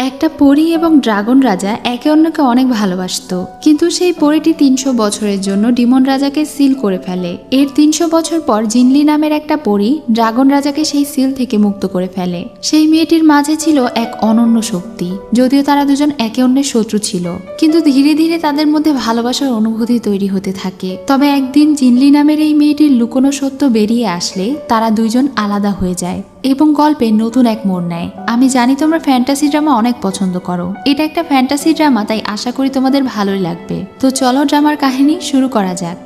একটা পরী এবং ড্রাগন রাজা একে অন্যকে অনেক ভালোবাসতো, কিন্তু সেই পরীটি ৩০০ বছরের জন্য ডিমন রাজাকে সিল করে ফেলে। এর ৩০০ বছর পর জিনলি নামের একটা পরী ড্রাগন রাজাকে সেই সিল থেকে মুক্ত করে ফেলে। সেই মেয়েটির মাঝে ছিল এক অনন্য শক্তি, যদিও তারা দুজন একে অন্যের শত্রু ছিল, কিন্তু ধীরে ধীরে তাদের মধ্যে ভালোবাসার অনুভূতি তৈরি হতে থাকে। তবে একদিন জিনলি নামের এই মেয়েটির লুকোনো সত্য বেরিয়ে আসলে তারা দুইজন আলাদা হয়ে যায় এবং গল্পে নতুন এক মোড় নেয়। আমি জানি তোমরা ফ্যান্টাসি ড্রামা অনেক পছন্দ করো, এটা একটা ফ্যান্টাসি ড্রামা, তাই আশা করি তোমাদের ভালোই লাগবে। তো চলো ড্রামার কাহিনী শুরু করা যাক।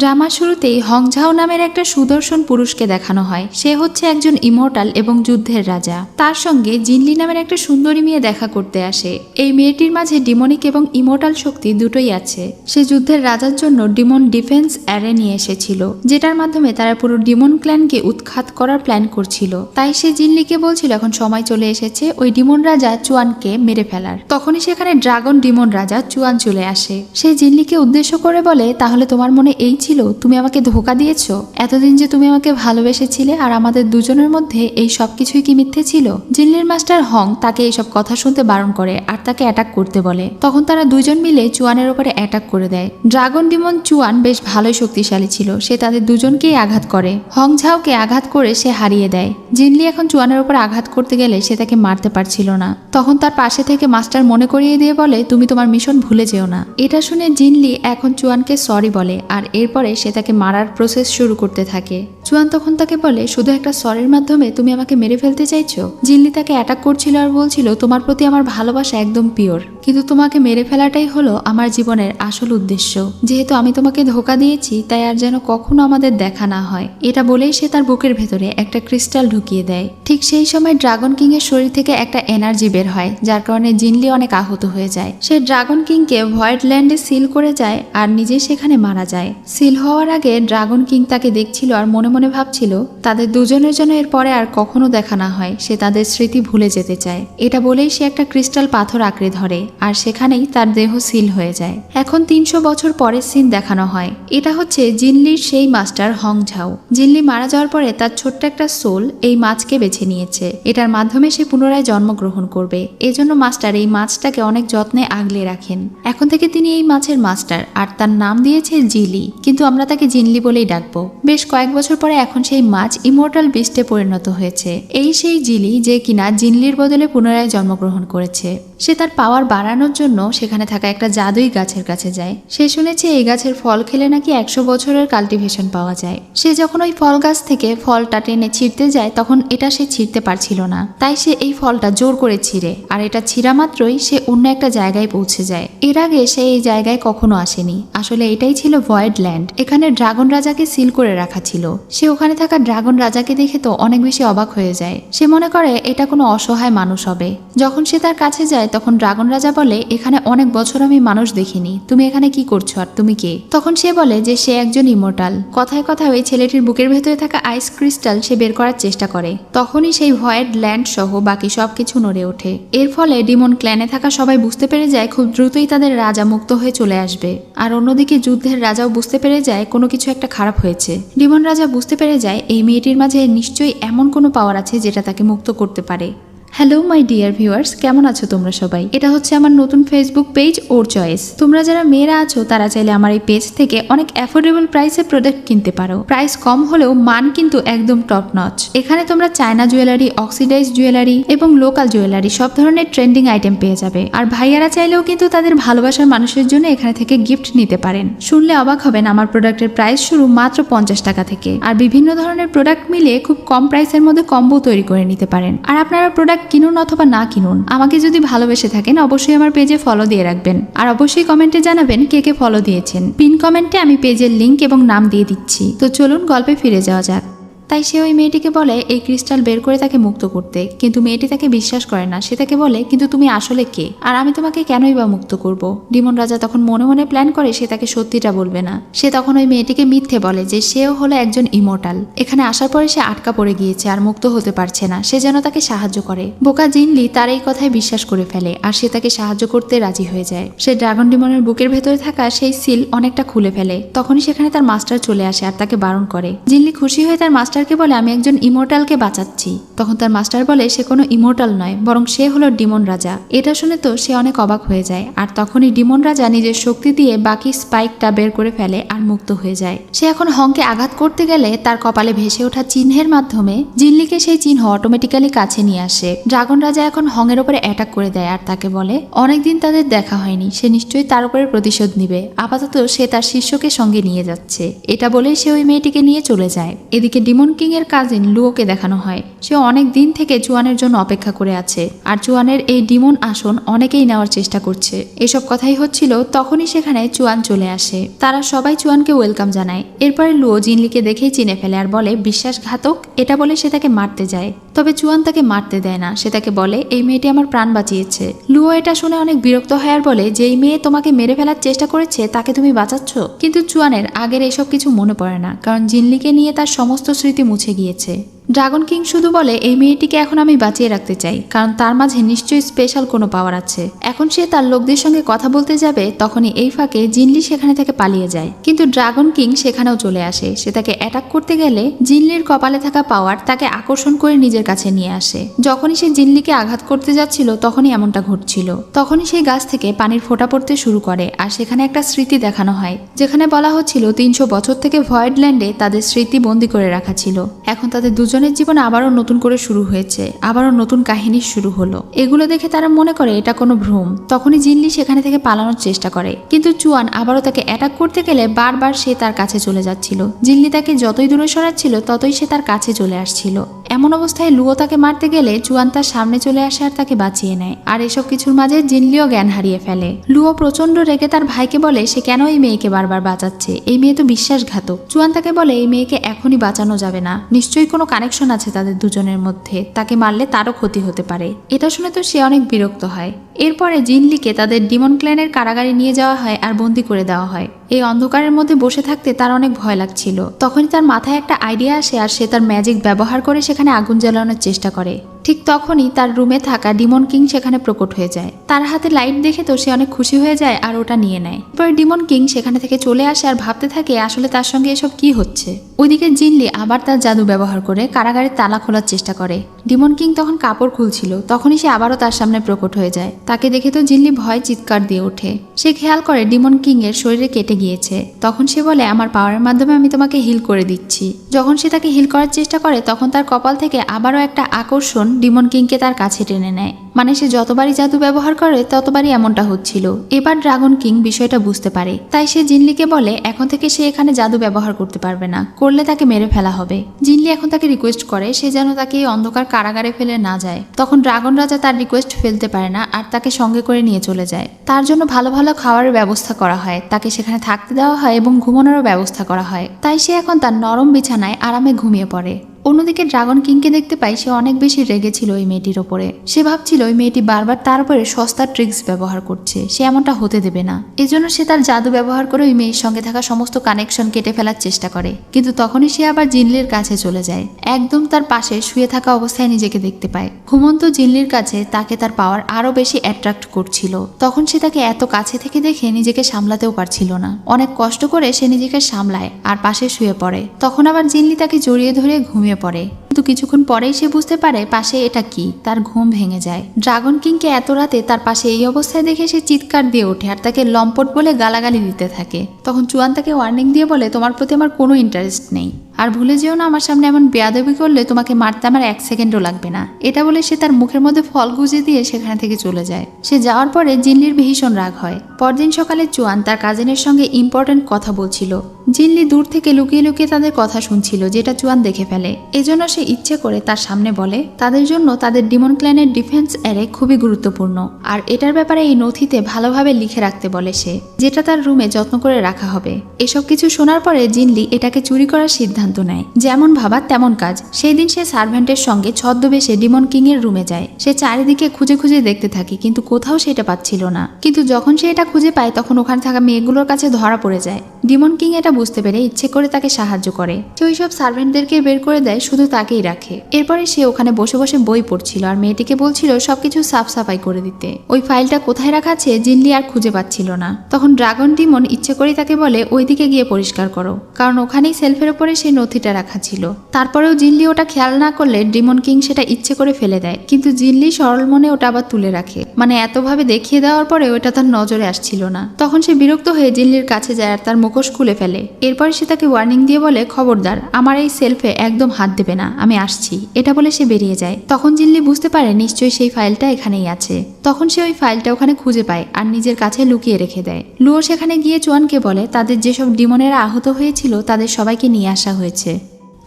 ড্রামার শুরুতেই হংঝাও নামের একটা সুদর্শন পুরুষকে দেখানো হয়। সে হচ্ছে একজন ইমর্টাল এবং যুদ্ধের রাজা। তার সঙ্গে জিনলি নামের একটা সুন্দরী মেয়ে দেখা করতে আসে। এই মেয়েটির মাঝে ডিমনিক এবং ইমর্টাল শক্তি দুটোই আছে। সে যুদ্ধের রাজার জন্য ডিমন ডিফেন্স অ্যারে নিয়ে এসেছিল, যেটার মাধ্যমে তারা পুরো ডিমন ক্ল্যানকে উৎখাত করার প্ল্যান করছিল। তাই সে জিনলিকে বলছিল এখন সময় চলে এসেছে ওই ডিমন রাজা চুয়ানকে মেরে ফেলার। তখনই সেখানে ড্রাগন ডিমন রাজা চুয়ান চলে আসে। সে জিনলিকে উদ্দেশ্য করে বলে, তাহলে তোমার মনে এই ছিল তুমি আমাকে ধোঁকা দিয়েছো? এতদিন যে তুমি আমাকে ভালোবেসেছিলে আর আমাদের দুজনের মধ্যে এই সব কিছুই কি মিথ্যে ছিল? জিনলির মাস্টার হং তাকে এইসব কথা শুনতে বারণ করে আর তাকে অ্যাটাক করতে বলে। তখন তারা দুজন মিলে চুয়ানের উপরে অ্যাটাক করে দেয়। ড্রাগন ডিমন চুয়ান বেশ ভালোই শক্তিশালী ছিল, সে তাদের দুজনকেই আঘাত করে। হং ঝাওকে আঘাত করে সে হারিয়ে দেয়। জিনলি এখন চুয়ানের উপর আঘাত করতে গেলে সে তাকে মারতে পারছিল না। তখন তার পাশে থেকে মাস্টার মনে করিয়ে দিয়ে বলে, তুমি তোমার মিশন ভুলে যেও না। এটা শুনে জিনলি এখন চুয়ানকে সরি বলে আর এরপরে সে তাকে মারার প্রসেস শুরু করতে থাকে। চুয়ান তখন তাকে বলে, শুধু একটা সরির মাধ্যমে তুমি আমাকে মেরে ফেলতে চাইছো? জিনলি তাকে অ্যাটাক করছিল আর বলছিল, তোমার প্রতি আমার ভালোবাসা একদম পিওর, কিন্তু তোমাকে মেরে ফেলাটাই হলো আমার জীবনের আসল উদ্দেশ্য। যেহেতু আমি তোমাকে ধোঁকা দিয়েছি, তাই আর যেন কখনো আমাদের দেখা না হয়। এটা বলেই সে তার বুকের ভেতরে একটা ক্রিস্টাল ঢুকিয়ে দেয়। ঠিক সেই সময় ড্রাগন কিং এর শরীর থেকে একটা এনার্জি বের হয়, যার কারণে জিনলি অনেক আহত হয়ে যায়। সে ড্রাগন কিংকে ভয়েড ল্যান্ডে সিল করে যায় আর নিজে সেখানে মারা যায়। সিল হওয়ার আগে ড্রাগন কিং তাকে দেখছিল আর মনে মনে ভাবছিল তাদের দুজনের জন্য এর পরে আর কখনো দেখা না হয়, সে তাদের স্মৃতি ভুলে যেতে চায়। এটা বলেই সে একটা ক্রিস্টাল পাথর আঁকড়ে ধরে আর সেখানেই তার দেহ সিল হয়ে যায়। এখন ৩০০ বছর পরের সিন দেখানো হয়। এটা হচ্ছে জিনলির সেই মাস্টার হং ঝাও। জিনলি মারা যাওয়ার পরে তার ছোট্ট একটা সোল এই মাছকে বেছে নিয়েছে। এটার মাধ্যমে সে পুনরায় জন্মগ্রহণ করবে। এজন্য মাস্টার এই মাছটাকে অনেক যত্নে আগলে রাখেন। এখন থেকে তিনি এই মাছের মাস্টার আর তার নাম দিয়েছে জিলি, কিন্তু আমরা তাকে জিনলি বলেই ডাকবো। বেশ কয়েক বছর পরে এখন সেই মাছ ইমর্টাল বিস্টে পরিণত হয়েছে। এই সেই জিলি যে কিনা জিনলির বদলে পুনরায় জন্মগ্রহণ করেছে। সে তার পাওয়ার বাড়ানোর জন্য সেখানে থাকা একটা জাদুই গাছের কাছে যায়। সে শুনেছে এই গাছের ফল খেলে নাকি ১০০ বছরের কাল্টিভেশন পাওয়া যায়। সে যখন ওই ফল গাছ থেকে ফলটা টেনে ছিঁড়তে যায়, তখন এটা সে ছিঁড়তে পারছিল না, তাই সে এই ফলটা জোর করে ছিঁড়ে, আর এটা ছিঁড়া মাত্রই সে অন্য একটা জায়গায় পৌঁছে যায়। এর আগে সে এই জায়গায় কখনো আসেনি। আসলে এটাই ছিল ভয়েড ল্যান্ড। এখানে ড্রাগন রাজাকে সিল করে রাখা ছিল। সে ওখানে থাকা ড্রাগন রাজাকে দেখে তো অনেক বেশি অবাক হয়ে যায়। সে মনে করে এটা কোনো অসহায় মানুষ হবে। যখন সে তার কাছে যায় তখন ড্রাগন রাজা বলে, এখানে অনেক বছর আমি মানুষ দেখিনি, তুমি এখানে কি করছো আর তুমি কে? তখন সে বলে যে সে একজন ইমর্টাল। কথায় কথায় ওই ছেলেটির বুকের ভেতরে থাকা আইস ক্রিস্টাল সে বের করার চেষ্টা করে। তখনই সেই ভয়েড ল্যান্ড সহ বাকি সবকিছু নড়ে ওঠে। এর ফলে ডিমন ক্ল্যানে থাকা সবাই বুঝতে পেরে যায় খুব দ্রুতই তাদের রাজা মুক্ত হয়ে চলে আসবে। আর অন্যদিকে যুদ্ধের রাজাও বুঝতে পেরে যায় কোনো কিছু একটা খারাপ হয়েছে। ডিমন রাজা বুঝতে পেরে যায় এই মেয়েটির মাঝে নিশ্চয়ই এমন কোনো পাওয়ার আছে যেটা তাকে মুক্ত করতে পারে। হ্যালো মাই ডিয়ার ভিউয়ার্স, কেমন আছো তোমরা সবাই? এটা হচ্ছে আমার নতুন ফেসবুক পেজ ওর চয়েস। তোমরা যারা মেয়েরা আছো তারা চাইলে আমার এই পেজ থেকে অনেক অ্যাফোর্ডেবল প্রাইসে প্রোডাক্ট কিনতে পারো। প্রাইস কম হলেও মান কিন্তু একদম টপ নচ। এখানে তোমরা চায়না জুয়েলারি, অক্সিডাইজ জুয়েলারি এবং লোকাল জুয়েলারি সব ধরনের ট্রেন্ডিং আইটেম পেয়ে যাবে। আর ভাইয়ারা চাইলেও কিন্তু তাদের ভালোবাসার মানুষের জন্য এখানে থেকে গিফট নিতে পারেন। শুনলে অবাক হবেন, আমার প্রোডাক্টের প্রাইস শুরু মাত্র 50 টাকা থেকে। আর বিভিন্ন ধরনের প্রোডাক্ট মিলিয়ে খুব কম প্রাইসের মধ্যে কম্বো তৈরি করে নিতে পারেন। আর আপনারা প্রোডাক্ট কিনুন অথবা না কিনুন, আমাকে যদি ভালোবেসে থাকেন অবশ্যই আমার পেজে ফলো দিয়ে রাখবেন। আর অবশ্যই কমেন্টে জানাবেন কে কে ফলো দিয়েছেন। পিন কমেন্টে আমি পেজের লিংক এবং নাম দিয়ে দিচ্ছি। তো চলুন গল্পে ফিরে যাওয়া যাক। তাই সে ওই মেয়েটিকে বলে এই ক্রিস্টাল বের করে তাকে মুক্ত করতে, কিন্তু মেয়েটি তাকে বিশ্বাস করে না। সে তাকে বলে, কিন্তু তুমি আসলে কে আর আমি তোমাকে কেনই বা মুক্ত করব? ডিমন রাজা তখন মনে মনে প্ল্যান করে সে তাকে সত্যিটা বলবে না। সে তখন ওই মেয়েটিকে মিথ্যে বলে যে সেও হলো একজন ইমর্টাল। এখানে আসার পরে সে আটকা পড়ে গিয়েছে আর মুক্ত হতে পারছে না, সে যেন তাকে সাহায্য করে। বোকা জিনলি তার এই কথায় বিশ্বাস করে ফেলে আর সে তাকে সাহায্য করতে রাজি হয়ে যায়। সে ড্রাগন ডিমনের বুকের ভেতরে থাকা সেই সিল অনেকটা খুলে ফেলে। তখনই সেখানে তার মাস্টার চলে আসে আর তাকে বারণ করে। জিনলি খুশি হয়ে তার মাস্টার মাস্টারকে বলে আমি একজন ইমর্টালকে বাঁচাচ্ছি। তখন তার মাস্টার বলে সে কোনো ইমর্টাল নয়, বরং সে হলো ডিমন রাজা। এটা শুনে তো সে অনেক অবাক হয়ে যায়, আর তখনই ডিমন রাজা নিজের শক্তি দিয়ে বাকি স্পাইকটা বের করে ফেলে আর মুক্ত হয়ে যায়। সে এখন হংকে আঘাত করতে গেলে তার কপালে ভেসে ওঠা চিহ্নের মাধ্যমে জিনলিকে সেই চিহ্ন অটোমেটিক্যালি কাছে নিয়ে আসে। ড্রাগন রাজা এখন হংয়ের উপরে অ্যাটাক করে দেয় আর তাকে বলে অনেকদিন তাদের দেখা হয়নি, সে নিশ্চয়ই তার উপরে প্রতিশোধ নিবে। আপাতত সে তার শিষ্যকে সঙ্গে নিয়ে যাচ্ছে। এটা বলে সে ওই মেয়েটিকে নিয়ে চলে যায়। এদিকে ডিমন কিং এর কাজিন লুওকে দেখানো হয়। সে অনেক দিন থেকে চুয়ানের জন্য অপেক্ষা করে আছে, আর চুয়ানের এই ডিমন আসন অনেকেই নেওয়ার চেষ্টা করছে। এসব কথাই হচ্ছিল, তখনই সেখানে চুয়ান চলে আসে। তারা সবাই চুয়ানকে ওয়েলকাম জানায়। এরপরে লুও জিনলিকে দেখেই চিনে ফেলে আর বলে বিশ্বাসঘাতক। এটা বলে সে তাকে মারতে যায়, তবে চুয়ান তাকে মারতে দেয় না। সে তাকে বলে এই মেয়েটি আমার প্রাণ বাঁচিয়েছে। লুও এটা শুনে অনেক বিরক্ত হয় আর বলে যে এই মেয়ে তোমাকে মেরে ফেলার চেষ্টা করেছে তাকে তুমি বাঁচাচ্ছ। কিন্তু চুয়ানের আগের এসব কিছু মনে পড়ে না, কারণ জিনলিকে নিয়ে তার সমস্ত স্মৃতি মুছে গিয়েছে। ড্রাগন কিং শুধু বলে এই মেয়েটিকে এখন আমি বাঁচিয়ে রাখতে চাই, কারণ তার মাঝে নিশ্চয়ই স্পেশাল কোনো পাওয়ার আছে। এখন সে তার লোকদের সঙ্গে কথা বলতে যাবে, তখনই এই ফাঁকে জিনলি সেখানে থেকে পালিয়ে যায়। কিন্তু ড্রাগন কিং সেখানেও চলে আসে। সে তাকে অ্যাটাক করতে গেলে জিনলির কপালে থাকা পাওয়ার তাকে আকর্ষণ করে নিজের কাছে নিয়ে আসে। যখনই সে জিনলিকে আঘাত করতে যাচ্ছিল তখনই এমনটা ঘটছিল। তখনই সেই গাছ থেকে পানির ফোঁটা পড়তে শুরু করে, আর সেখানে একটা স্মৃতি দেখানো হয় যেখানে বলা হচ্ছিল 300 বছর থেকে ভয়েডল্যান্ডে তাদের স্মৃতি বন্দী করে রাখা ছিল। এখন তাদের দুজনের জীবন আবারও নতুন করে শুরু হয়েছে, আবারও নতুন কাহিনী শুরু হলো। এগুলো দেখে তারা মনে করে এটা কোনো ভ্রম। তখনই জিনলি সেখানে থেকে পালানোর চেষ্টা করে, কিন্তু চুয়ান আবারও তাকে অ্যাটাক করতে গেলে বারবার সে তার কাছে চলে যাচ্ছিল। জিনলি তাকে যতই দূরে সরাচ্ছিল ততই সে তার কাছে চলে আসছিল। এমন অবস্থায় লুও তাকে মারতে গেলে চুয়ান তার সামনে চলে আসে আর তাকে বাঁচিয়ে নেয়। আর এসব কিছুর মাঝে জিনলিও জ্ঞান হারিয়ে ফেলে। লুও প্রচন্ড রেগে তার ভাইকে বলে সে কেন এই মেয়েকে বারবার বাঁচাচ্ছে, এই মেয়ে তো বিশ্বাসঘাতক। চুয়ান তাকে বলে এই মেয়েকে এখনই বাঁচানো যাবে না, নিশ্চয়ই কোনো কানেকশন আছে তাদের দুজনের মধ্যে, তাকে মারলে তারও ক্ষতি হতে পারে। এটা শুনে তো সে অনেক বিরক্ত হয়। এরপরে জিনলিকে তাদের ডিমন ক্ল্যানের কারাগারে নিয়ে যাওয়া হয় আর বন্দি করে দেওয়া হয়। এই অন্ধকারের মধ্যে বসে থাকতে তার অনেক ভয় লাগছিল। তখনই তার মাথায় একটা আইডিয়া আসে আর সে তার ম্যাজিক ব্যবহার করে সেখানে আগুন জ্বালানোর চেষ্টা করে। ঠিক তখনই তার রুমে থাকা ডিমন কিং সেখানে প্রকট হয়ে যায়। তার হাতে লাইট দেখে তো সে অনেক খুশি হয়ে যায় আর ওটা নিয়ে নেয়। এরপর ডিমন কিং সেখানে থেকে চলে আসে আর ভাবতে থাকে আসলে তার সঙ্গে এসব কি হচ্ছে। ওইদিকে জিনলি আবার তার জাদু ব্যবহার করে কারাগারের তালা খোলার চেষ্টা করে। ডিমন কিং তখন কাপড় খুলছিল, তখনই সে আবারও তার সামনে প্রকট হয়ে যায়। তাকে দেখে তো জিনলি ভয় চিৎকার দিয়ে ওঠে। সে খেয়াল করে ডিমন কিং এর শরীরে কেটে গিয়েছে। তখন সে বলে আমার পাওয়ারের মাধ্যমে আমি তোমাকে হিল করে দিচ্ছি। যখন সে তাকে হিল করার চেষ্টা করে তখন তার কপাল থেকে আবারও একটা আকর্ষণ ডিমন কিংকে তার কাছে টেনে নেয়। মানে সে যতবারই জাদু ব্যবহার করে ততবারই এমনটা হচ্ছিল। এবার ড্রাগন কিং বিষয়টা বুঝতে পারে, তাই সে জিনলিকে বলে এখন থেকে সে এখানে জাদু ব্যবহার করতে পারবে না, করলে তাকে মেরে ফেলা হবে। জিনলি এখন তাকে রিকোয়েস্ট করে সে যেন তাকে এই অন্ধকার কারাগারে ফেলে না যায়। তখন ড্রাগন রাজা তার রিকোয়েস্ট ফেলতে পারে না আর তাকে সঙ্গে করে নিয়ে চলে যায়। তার জন্য ভালো ভালো খাবারের ব্যবস্থা করা হয়, তাকে সেখানে থাকতে দেওয়া হয় এবং ঘুমানোরও ব্যবস্থা করা হয়। তাই সে এখন তার নরম বিছানায় আরামে ঘুমিয়ে পড়ে। অন্যদিকে ড্রাগন কিংকে দেখতে পাই সে অনেক বেশি রেগেছিল ওই মেয়েটির ওপরে। সে ভাবছিল ওই মেয়েটি বারবার তার উপরে সস্তা ট্রিক্স ব্যবহার করছে, সে এমনটা হতে দেবে না। এজন্য সে তার জাদু ব্যবহার করে ওই মেয়ের সঙ্গে থাকা সমস্ত কানেকশন কেটে ফেলার চেষ্টা করে। কিন্তু তখনই সে আবার জিনলির কাছে চলে যায়। একদম তার পাশে শুয়ে থাকা অবস্থায় নিজেকে দেখতে পায়। ঘুমন্ত জিনলির কাছে তাকে তার পাওয়ার আরো বেশি অ্যাট্রাক্ট করছিল। তখন সে তাকে এত কাছে থেকে দেখে নিজেকে সামলাতেও পারছিল না। অনেক কষ্ট করে সে নিজেকে সামলায় আর পাশে শুয়ে পড়ে। তখন আবার জিনলি তাকে জড়িয়ে ধরে ঘুমিয়ে পড়ে। কিন্তু কিছুক্ষণ পরেই সে বুঝতে পারে পাশে এটা কি, তার ঘুম ভেঙে যায়। ড্রাগন কিংকে এত রাতে তার পাশে এই অবস্থায় দেখে সে চিৎকার দিয়ে ওঠে আর তাকে লম্পট বলে গালাগালি দিতে থাকে। তখন চুয়ান তাকে ওয়ার্নিং দিয়ে বলে তোমার প্রতি আমার কোনো ইন্টারেস্ট নেই, আর ভুলে যেও না আমার সামনে এমন বেয়াদবি করলে তোমাকে মারতে আমার 1 সেকেন্ডও লাগবে না। এটা বলে সে তার মুখের মধ্যে ফল গুজে দিয়ে সেখানে থেকে চলে যায়। সে যাওয়ার পরে জিনলির ভীষণ রাগ হয়। পরদিন সকালে চুয়ান তার কাজিনের সঙ্গে ইম্পর্টেন্ট কথা বলছিল। জিনলি দূর থেকে লুকিয়ে লুকিয়ে তাদের কথা শুনছিল, যেটা চুয়ান দেখে ফেলে। এজন্য সে ইচ্ছে করে তার সামনে বলে তাদের জন্য তাদের ডিমন ক্ল্যানের ডিফেন্স এরে খুবই গুরুত্বপূর্ণ, আর এটার ব্যাপারে এই নথিতে ভালোভাবে লিখে রাখতে বলে সে, যেটা তার রুমে যত্ন করে রাখা হবে। এসব কিছু শোনার পরে জিনলি এটাকে চুরি করার সিদ্ধান্ত নেয়। যেমন ভাবা তেমন কাজ। সেই দিন সে সার্ভেন্টের সঙ্গে ছদ্মবেশে ডিমন কিং এর রুমে যায়। সে চারিদিকে খুঁজে খুঁজে দেখতে থাকে, কিন্তু কোথাও সেটা পাচ্ছিল না। কিন্তু যখন সে এটা খুঁজে পায় তখন ওখানে থাকা মেয়েগুলোর কাছে ধরা পড়ে যায়। ডিমন কিং এটা বুঝতে পেরে ইচ্ছে করে তাকে সাহায্য করে। সে ওইসব সার্ভেন্টদেরকে বের করে দেয়, শুধু তাকেই রাখে। এরপরে সে ওখানে বসে বসে বই পড়ছিল আর মেয়েটিকে বলছিল সবকিছু সাফ সাফাই করে দিতে। ওই ফাইলটা কোথায় রাখা আছে জিনলি আর খুঁজে পাচ্ছিল না। তখন ড্রাগন ডিমন ইচ্ছে করে তাকে বলে ওইদিকে গিয়ে পরিষ্কার করো, কারণ ওখানেই সেলফের উপরে সেই নথিটা রাখা ছিল। তারপরেও জিনলি ওটা খেয়াল না করলে ডিমন কিং সেটা ইচ্ছে করে ফেলে দেয়, কিন্তু জিনলি সরল মনে ওটা আবার তুলে রাখে। মানে এতভাবে দেখিয়ে দেওয়ার পরে ওটা তার নজরে আসছিল না। তখন সে বিরক্ত হয়ে জিনলির কাছে যায় আর তার মুখোশ খুলে ফেলে। এরপরে সে তাকে ওয়ার্নিং দিয়ে বলে খবরদার আমার এই সেলফে একদম হাত দেবে না, আমি আসছি। এটা বলে সে বেরিয়ে যায়। তখন জিনলি বুঝতে পারে নিশ্চয়ই সেই ফাইলটা এখানেই আছে। তখন সে ওই ফাইলটা ওখানে খুঁজে পায় আর নিজের কাছে লুকিয়ে রেখে দেয়। লুও সেখানে গিয়ে চুয়ানকে বলে তাদের যেসব ডিমনেরা আহত হয়েছিল তাদের সবাইকে নিয়ে আসা হয়েছে।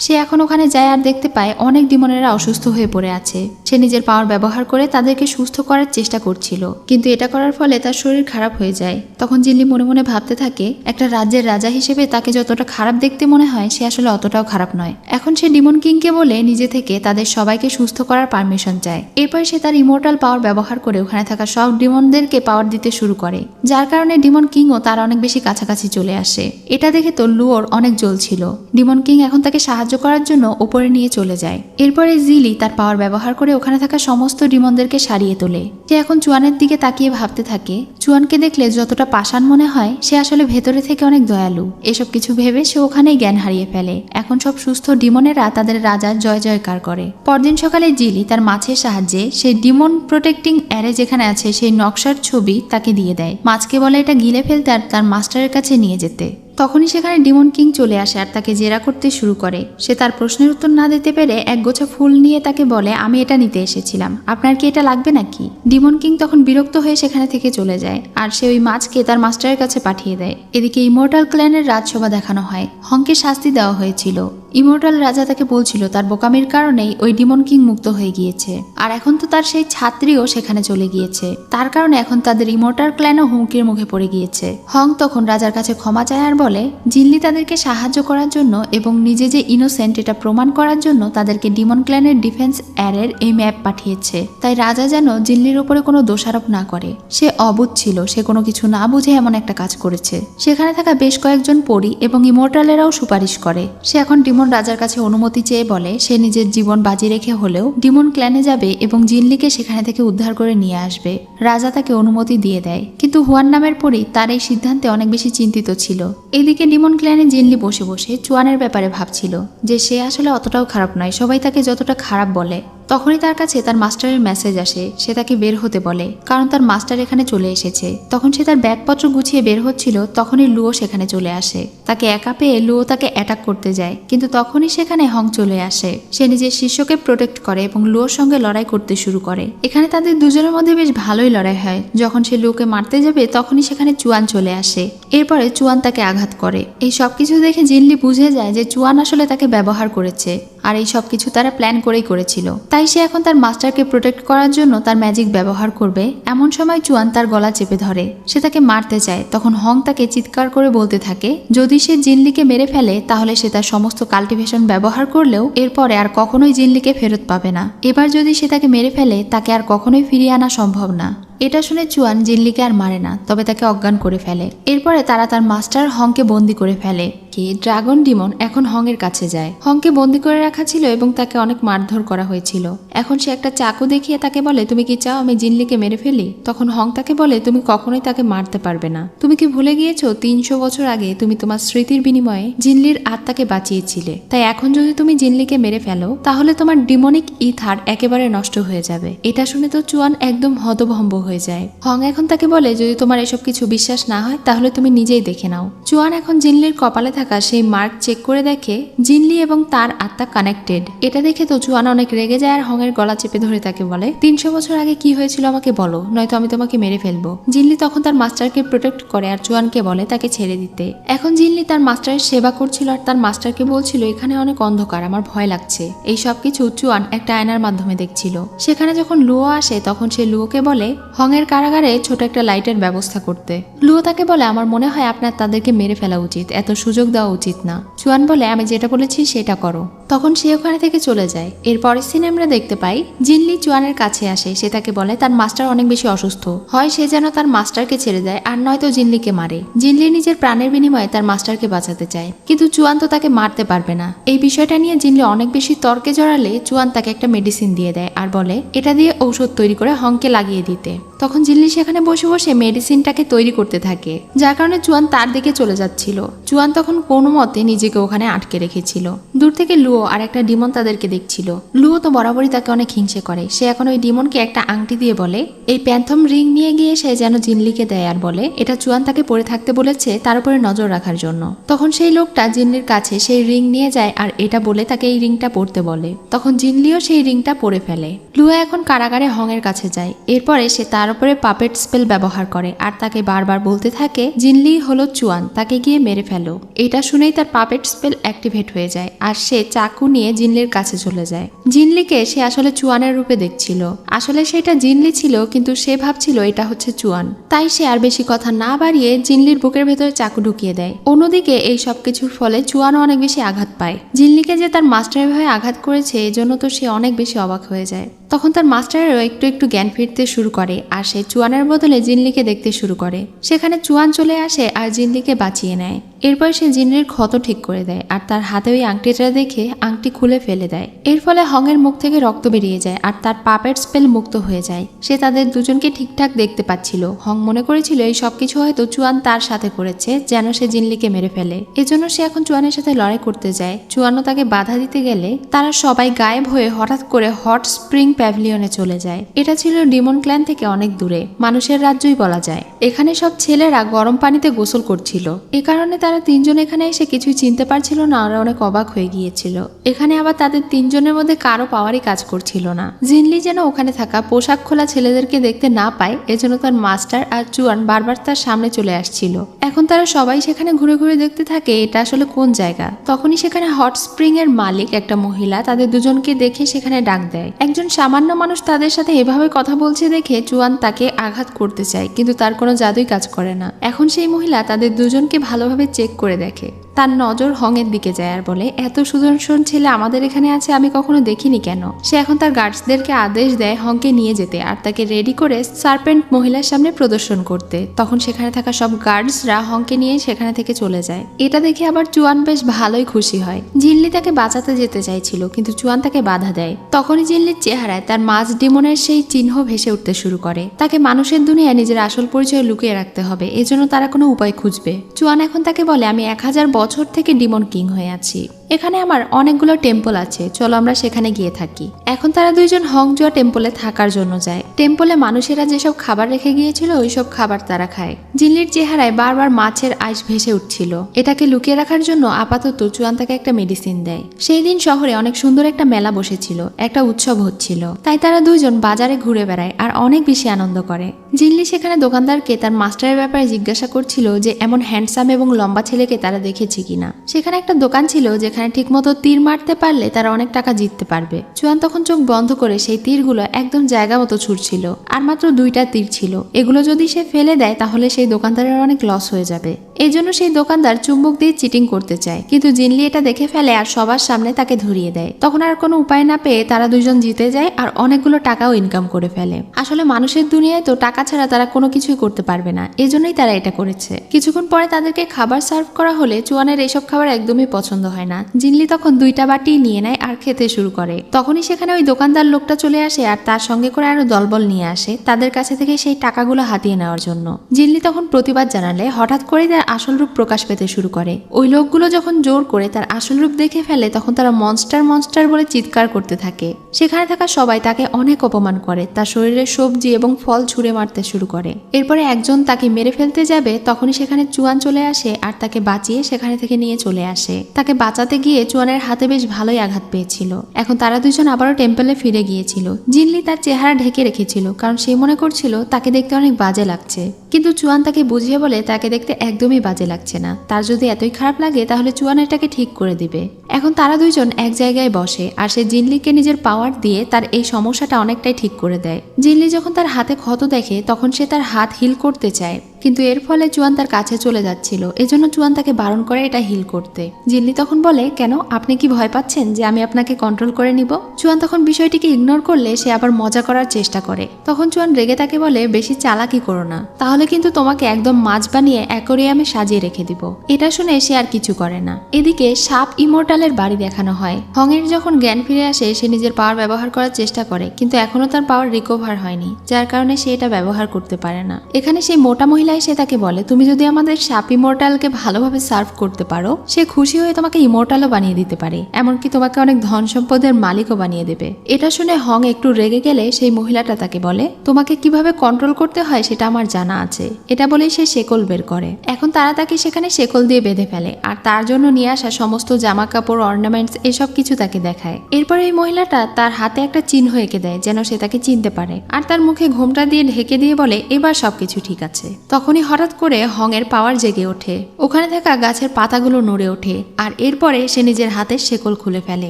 সে এখন ওখানে যায় আর দেখতে পায় অনেক ডিমনেরা অসুস্থ হয়ে পড়ে আছে। সে নিজের পাওয়ার ব্যবহার করে তাদেরকে সুস্থ করার চেষ্টা করছিল, কিন্তু এটা করার ফলে তার শরীর খারাপ হয়ে যায়। তখন জিনলি মনে মনে ভাবতে থাকে একটা রাজ্যের রাজা হিসেবে তাকে যতটা খারাপ দেখতে মনে হয় সে আসলে অতটাও খারাপ নয়। এখন সে ডিমন কিংকে বলে নিজে থেকে তাদের সবাইকে সুস্থ করার পারমিশন চায়। এরপর সে তার ইমোর্টাল পাওয়ার ব্যবহার করে ওখানে থাকা সব ডিমনদেরকে পাওয়ার দিতে শুরু করে, যার কারণে ডিমন কিংও তার অনেক বেশি কাছাকাছি চলে আসে। এটা দেখে তো লুওর অনেক জ্বলছিল। ডিমন কিং এখন তাকে সাহায্য করার জন্য উপরে নিয়ে চলে যায়। এরপরে জিলি তার পাওয়ার ব্যবহার করে ওখানে থাকা সমস্ত ডিমনদেরকে সারিয়ে তোলে। সে এখন চুয়ানের দিকে তাকিয়ে ভাবতে থাকে চুয়ানকে দেখলে যতটা পাষাণ মনে হয় সে আসলে ভেতরে থেকে অনেক দয়ালু। এসব কিছু ভেবে সে ওখানেই জ্ঞান হারিয়ে ফেলে। এখন সব সুস্থ ডিমনেরা তাদের রাজার জয় জয়কার করে। পরদিন সকালে জিলি তার মাছের সাহায্যে সেই ডিমন প্রোটেক্টিং অ্যারে যেখানে আছে সেই নকশার ছবি তাকে দিয়ে দেয়। মাছকে বলে এটা গিলে ফেলতে আর তার মাস্টারের কাছে নিয়ে যেতে। তখনই সেখানে ডিমন কিং চলে আসে আর তাকে জেরা করতে শুরু করে। সে তার প্রশ্নের উত্তর না দিতে পেরে এক গোছা ফুল নিয়ে তাকে বলে আমি এটা নিতে এসেছিলাম, আপনার কি এটা লাগবে নাকি? ডিমন কিং তখন বিরক্ত হয়ে সেখানে থেকে চলে যায় আর সে ওই মাছকে তার মাস্টারের কাছে পাঠিয়ে দেয়। এদিকে ইমোর্টাল ক্ল্যানের রাজসভা দেখানো হয়। হংকে শাস্তি দেওয়া হয়েছিল। ইমোর্টাল রাজা তাকে বলছিল তার বোকামির কারণেই ওই ডিমন কিং মুক্ত হয়ে গিয়েছে, আর এখন তো তার সেই ছাত্রীও সেখানে চলে গিয়েছে। তার কারণে এখন তাদের ইমোর্টাল ক্ল্যানও হুমকির মুখে পড়ে গিয়েছে। হং তখন রাজার কাছে ক্ষমা চায় আর বলে জিনলি তাদেরকে সাহায্য করার জন্য এবং নিজে যে ইনোসেন্ট এটা প্রমাণ করার জন্য তাদেরকে ডিমন ক্ল্যানের ডিফেন্স অ্যারের এই ম্যাপ পাঠিয়েছে। তাই রাজা যেন জিনলির উপরে কোনো দোষারোপ না করে। সে অবুঝ ছিল, সে কোনো কিছু না বুঝে এমন একটা কাজ করেছে। সেখানে থাকা বেশ কয়েকজন পরী এবং ইমোর্টালেরাও সুপারিশ করে। সে এখন ডিমন রাজার কাছে অনুমতি চেয়ে বলে সে নিজের জীবন বাজি রেখে হলেও ডিমন ক্ল্যানে যাবে এবং জিনলিকে সেখানে থেকে উদ্ধার করে নিয়ে আসবে। রাজা তাকে অনুমতি দিয়ে দেয়, কিন্তু হুয়ান নামের পরী তার এই সিদ্ধান্তে অনেক বেশি চিন্তিত ছিল। এদিকে ডিমন ক্ল্যানে জিনলি বসে বসে চুয়ানের ব্যাপারে ভাবছিল যে সে আসলে অতটাও খারাপ নয়, সবাই তাকে যতটা খারাপ বলে। তখনই তার কাছে তার মাস্টারের মেসেজ আসে। সে তাকে বের হতে বলে কারণ তার মাস্টার এখানে চলে এসেছে। তখন সে তার ব্যাগপত্র গুছিয়ে বের হচ্ছিল, তখনই লুও সেখানে চলে আসে। তাকে একা পেয়ে লুও তাকে অ্যাটাক করতে যায়, কিন্তু তখনই সেখানে হং চলে আসে। সে নিজের শিষ্যকে প্রোটেক্ট করে এবং লুওর সঙ্গে লড়াই করতে শুরু করে। এখানে তাদের দুজনের মধ্যে বেশ ভালোই লড়াই হয়। যখন সে লুওকে মারতে যাবে তখনই সেখানে চুয়ান চলে আসে। এরপরে চুয়ান তাকে আঘাত করে। এই সবকিছু দেখে জিনলি বুঝে যায় যে চুয়ান আসলে তাকে ব্যবহার করেছে, আর এই সবকিছু তারা প্ল্যান করেই করেছিল। তাই সে এখন তার মাস্টারকে প্রোটেক্ট করার জন্য তার ম্যাজিক ব্যবহার করবে। এমন সময় চুয়ান তার গলা চেপে ধরে। সে তাকে মারতে চায়। তখন হং তাকে চিৎকার করে বলতে থাকে যদি সে জিনলিকে মেরে ফেলে তাহলে সে তার সমস্ত কাল্টিভেশন ব্যবহার করলেও এরপরে আর কখনোই জিনলিকে ফেরত পাবে না। এবার যদি সে তাকে মেরে ফেলে তাকে আর কখনোই ফিরিয়ে আনা সম্ভব না। এটা শুনে চুয়ান জিনলিকে আর মারে না, তবে তাকে অজ্ঞান করে ফেলে। এরপরে তারা তার মাস্টার হংকে বন্দি করে ফেলে। কি ড্রাগন ডিমন এখন হংয়ের কাছে যায়। হংকে বন্দি করে রাখা ছিল এবং তাকে অনেক মারধর করা হয়েছিল। এখন সে একটা চাকু দেখিয়ে তাকে বলে তুমি কি চাও আমি জিনলিকে মেরে ফেলি? তখন হং তাকে বলে তুমি কখনোই তাকে মারতে পারবে না। তুমি কি ভুলে গিয়েছো 300 বছর আগে তুমি তোমার স্মৃতির বিনিময়ে জিনলির আত্মাকে বাঁচিয়েছিলে? তাই এখন যদি তুমি জিনলিকে মেরে ফেলো তাহলে তোমার ডিমনিক ইথার একেবারে নষ্ট হয়ে যাবে। এটা শুনে তো চুয়ান একদম হতভম্ব হয়ে যায়। হং এখন তাকে বলে যদি তোমার এসব কিছু বিশ্বাস না হয় তাহলে তুমি নিজেই দেখে নাও। চুয়ান এখন জিনলির কপালে থাকা সেই মার্ক চেক করে দেখে জিনলি এবং তার আত্মা কানেক্টেড। এটা দেখে তো চুয়ান অনেক রেগে যায় আর হংয়ের গলা চেপে ধরে তাকে বলে 300 বছর আগে কি হয়েছিল আমাকে বলো, নয়তো আমি তোমাকে মেরে ফেলবো। জিনলি তখন তার মাস্টারকে প্রোটেক্ট করে আর চুয়ানকে বলে তাকে ছেড়ে দিতে। এখন জিনলি তার মাস্টারের সেবা করছিল আর তার মাস্টারকে বলছিল এখানে অনেক অন্ধকার, আমার ভয় লাগছে। এই সবকিছু চুয়ান একটা আয়নার মাধ্যমে দেখছিল। সেখানে যখন লুও আসে তখন সে লুওকে বলে হংয়ের কারাগারে ছোট একটা লাইটের ব্যবস্থা করতে। লুও তাকে বলে আমার মনে হয় আপনার তাদেরকে মেরে ফেলা উচিত, এত সুযোগ দেওয়া উচিত না। চুয়ান বলে, আমি যেটা বলেছি সেটা করো। তখন সে ওখানে থেকে চলে যায়। এরপরের সিনে আমরা দেখতে পাই জিনলি চুয়ানের কাছে আসে। সে তাকে বলে তার মাস্টার অনেক বেশি অসুস্থ, হয় সে যেন তার মাস্টারকে ছেড়ে দেয় আর নয়তো জিনলিকে মারে। জিনলি নিজের প্রাণের বিনিময়ে তার মাস্টারকে বাঁচাতে চায়, কিন্তু চুয়ান তো তাকে মারতে পারবে না। এই বিষয়টা নিয়ে জিনলি অনেক বেশি তর্কে জড়ালে চুয়ান তাকে একটা মেডিসিন দিয়ে দেয় আর বলে এটা দিয়ে ঔষধ তৈরি করে হংকে লাগিয়ে দিতে। তখন জিনলি সেখানে বসে বসে মেডিসিনটাকে তৈরি করতে থাকে, যার কারণে চুয়ান তার দিকে চলে যাচ্ছিল। চুয়ান তখন কোনো মতে নিজেকে ওখানে আটকে রেখেছিল। দূর থেকে লুও আর একটা ডিমন তাদেরকে দেখছিল। লুও তো বরাবরই তাকে অনেক হিংসে করে। সে এখন ওই ডিমনকে একটা আংটি দিয়ে বলে এই প্যান্থম রিং নিয়ে গিয়ে সে যেন জিনলিকে দেয় আর বলে এটা চুয়ান তাকে পরে থাকতে বলেছে তার উপরে নজর রাখার জন্য। তখন সেই লোকটা জিনলির কাছে সেই রিং নিয়ে যায় আর এটা বলে তাকে এই রিংটা পরতে বলে। তখন জিনলিও সেই রিংটা পরে ফেলে। লুও এখন কারাগারে হংয়ের কাছে যায়। এরপরে সে তার উপরে পাপেট স্পেল ব্যবহার করে আর তাকে বারবার বলতে থাকে জিনলি হলো চুয়ান, তাকে গিয়ে মেরে ফেলো। এটা শুনেই তার পাপেট স্পেল অ্যাক্টিভেট হয়ে যায় আর সে চাকু নিয়ে জিনলির কাছে চলে যায়। জিনলিকে সে আসলে চুয়ানের রূপে দেখছিল। আসলে সেটা জিনলি ছিল, কিন্তু সে ভাবছিল এটা হচ্ছে চুয়ান। তাই সে আর বেশি কথা না বাড়িয়ে জিনলির বুকের ভেতরে চাকু ঢুকিয়ে দেয়। অন্যদিকে এই সব কিছুর ফলে চুয়ানও অনেক বেশি আঘাত পায়। জিনলিকে যে তার মাস্টারের ভাবে আঘাত করেছে এজন্য তো সে অনেক বেশি অবাক হয়ে যায়। তখন তার মাস্টারেরও একটু একটু জ্ঞান ফিরতে শুরু করে আর সে চুয়ানের বদলে জিনলিকে দেখতে শুরু করে। সেখানে চুয়ান চলে আসে আর জিনলিকে বাঁচিয়ে নেয়। এরপর সে জিনলির ক্ষত ঠিক করে দেয় আর তার হাতে ওই আংটিটা দেখে আংটি খুলে ফেলে দেয়। এর ফলে হংয়ের মুখ থেকে রক্ত বেরিয়ে যায় আর তার পাপেট স্পেল মুক্ত হয়ে যায়। সে তাদের দুজনকে ঠিকঠাক দেখতে পাচ্ছিল। হং মনে করেছিল এই সবকিছু হয়তো চুয়ান তার সাথে করেছে যেন সে জিনলিকে মেরে ফেলে। এজন্য সে এখন চুয়ানের সাথে লড়াই করতে যায়। চুয়ানও তাকে বাধা দিতে গেলে তারা সবাই গায়েব হয়ে হঠাৎ করে হট স্প্রিং প্যাভিলিয়নে চলে যায়। এটা ছিল ডিমন ক্ল্যান থেকে অনেক দূরে, মানুষের রাজ্যই বলা যায়। এখানে সব ছেলেরা গরম পানিতে গোসল করছিল। এ কারণে তারা তিনজন এখানে এসে কিছুই চিনতে পারছিল না আর অনেক অবাক হয়ে গিয়েছিল। এখানে আবার তাদের তিনজনের মধ্যে কারো পাওয়ারই কাজ করছিল না। জিনলি যেন ওখানে থাকা পোশাক খোলা ছেলেদেরকে দেখতে না পায়, এজন্য তার মাস্টার আর চুয়ান বারবার তার সামনে চলে আসছিল। এখন তারা সবাই সেখানে ঘুরে ঘুরে দেখতে থাকে এটা আসলে কোন জায়গা। তখনই সেখানে হট স্প্রিং এর মালিক একটা মহিলা তাদের দুজনকে দেখে সেখানে ডাক দেয়। একজন সামান্য মানুষ তাদের সাথে এভাবে কথা বলছে দেখে চুয়ান তাকে আঘাত করতে চায়, কিন্তু তার কোনো জাদুই কাজ করে না। এখন সেই মহিলা তাদের দুজনকে ভালোভাবে চেক করে দেখে। তার নজর হংয়ের দিকে যায় আর বলে এত সুদর্শন ছেলে আমাদের এখানে আছে আমি কখনো দেখিনি কেন। সে এখন তার গার্ডসদেরকে আদেশ দেয় হংকে নিয়ে যেতে আর তাকে রেডি করে সার্পেন্ট মহিলার সামনে প্রদর্শন করতে। তখন সেখানে থাকা সব গার্ডসরা হংকে নিয়ে সেখানে থেকে চলে যায়। এটা দেখে আবার চুয়ান বেশ ভালোই খুশি হয়। জিনলি তাকে বাঁচাতে যেতে চাইছিল, কিন্তু চুয়ান তাকে বাধা দেয়। তখনই জিনলির চেহারায় তার মাছ ডিমনের সেই চিহ্ন ভেসে উঠতে শুরু করে। তাকে মানুষের দুনিয়ায় নিজের আসল পরিচয় লুকিয়ে রাখতে হবে, এজন্য তারা কোনো উপায় খুঁজবে। চুয়ান এখন তাকে বলে আমি 1000 বছর থেকে ডিমন কিং হয়ে আছি। এখানে আমার অনেকগুলো টেম্পল আছে, চলো আমরা সেখানে গিয়ে থাকি। এখন তারা দুইজন হংজুয়া টেম্পলে থাকার জন্য যায়। টেম্পলে মানুষেরা যেসব খাবার রেখে গিয়েছিল ওইসব খাবার তারা খায়। জিনলির চেহারায় বারবার মাছের আইস ভেসে উঠছিল। এটাকে লুকিয়ে রাখার জন্য আপাতত চুয়ান তাকে একটা মেডিসিন দেয়। সেই দিন শহরে অনেক সুন্দর একটা মেলা বসেছিল, একটা উৎসব হচ্ছিল। তাই তারা দুইজন বাজারে ঘুরে বেড়ায় আর অনেক বেশি আনন্দ করে। জিনলি সেখানে দোকানদারকে তার মাস্টারের ব্যাপারে জিজ্ঞাসা করছিল যে এমন হ্যান্ডসাম এবং লম্বা ছেলেকে তারা দেখেছে কিনা। সেখানে একটা দোকান ছিল যেখানে ঠিকমতো তীর মারতে পারলে তারা অনেক টাকা জিততে পারবে। চুয়ান তখন চোখ বন্ধ করে সেই তীরগুলো একদম জায়গা মতো ছুটছিল আর মাত্র 2টা তীর ছিল। এগুলো যদি সে ফেলে দেয় তাহলে সেই দোকানদারের অনেক লস হয়ে যাবে। এই জন্য সেই দোকানদার চুম্বক দিয়ে চিটিং করতে চায়, কিন্তু জিনলি এটা দেখে ফেলে আর সবার সামনে তাকে ধরিয়ে দেয়। তখন আর কোনো উপায় না পেয়ে তারা দুইজন জিতে যায় আর অনেকগুলো টাকাও ইনকাম করে ফেলে। আসলে মানুষের দুনিয়ায় তো টাকা ছাড়া তারা কোনো কিছুই করতে পারবে না, এজন্যই তারা এটা করেছে। কিছুক্ষণ পরে তাদেরকে খাবার সার্ভ করা হলে চুয়ানের এইসব খাবার একদমই পছন্দ হয় না। জিনলি তখন 2টা বাটি নিয়ে নেয় আর খেতে শুরু করে। তখনই সেখানে ওই দোকানদার লোকটা চলে আসে আর তার সঙ্গে করে আরো দলবল নিয়ে আসে তাদের কাছে থেকে সেই টাকাগুলো হাতিয়ে নেওয়ার জন্য। জিনলি তখন প্রতিবাদ জানালে হঠাৎ করে তার আসল রূপ প্রকাশ পেতে শুরু করে। ওই লোকগুলো যখন জোর করে তার আসল রূপ দেখে ফেলে তখন তারা মনস্টার মনস্টার বলে চিৎকার করতে থাকে। সেখানে থাকা সবাই তাকে অনেক অপমান করে, তার শরীরে সবজি এবং ফল ছুঁড়ে মারতে শুরু করে। এরপরে একজন তাকে মেরে ফেলতে যাবে, তখনই সেখানে চুয়ান চলে আসে আর তাকে বাঁচিয়ে সেখানে থেকে নিয়ে চলে আসে। তাকে বাঁচাতে গিয়ে চুয়ানের হাতে বেশ ভালোই আঘাত পেয়েছিল। এখন তারা দুজন আবারও টেম্পলে ফিরে গিয়েছিল। জিনলি তার চেহারা ঢেকে রেখেছিল কারণ সে মনে করছিল তাকে দেখতে অনেক বাজে লাগছে, কিন্তু চুয়ান তাকে বুঝিয়ে বলে তাকে দেখতে একদমই বাজে লাগছে না। তার যদি এতই খারাপ লাগে তাহলে চুয়ান এটাকে ঠিক করে দিবে। এখন তারা দুইজন এক জায়গায় বসে আর সে জিনলিকে নিজের পাওয়ার দিয়ে তার এই সমস্যাটা অনেকটাই ঠিক করে দেয়। জিনলি যখন তার হাতে ক্ষত দেখে তখন সে তার হাত হিল করতে চায়, কিন্তু এর ফলে চুয়ান তার কাছে চলে যাচ্ছিল, এজন্য চুয়ান তাকে বারণ করে এটা হিল করতে। জিনলি তখন বলে, কেন, আপনি কি ভয় পাচ্ছেন যে আমি আপনাকে কন্ট্রোল করে নিব? চুয়ান তখন বিষয়টিকে ইগনোর করলে সে আবার মজা করার চেষ্টা করে। তখন চুয়ান রেগে তাকে বলে, বেশি চালাকি করো না, তাহলে কিন্তু তোমাকে একদম মাছ বানিয়ে অ্যাকোরিয়ামে সাজিয়ে রেখে দিব। এটা শুনে সে আর কিছু করে না। এদিকে সাপ ইমোর্টালের বাড়ি দেখানো হয়। হংয়ের যখন জ্ঞান ফিরে আসে সে নিজের পাওয়ার ব্যবহার করার চেষ্টা করে, কিন্তু এখনো তার পাওয়ার রিকভার হয়নি, যার কারণে সে এটা ব্যবহার করতে পারে না। এখানে সেই মোটা মহিলা এসে তাকে বলে, তুমি যদি আমাদের সাপ ইমোর্টালকে ভালোভাবে সার্ভ করতে পারো, সে খুশি হয়ে তোমাকে ইমোর্টালও বানিয়ে দিতে পারে, এমনকি তোমাকে অনেক ধন সম্পদের মালিকও বানিয়ে দেবে। এটা শুনে হং একটু রেগে গেলে সেই মহিলাটা তাকে বলে, তোমাকে কিভাবে কন্ট্রোল করতে হয় সেটা আমার জানা আছে। এটা বলেই সে শেকল বের করে। এখন তারা তাকে সেখানে শেকল দিয়ে বেঁধে ফেলে আর তার জন্য নিয়ে আসা সমস্ত জামা কাপড়, অর্নামেন্টস এসব কিছু তাকে দেখায়। এরপর এই মহিলাটা তার হাতে একটা চিহ্ন এঁকে দেয় যেন সে তাকে চিনতে পারে, আর তার মুখে ঘোমটা দিয়ে ঢেকে দিয়ে বলে, এবার সবকিছু ঠিক আছে। তখনই হঠাৎ করে হং এর পাওয়ার জেগে ওঠে। ওখানে থাকা গাছের পাতাগুলো নড়ে ওঠে আর এরপরে সে নিজের হাতের শেকল খুলে ফেলে।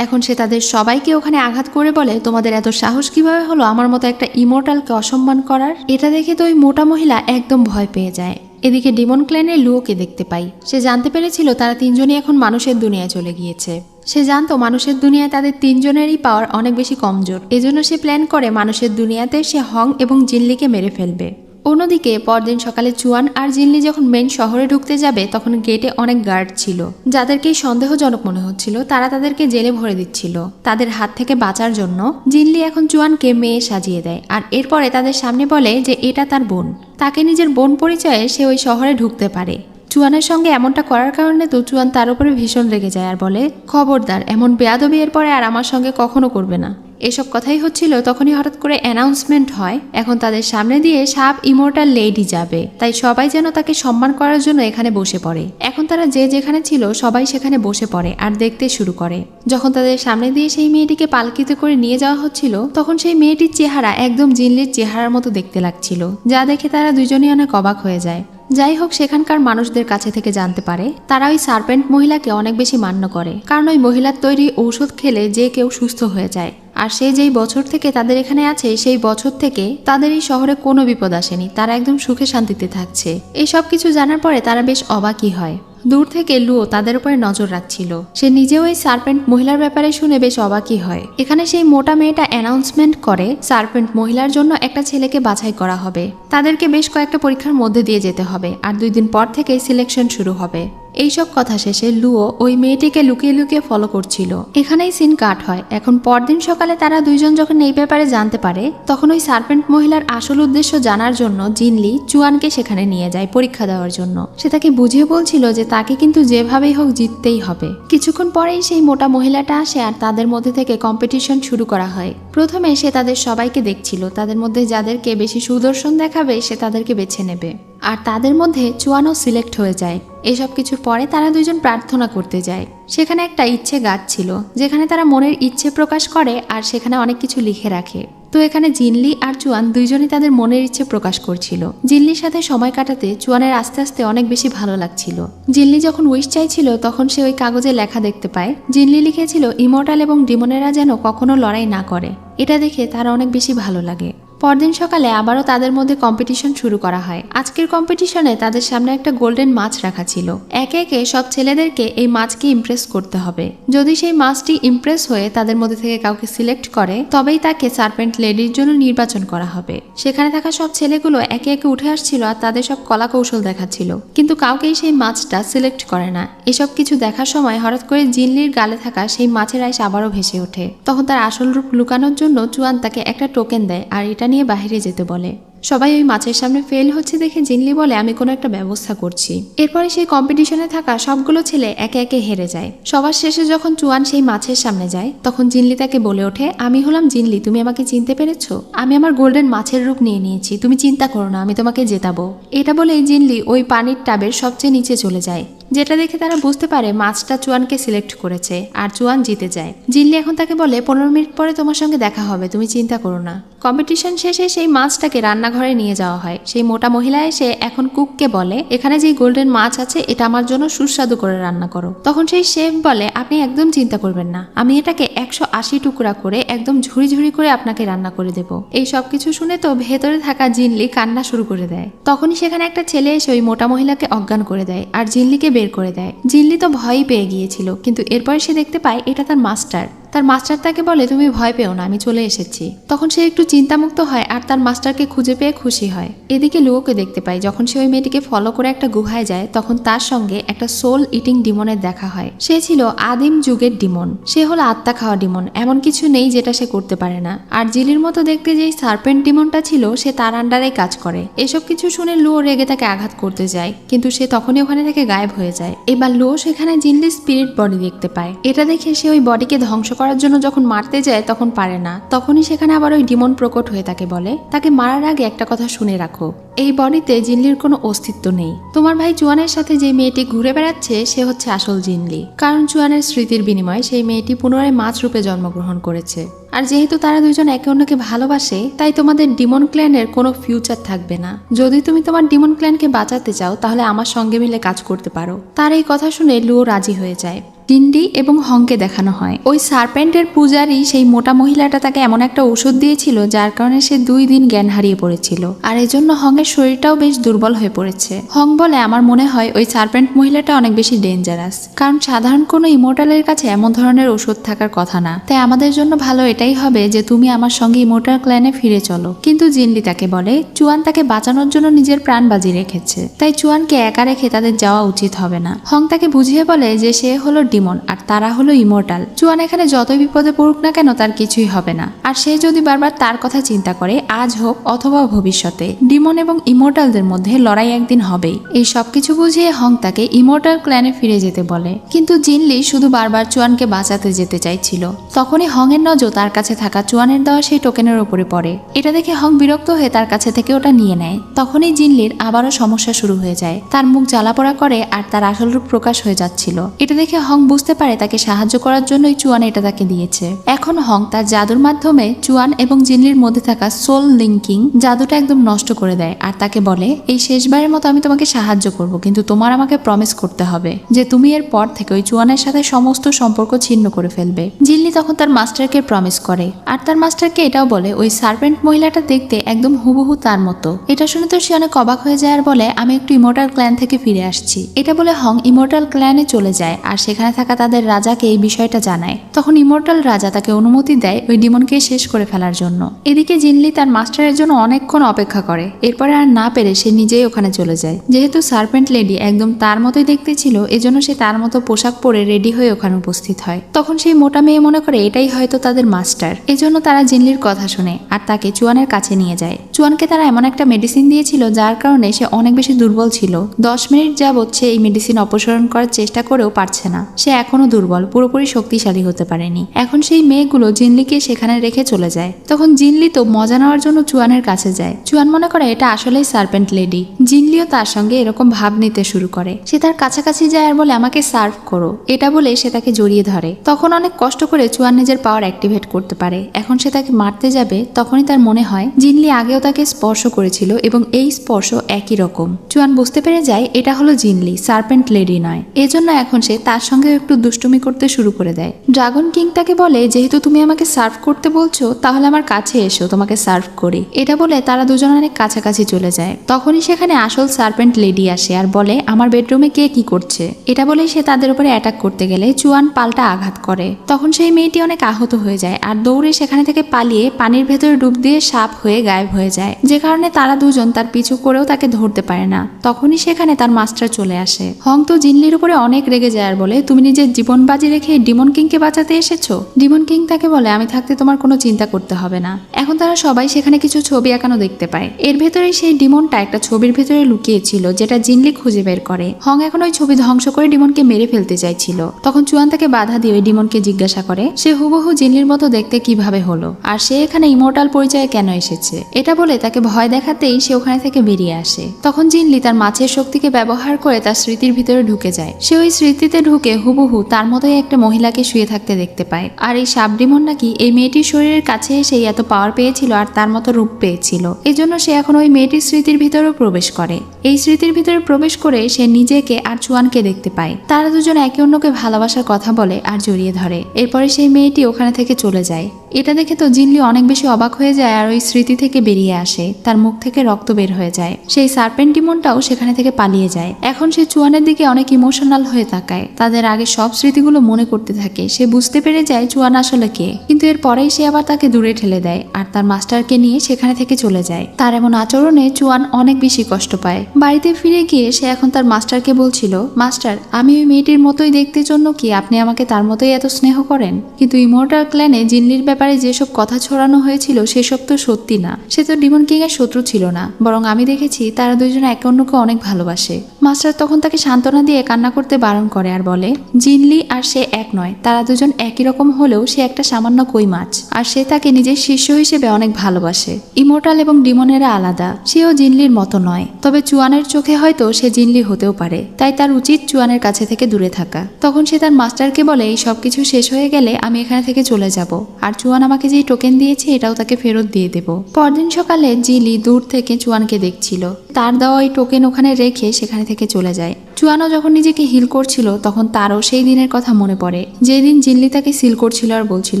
এখন সে তাদের সবাইকে ওখানে আঘাত করে বলে, তোমাদের এত সাহস কিভাবে হলো আমার মতো একটা ইমোর্টালকে অসম্মান করার? এটা দেখে তো ওই মোটা মহিলা একদম ভয় পেয়ে যায়। এদিকে ডিমন ক্ল্যানের লুওকে দেখতে পাই। সে জানতে পেরেছিল তারা তিনজনই এখন মানুষের দুনিয়ায় চলে গিয়েছে। সে জানতো মানুষের দুনিয়ায় তাদের তিনজনেরই পাওয়ার অনেক বেশি কমজোর, এজন্য সে প্ল্যান করে মানুষের দুনিয়াতে সে হং এবং জিনলিকে মেরে ফেলবে। অন্যদিকে পরদিন সকালে চুয়ান আর জিনলি যখন মেন শহরে ঢুকতে যাবে তখন গেটে অনেক গার্ড ছিল, যাদেরকে সন্দেহজনক মনে হচ্ছিল। তারা তাদেরকে জেলে ভরে দিচ্ছিল। তাদের হাত থেকে বাঁচার জন্য জিনলি এখন চুয়ানকে মেয়ে সাজিয়ে দেয় আর এরপরে তাদের সামনে বলে যে এটা তার বোন। তাকে নিজের বোন পরিচয়ে সে ওই শহরে ঢুকতে পারে। চুয়ানের সঙ্গে এমনটা করার কারণে তো চুয়ান তার উপরে ভীষণ রেগে যায় আর বলে, খবরদার, এমন বেয়াদবি এর পরে আর আমার সঙ্গে কখনো করবে না। এসব কথাই হচ্ছিল, তখনই হঠাৎ করে অ্যানাউন্সমেন্ট হয় এখন তাদের সামনে দিয়ে সাপ ইমোর্টাল লেডি যাবে। তাই সবাই যেন তাকে সম্মান করার জন্য এখানে বসে পড়ে। এখন তারা যে যেখানে ছিল সবাই সেখানে বসে পড়ে আর দেখতে শুরু করে। যখন তাদের সামনে দিয়ে সেই মেয়েটিকে পালকিতে করে নিয়ে যাওয়া হচ্ছিল তখন সেই মেয়েটির চেহারা একদম জিনলির চেহারার মতো দেখতে লাগছিল, যা দেখে তারা দুজনেই অনেক অবাক হয়ে যায়। যাই হোক, সেখানকার মানুষদের কাছে থেকে জানতে পারে তারা ওই সার্পেন্ট মহিলাকে অনেক বেশি মান্য করে, কারণ ওই মহিলার তৈরি ঔষধ খেলে যে কেউ সুস্থ হয়ে যায়। আর সে যেই বছর থেকে তাদের এখানে আছে সেই বছর থেকে তাদের এই শহরে কোনো বিপদ আসেনি, তারা একদম সুখে শান্তিতে থাকছে। এই সব কিছু জানার পরে তারা বেশ অবাকই হয়। দূর থেকে লুও তাদের উপরে নজর রাখছিল। সে নিজেও এই সার্পেন্ট মহিলার ব্যাপারে শুনে বেশ অবাকই হয়। এখানে সেই মোটা মেয়েটা অ্যানাউন্সমেন্ট করে সার্পেন্ট মহিলার জন্য একটা ছেলেকে বাছাই করা হবে। তাদেরকে বেশ কয়েকটা পরীক্ষার মধ্যে দিয়ে যেতে হবে আর 2 দিন পর থেকেই সিলেকশন শুরু হবে। এইসব কথা শেষে লুও ওই মেয়েটিকে লুকিয়ে লুকিয়ে ফলো করছিল। এখানেই সিন কাট হয়। এখন পরদিন সকালে তারা দুইজন যখন এই ব্যাপারে জানতে পারে তখন ওই সার্পেন্ট মহিলার আসল উদ্দেশ্য জানার জন্য জিনলি চুয়ানকে সেখানে নিয়ে যায় পরীক্ষা দেওয়ার জন্য। সে তাকে বুঝিয়ে বলছিল যে তাকে কিন্তু যেভাবেই হোক জিততেই হবে। কিছুক্ষণ পরেই সেই মোটা মহিলাটা আসে আর তাদের মধ্যে থেকে কম্পিটিশন শুরু করা হয়। প্রথমে সে তাদের সবাইকে দেখছিল, তাদের মধ্যে যাদেরকে বেশি সুদর্শন দেখাবে সে তাদেরকে বেছে নেবে। আর তাদের মধ্যে চুয়ানও সিলেক্ট হয়ে যায়। এসব কিছুর পরে তারা দুইজন প্রার্থনা করতে যায়। সেখানে একটা ইচ্ছে গাছ ছিল যেখানে তারা মনের ইচ্ছে প্রকাশ করে আর সেখানে অনেক কিছু লিখে রাখে। তো এখানে জিনলি আর চুয়ান দুইজনই তাদের মনের ইচ্ছে প্রকাশ করছিল। জিনলির সাথে সময় কাটাতে চুয়ানের আস্তে আস্তে অনেক বেশি ভালো লাগছিল। জিনলি যখন উইশ চাইছিল তখন সে ওই কাগজে লেখা দেখতে পায়। জিনলি লিখেছিল ইমর্টাল এবং ডিমনেরা যেন কখনো লড়াই না করে। এটা দেখে তার অনেক বেশি ভালো লাগে। পরদিন সকালে আবারও তাদের মধ্যে কম্পিটিশন শুরু করা হয়। আজকের কম্পিটিশনে তাদের সামনে একটা গোল্ডেন মাছ রাখা ছিল। একে একে সব ছেলেদেরকে এই মাছকে ইমপ্রেস করতে হবে। যদি সেই মাছটি ইমপ্রেস হয়ে তাদের মধ্যে থেকে কাউকে সিলেক্ট করে তবেই তাকে সার্পেন্ট লেডির জন্য নির্বাচন করা হবে। সেখানে থাকা সব ছেলেগুলো একে একে উঠে আসছিল আর তাদের সব কলা কৌশল দেখাচ্ছিল, কিন্তু কাউকেই সেই মাছটা সিলেক্ট করে না। এসব কিছু দেখার সময় হঠাৎ করে জিনলির গালে থাকা সেই মাছের আইস আবারও ভেসে ওঠে। তখন তার আসল রূপ লুকানোর জন্য চুয়ান তাকে একটা টোকেন দেয় আর এটা নিয়ে বাইরে যেতে বলে। সবাই ওই মাছের সামনে ফেল হচ্ছে দেখে জিনলি বলে, আমি কোনো একটা ব্যবস্থা করছি। এরপরে সেই কম্পিটিশনে থাকা সবগুলো ছেলে একে একে হেরে যায়। সবার শেষে যখন চুয়ান সেই মাছের সামনে যায় তখন জিনলি তাকে বলে ওঠে, আমি হলাম জিনলি, তুমি আমাকে চিনতে পেরেছো? আমি আমার গোল্ডেন মাছের রূপ নিয়ে নিয়েছি, তুমি চিন্তা করো না, আমি তোমাকে জেতাবো। এটা বলে জিনলি ওই পানির টাবের সবচেয়ে নিচে চলে যায়, যেটা দেখে তারা বুঝতে পারে মাছটা চুয়ানকে সিলেক্ট করেছে আর চুয়ান জিতে যায়। জিনলি এখন তাকে বলে 15 মিনিট পরে তোমার সঙ্গে দেখা হবে, তুমি চিন্তা করো না। কম্পিটিশন শেষে সেই মাছটাকে রান্নাঘরে নিয়ে যাওয়া হয়। সেই মোটা মহিলা এসে এখন কুককে বলে, এখানে যে গোল্ডেন মাছ আছে এটা আমার জন্য সুস্বাদু করে রান্না করো। তখন সেই শেফ বলে, আপনি একদম চিন্তা করবেন না, আমি এটাকে 180 টুকরা করে একদম ঝুড়ি ঝুড়ি করে আপনাকে রান্না করে দেব। এই সবকিছু শুনে তো ভেতরে থাকা জিনলি কান্না শুরু করে দেয়। তখনই সেখানে একটা ছেলে এসে ওই মোটা মহিলাকে অজ্ঞান করে দেয় আর জিনলিকে বের করে দেয়। জিনলি তো ভয়ই পেয়ে গিয়েছিল, কিন্তু এরপরে সে দেখতে পায় এটা তার মাস্টার। তার মাস্টার তাকে বলে, তুমি ভয় পেও না, আমি চলে এসেছি। তখন সে একটু চিন্তামুক্ত হয় আর তার মাস্টারকে খুঁজে পেয়ে খুশি হয়। এদিকে লুয়োকে দেখতে পায়, যখন সে ওই মেয়েটিকে ফলো করে একটা গুহায় যায় তখন তার সঙ্গে একটা সোল ইটিং ডিমনের দেখা হয়। সে ছিল আদিম যুগের ডিমন, সে হলো আত্মা খাওয়া ডিমন, এমন কিছু নেই যেটা সে করতে পারে না। আর জিলির মতো দেখতে যেই সার্পেন্ট ডিমনটা ছিল সে তার আন্ডারেই কাজ করে। এসব কিছু শুনে লুয়ো রেগে তাকে আঘাত করতে যায়, কিন্তু সে তখনই ওখানে থেকে গায়েব হয়ে যায়। এবার লুয়ো সেখানে জিনলির স্পিরিট বডি দেখতে পায়। এটা দেখে সে ওই বডিকে ধ্বংস করার জন্য যখন মারতে যায় তখন পারে না। তখনই সেখানে আবার ওই ডিমন প্রকট হয়ে তাকে বলে, তাকে মারার আগে একটা কথা শুনে রাখো, এই বডিতে জিনলির কোনো অস্তিত্ব নেই। তোমার ভাই চুয়ানের সাথে যে মেয়েটি ঘুরে বেড়াচ্ছে সে হচ্ছে আসল জিনলি, কারণ চুয়ানের স্মৃতির বিনিময়ে সেই মেয়েটি পুনরায় মাছ রূপে জন্মগ্রহণ করেছে। আর যেহেতু তারা দুজন একে অন্যকে ভালোবাসে তাই তোমাদের ডিমন ক্ল্যানের কোনো ফিউচার থাকবে না। যদি তুমি তোমার ডিমন ক্ল্যানকে বাঁচাতে চাও তাহলে আমার সঙ্গে মিলে কাজ করতে পারো। তার এই কথা শুনে লুয়ো রাজি হয়ে যায়। জিন্ডি এবং হংকে দেখানো হয় ওই সার্পেন্টের পূজারী সেই মোটা মহিলাটা তাকে এমন একটা ওষুধ দিয়েছিল যার কারণে সে 2 দিন জ্ঞান হারিয়ে পড়েছিল, আর এজন্য হংয়ের শরীরটাও বেশ দুর্বল হয়ে পড়েছে। হং বলে, আমার মনে হয় ওই সার্পেন্ট মহিলাটা অনেক বেশি ডেঞ্জারাস, কারণ সাধারণ কোনো ইমোর্টালের কাছে এমন ধরনের ওষুধ থাকার কথা না। তাই আমাদের জন্য ভালো এটাই হবে যে তুমি আমার সঙ্গে ইমোর্টাল ক্ল্যানে ফিরে চলো। কিন্তু জিনলি তাকে বলে, চুয়ান তাকে বাঁচানোর জন্য নিজের প্রাণ বাজি রেখেছে, তাই চুয়ানকে একা রেখে তাদের যাওয়া উচিত হবে না। হং তাকে বুঝিয়ে বলে যে সে হলো ডিমন আর তারা হলো ইমোর্টাল। চুয়ান এখানে যতই বিপদে পড়ুক না কেন তার কিছুই হবে না। আর সে যদি বারবার তার কথা চিন্তা করে, আজ হোক অথবা ভবিষ্যতে ডিমন এবং ইমোর্টালদের মধ্যে লড়াই একদিন হবেই। এই সবকিছু বুঝিয়ে হং তাকে ইমোর্টাল ক্ল্যানে ফিরে যেতে বলে, কিন্তু জিনলি শুধু বারবার চুয়ানকে বাঁচাতে যেতে চাইছিল। তখনই হং এর নজর তার কাছে থাকা চুয়ানের দেওয়া সেই টোকেনের উপরে পড়ে। এটা দেখে হং বিরক্ত হয়ে তার কাছে থেকে ওটা নিয়ে নেয়। তখনই জিনলির আবারও সমস্যা শুরু হয়ে যায়, তার মুখ জ্বালাপোড়া করে আর তার আসল রূপ প্রকাশ হয়ে যাচ্ছিল। এটা দেখে হং বুঝতে পারে তাকে সাহায্য করার জন্যই চুয়ান এটা তাকে দিয়েছে। এখন হং তার জাদুর মাধ্যমে চুয়ান এবং জিনলির মধ্যে থাকা সোল লিঙ্কিং জাদুটা একদম নষ্ট করে দেয় আর তাকে বলে, এই শেষবারের মতো আমি তোমাকে সাহায্য করব, কিন্তু তোমার আমাকে প্রমিস করতে হবে যে তুমি এর পর থেকে ওই চুয়ানের সাথে সমস্ত সম্পর্ক ছিন্ন করে ফেলবে। জিনলি তখন তার মাস্টারকে প্রমিস করে আর তার মাস্টারকে এটাও বলে ওই সার্পেন্ট মহিলাটা দেখতে একদম হুবহু তার মতো। এটা শুনে তো সে অনেক অবাক হয়ে যায় আর বলে, আমি একটু ইমোর্টাল ক্ল্যান থেকে ফিরে আসছি। এটা বলে হং ইমোর্টাল ক্ল্যানে চলে যায় আর সেখানে থাকা তাদের রাজাকে এই বিষয়টা জানায়। তখন ইমোর্টাল রাজা তাকে অনুমতি দেয় ওই ডিমনকে শেষ করে ফেলার জন্য। এদিকে জিনলি তার মাস্টারের জন্য অনেকক্ষণ অপেক্ষা করে, এরপরে আর না পেরে সে নিজেই ওখানে চলে যায়। যেহেতু সার্পেন্ট লেডি একদম তার মতোই দেখতে ছিল এজন্য সে তার মতো পোশাক পরে রেডি হয়ে ওখানে উপস্থিত হয়। তখন সেই মোটা মেয়ে মনে করে এটাই হয়তো তাদের মাস্টার, এজন্য তারা জিনলির কথা শুনে আর তাকে চুয়ানের কাছে নিয়ে যায়। চুয়ানকে তারা এমন একটা মেডিসিন দিয়েছিল যার কারণে সে অনেক বেশি দুর্বল ছিল। 10 মিনিট যাবৎ সে এই মেডিসিন অপসারণ করার চেষ্টা করেও পারছে না, সে এখনো দুর্বল, পুরোপুরি শক্তিশালী হতে পারেনি। এখন সেই মেয়েগুলো জিনলিকে সেখানে রেখে চলে যায়। তখন জিনলি তো মজা নেওয়ার জন্য চুয়ানের কাছে যায়। চুয়ান মনে করে এটা আসলেই সার্পেন্ট লেডি। জিনলিও তার সঙ্গে এরকম ভাব নিতে শুরু করে। সে তার কাছাকাছি যায় আর বলে, আমাকে সার্ভ করো। এটা বলে সে তাকে জড়িয়ে ধরে। তখন অনেক কষ্ট করে চুয়ান নিজের পাওয়ার অ্যাক্টিভেট করতে পারে। এখন সে তাকে মারতে যাবে, তখনই তার মনে হয় জিনলি আগেও তাকে স্পর্শ করেছিল এবং এই স্পর্শ একই রকম। চুয়ান বুঝতে পেরে যায় এটা হলো জিনলি, সার্পেন্ট লেডি নয়। এজন্য এখন সে তার সঙ্গে একটু দুষ্টুমি করতে শুরু করে দেয়। ড্রাগন কিং তাকে বলে, যেহেতু তুমি আমাকে সার্ভ করতে বলছো তাহলে আমার কাছে এসো, তোমাকে সার্ভ করি। এটা বলে তারা দুজন অনেক কাছাকাছি চলে যায়। তখনই সেখানে আসল সার্পেন্ট লেডি আসে আর বলে, আমার বেডরুমে কে কি করছে। এটা বলেই সে তাদের উপরে অ্যাটাক করতে গেলে চুয়ান পাল্টা আঘাত করে। তখন সেই মেয়েটি অনেক আহত হয়ে যায় আর দৌড়ে সেখানে থেকে পালিয়ে পানির ভেতরে ডুব দিয়ে সাপ হয়ে গায়েব হয়ে যায়, যে কারণে তারা দুজন তার পিছু করেও তাকে ধরতে পারে না। তখনই সেখানে তার মাস্টার চলে আসে। হং তো জিনলির উপরে অনেক রেগে যায় আর বলে, তুমি নিজের জীবন বাজি রেখে ডিমন কিংকে বাঁচাতে এসেছো। ডিমন কিং তাকে বলে, আমি থাকতে তোমার কোনো চিন্তা করতে হবে না। এখন তারা সবাই সেখানে কিছু ছবি আঁকানো দেখতে পায়। এর ভেতরে সেই ডিমনটা একটা ছবির ভেতরে লুকিয়েছিল যেটা জিনলি খুঁজে বের করে। হং এখন ওই ছবি ধ্বংস করে ডিমনকে মেরে ফেলতে চাইছিল। তখন চুয়ান তাকে বাধা দিয়ে ওই ডিমনকে জিজ্ঞাসা করে, সে হুবহু জিনলির মতো দেখতে কিভাবে হলো, আর সে এখানে ইমর্টাল পরিচয়ে কেন এসেছে। এটা বলে তাকে ভয় দেখাতেই সে ওখানে থেকে বেরিয়ে আসে। তখন জিনলি তার মাছের শক্তিকে ব্যবহার করে তার স্মৃতির ভিতরে ঢুকে যায়। সে ওই স্মৃতিতে ঢুকে হুবহু তার মতোই একটা মহিলাকে শুয়ে থাকতে দেখতে পায়। আর এই সাপ ডিমন নাকি এই মেয়েটির শরীরের কাছে এসে এত পাওয়ার পেয়েছিল আর তার মতো রূপ পেয়েছিল। এজন্য সে এখন ওই মেয়েটির স্মৃতির ভিতরেও প্রবেশ করে। এই স্মৃতির ভিতরে প্রবেশ করে সে নিজেকে আর চুয়ানকে দেখতে পায়। তারা দুজন একে অন্যকে ভালোবাসার কথা বলে আর জড়িয়ে ধরে। এরপরে সেই মেয়েটি ওখানে থেকে চলে যায়। এটা দেখে তো জিনলি অনেক বেশি অবাক হয়ে যায় আর ওই স্মৃতি থেকে বেরিয়ে আসে। তার মুখ থেকে রক্ত বের হয়ে যায়। সেই সার্পেন্ট ডিমনটাও সেখানে থেকে পালিয়ে যায়। এখন সে চুয়ানের দিকে অনেক ইমোশনাল হয়ে তাকায়। তাদের আগে সব স্মৃতিগুলো মনে করতে থাকে। সে বুঝতে পেরে যায় চুয়ান আসলে কে, কিন্তু এর পরেই সে আবার তাকে দূরে ঠেলে দেয় আর তার মাস্টারকে নিয়ে সেখানে থেকে চলে যায়। তার এমন আচরণে চুয়ান অনেক বেশি কষ্ট পায়। বাড়িতে ফিরে গিয়ে সে এখন তার মাস্টারকে বলছিল, মাস্টার, আমি ওই মেয়েটির মতোই দেখতে জন্য কি আপনি আমাকে তার মতোই এত স্নেহ করেন? কিন্তু ইমর্টাল ক্ল্যানে জিনলির ব্যাপারে যেসব কথা ছড়ানো হয়েছিল সেসব তো সত্যি না। সে তো ডিমন কিং এর শত্রু ছিল না, বরং আমি দেখেছি তারা দুইজন একে অন্যকে অনেক ভালোবাসে। মাস্টার তখন তাকে সান্ত্বনা দিয়ে কান্না করতে বারণ করে আর বলে, জিনলি আর সে এক নয়, তারা দুজন একই রকম হলেও সে একটা সামান্য কই মাছ, আর সে তাকে নিজের শিষ্য হিসেবে অনেক ভালোবাসে। ইমর্টাল এবং ডিমনেরা আলাদা, সেও জিনলির মতো নয়। তবে চুয়ানের চোখে হয়তো সে জিনলি হতেও পারে, তাই তার উচিত চুয়ানের কাছে থেকে দূরে থাকা। তখন সে তার মাস্টারকে বলে, এই সবকিছু শেষ হয়ে গেলে আমি এখানে থেকে চলে যাব, আর চুয়ান আমাকে যে টোকেন দিয়েছে এটাও তাকে ফেরত দিয়ে দেব। পরদিন সকালে জিলি দূর থেকে চুয়ানকে দেখছিল। তার দেওয়া ওই টোকেন ওখানে রেখে সেখানে থেকে চলে যায়। চুয়ানও যখন নিজেকে হিল করছিল তখন তারও সেই দিনের কথা মনে পড়ে, যেদিন জিনলি তাকে সিল করছিল আর বলছিল,